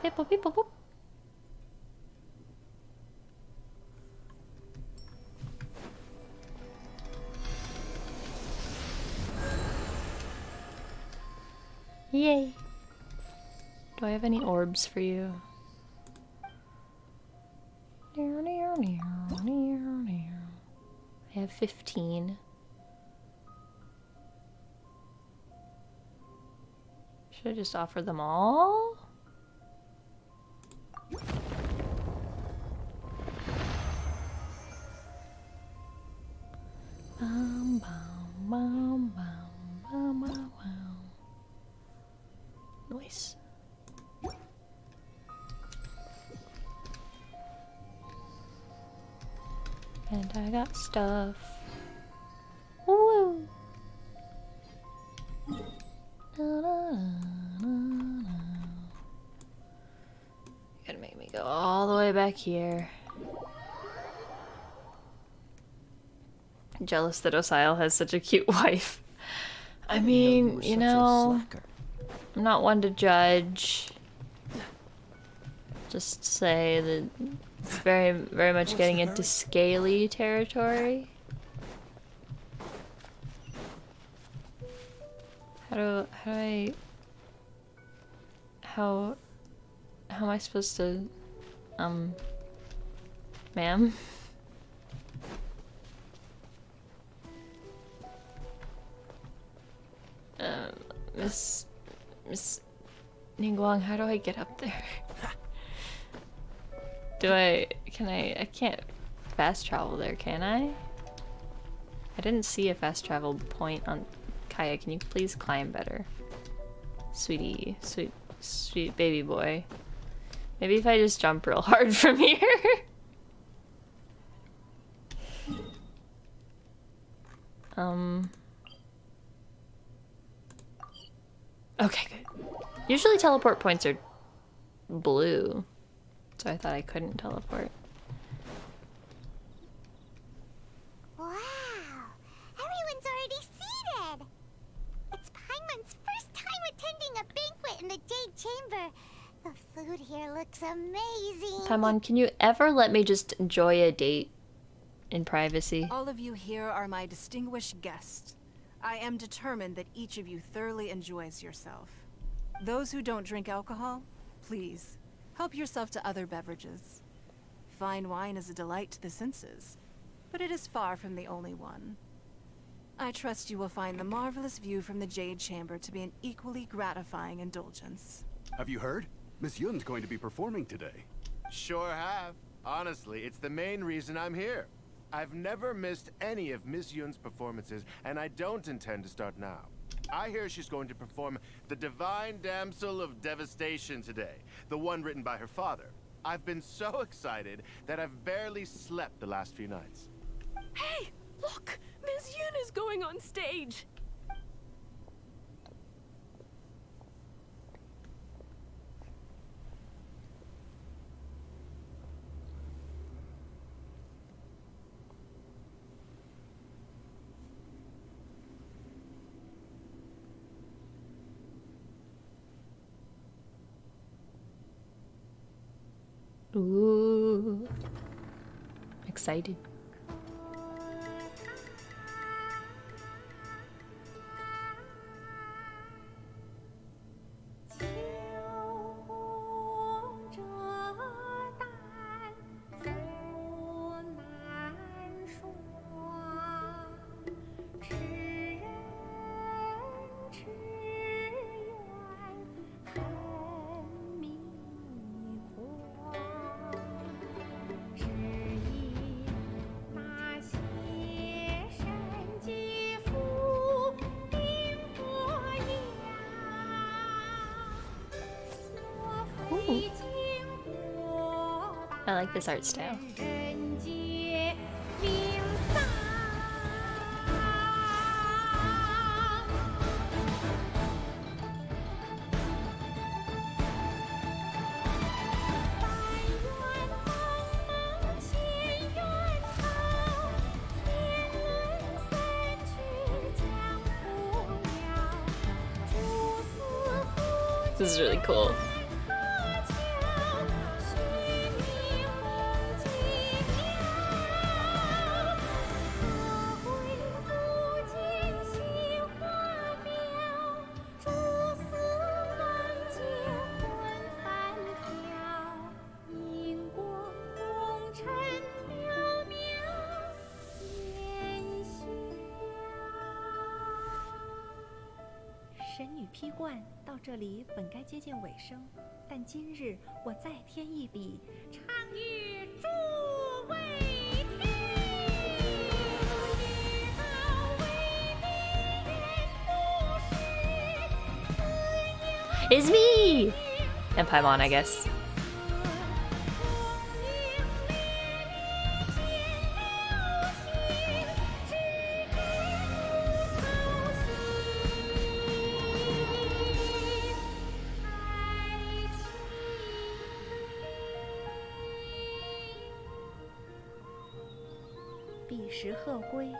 S1: Beep, boop, beep, boop, boop. Yay! Do I have any orbs for you? I have 15. Should I just offer them all? Bum, bum, bum, bum, bum, bum, bum. Nice. And I got stuff. Woo! Gotta make me go all the way back here. I'm jealous that Osile has such a cute wife. I mean, you know, I'm not one to judge. Just say that it's very, very much getting into scaly territory. How am I supposed to, ma'am? Miss Ningguang, how do I get up there? I can't fast travel there, can I? I didn't see a fast travel point on Kaeya. Can you please climb better? Sweetie, sweet baby boy. Maybe if I just jump real hard from here. Okay, good. Usually teleport points are blue, so I thought I couldn't teleport.
S3: Wow! Everyone's already seated! It's Paimon's first time attending a banquet in the Jade Chamber. The food here looks amazing.
S1: Paimon, can you ever let me just enjoy a date in privacy?
S14: All of you here are my distinguished guests. I am determined that each of you thoroughly enjoys yourself. Those who don't drink alcohol, please, help yourself to other beverages. Fine wine is a delight to the senses, but it is far from the only one. I trust you will find the marvelous view from the Jade Chamber to be an equally gratifying indulgence.
S15: Have you heard? Miss Yun's going to be performing today.
S4: Sure have. Honestly, it's the main reason I'm here. I've never missed any of Miss Yun's performances, and I don't intend to start now. I hear she's going to perform the Divine Damsel of Devastation today, the one written by her father. I've been so excited that I've barely slept the last few nights.
S16: Hey, look! Miss Yun is going on stage!
S1: Ooh. Excited. I like this art style. This is really cool.
S17: 神女披冠到这里本该接近尾声，但今日我再添一笔，唱与诸位听。
S1: It's me! And Paimon, I guess.
S17: "彼时鹤归，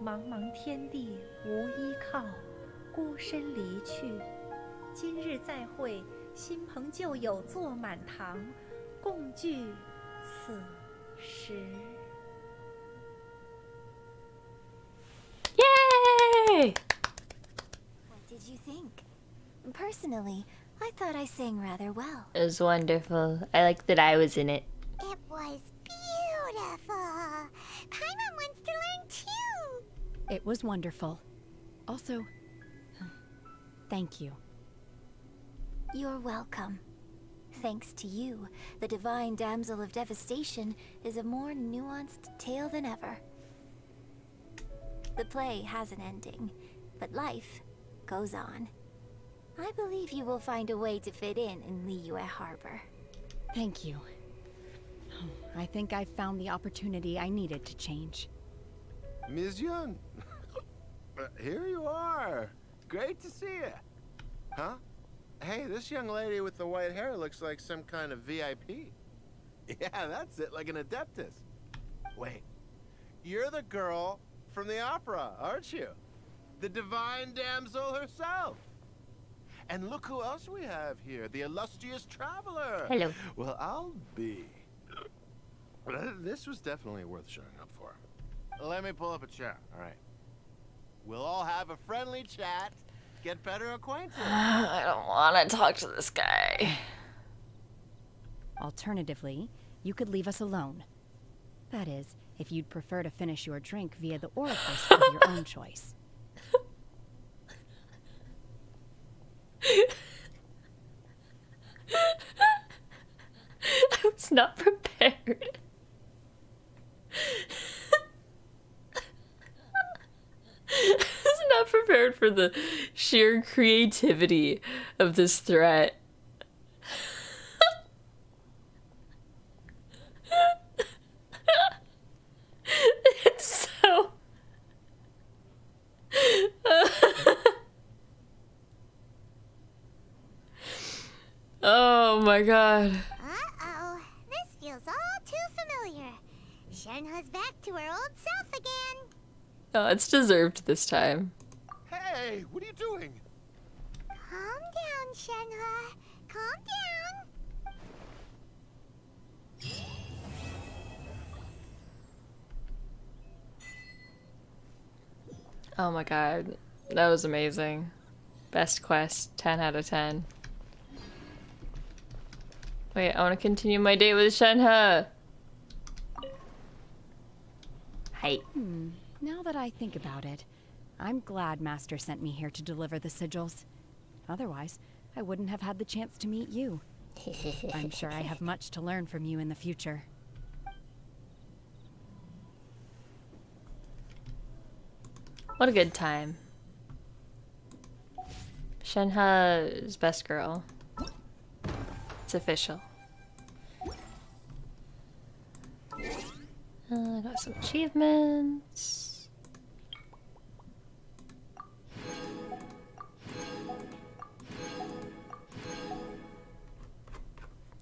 S17: 茫茫天地无依靠，孤身离去。今日再会，新朋旧友坐满堂，共聚此时。"
S1: Yay!
S11: What did you think? Personally, I thought I sang rather well.
S1: It was wonderful. I like that I was in it.
S3: It was beautiful. Paimon wants to learn too.
S5: It was wonderful. Also, thank you.
S11: You're welcome. Thanks to you, the divine damsel of devastation is a more nuanced tale than ever. The play has an ending, but life goes on. I believe you will find a way to fit in Liyue Harbor.
S5: Thank you. I think I've found the opportunity I needed to change.
S4: Ms. Yun, here you are. Great to see you. Huh? Hey, this young lady with the white hair looks like some kind of VIP. Yeah, that's it, like an adeptus. Wait, you're the girl from the opera, aren't you? The divine damsel herself. And look who else we have here, the illustrious traveler.
S1: Hello.
S4: Well, I'll be. This was definitely worth showing up for. Let me pull up a chair, all right? We'll all have a friendly chat, get better acquainted.
S1: I don't want to talk to this guy.
S5: Alternatively, you could leave us alone. That is, if you'd prefer to finish your drink via the orifice of your own choice.
S1: I was not prepared. I was not prepared for the sheer creativity of this threat. It's so... Oh my god.
S3: Uh-oh. This feels all too familiar. Shenhe's back to her old self again.
S1: Oh, it's deserved this time.
S4: Hey, what are you doing?
S3: Calm down, Shenhe. Calm down.
S1: Oh my god. That was amazing. Best quest, 10 out of 10. Wait, I want to continue my date with Shenhe. Hi.
S5: Now that I think about it, I'm glad Master sent me here to deliver the sigils. Otherwise, I wouldn't have had the chance to meet you. I'm sure I have much to learn from you in the future.
S1: What a good time. Shenhe is best girl. It's official. I got some achievements.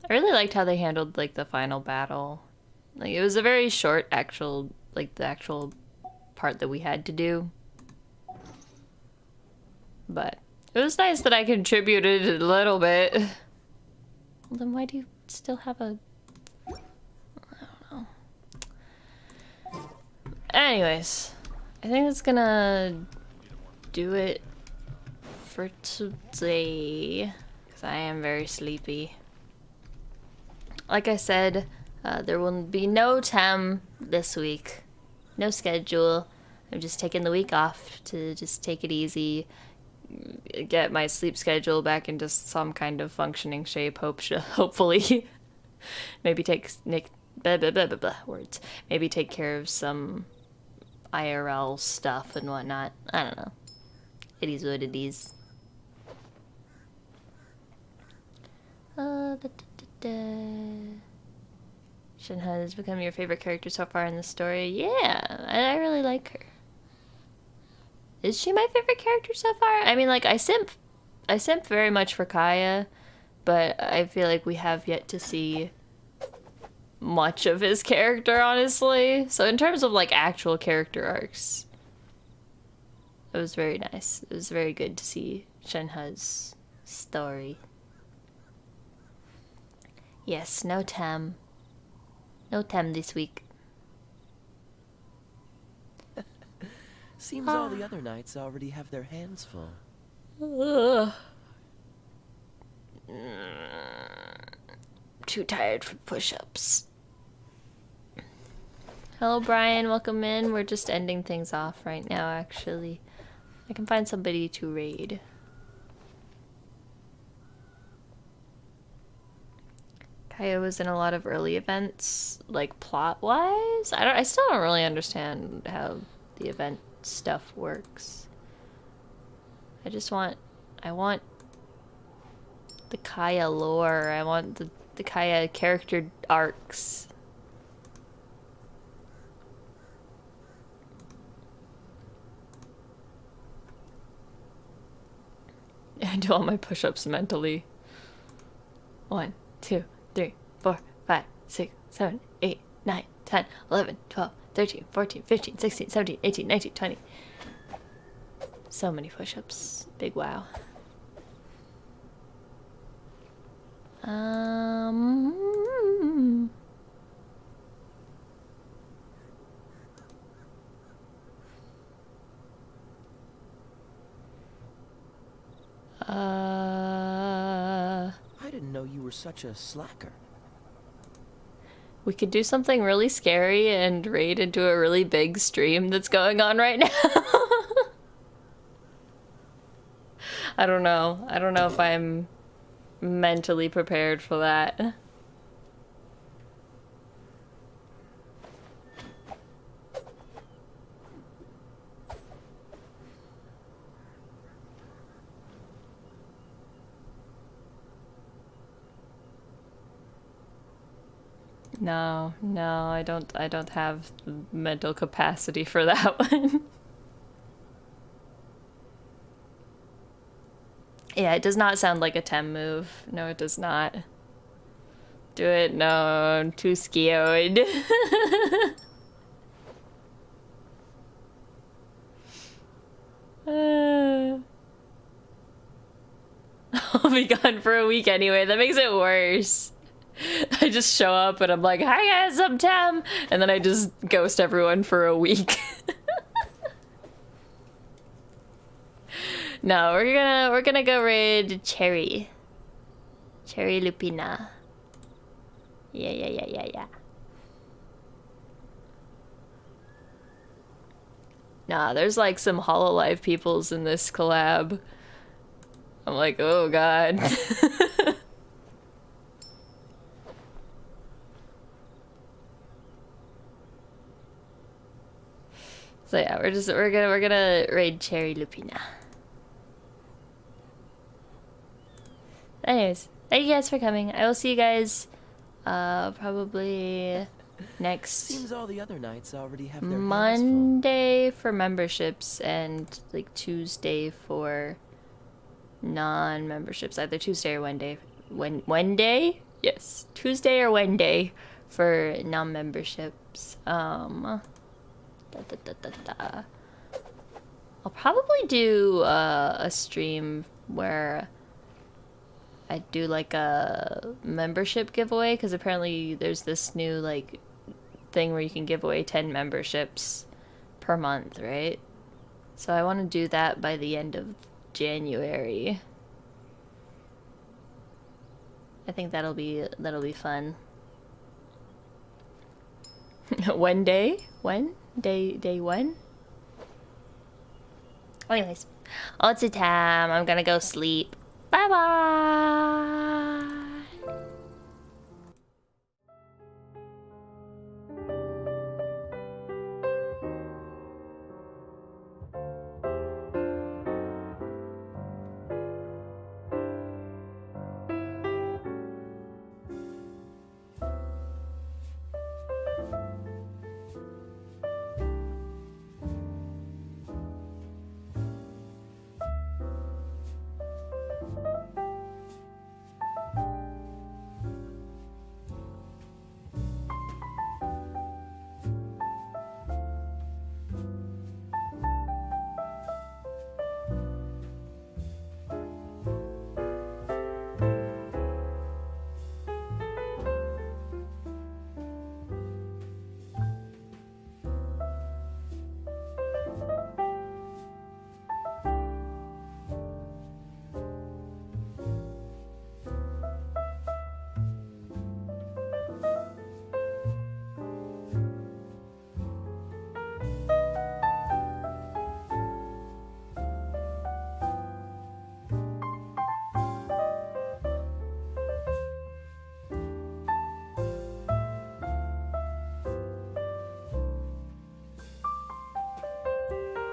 S1: I really liked how they handled like the final battle. Like it was a very short actual, like the actual part that we had to do. But it was nice that I contributed a little bit. Well, then why do you still have a... I don't know. Anyways, I think that's gonna do it for today. Because I am very sleepy. Like I said, there will be no Tem this week. No schedule. I'm just taking the week off to just take it easy. Get my sleep schedule back into some kind of functioning shape, hopefully. Maybe take words. Maybe take care of some IRL stuff and whatnot. I don't know. It is what it is. Shinha has become your favorite character so far in the story. Yeah, I really like her. Is she my favorite character so far? I mean, like, I simp very much for Kaeya, but I feel like we have yet to see much of his character, honestly. So in terms of, like, actual character arcs, it was very nice. It was very good to see Shinha's story. Yes, no Tem. No Tem this week.
S2: Seems all the other knights already have their hands full.
S1: Ugh. Too tired for push-ups. Hello, Brian. Welcome in. We're just ending things off right now, actually. I can find somebody to raid. Kaeya was in a lot of early events, like plot-wise. I still don't really understand how the event stuff works. I want the Kaeya lore. I want the Kaeya character arcs. I do all my push-ups mentally. 1, 2, 3, 4, 5, 6, 7, 8, 9, 10, 11, 12, 13, 14, 15, 16, 17, 18, 19, 20. So many push-ups. Big wow.
S2: I didn't know you were such a slacker.
S1: We could do something really scary and raid into a really big stream that's going on right now. I don't know. I don't know if I'm mentally prepared for that. No, I don't have the mental capacity for that one. Yeah, it does not sound like a Tem move. No, it does not. Do it? No, I'm too scared. I'll be gone for a week anyway. That makes it worse. I just show up and I'm like, hi guys, I'm Tem, and then I just ghost everyone for a week. No, we're gonna go raid Cherry Lupina. Yeah. Nah, there's like some Hololive peoples in this collab. I'm like, oh god. So yeah, we're gonna raid Cherry Lupina. Anyways, thank you guys for coming. I will see you guys probably next
S2: Seems all the other nights already have their hands full.
S1: Monday for memberships and like Tuesday for non-memberships. Either Tuesday or Wednesday. Wednesday? Yes, Tuesday or Wednesday for non-memberships. I'll probably do a stream where I do like a membership giveaway, because apparently there's this new like thing where you can give away 10 memberships per month, right? So I want to do that by the end of January. I think that'll be fun. One day? When? Day one? Anyways, all it's a time. I'm gonna go sleep. Bye bye!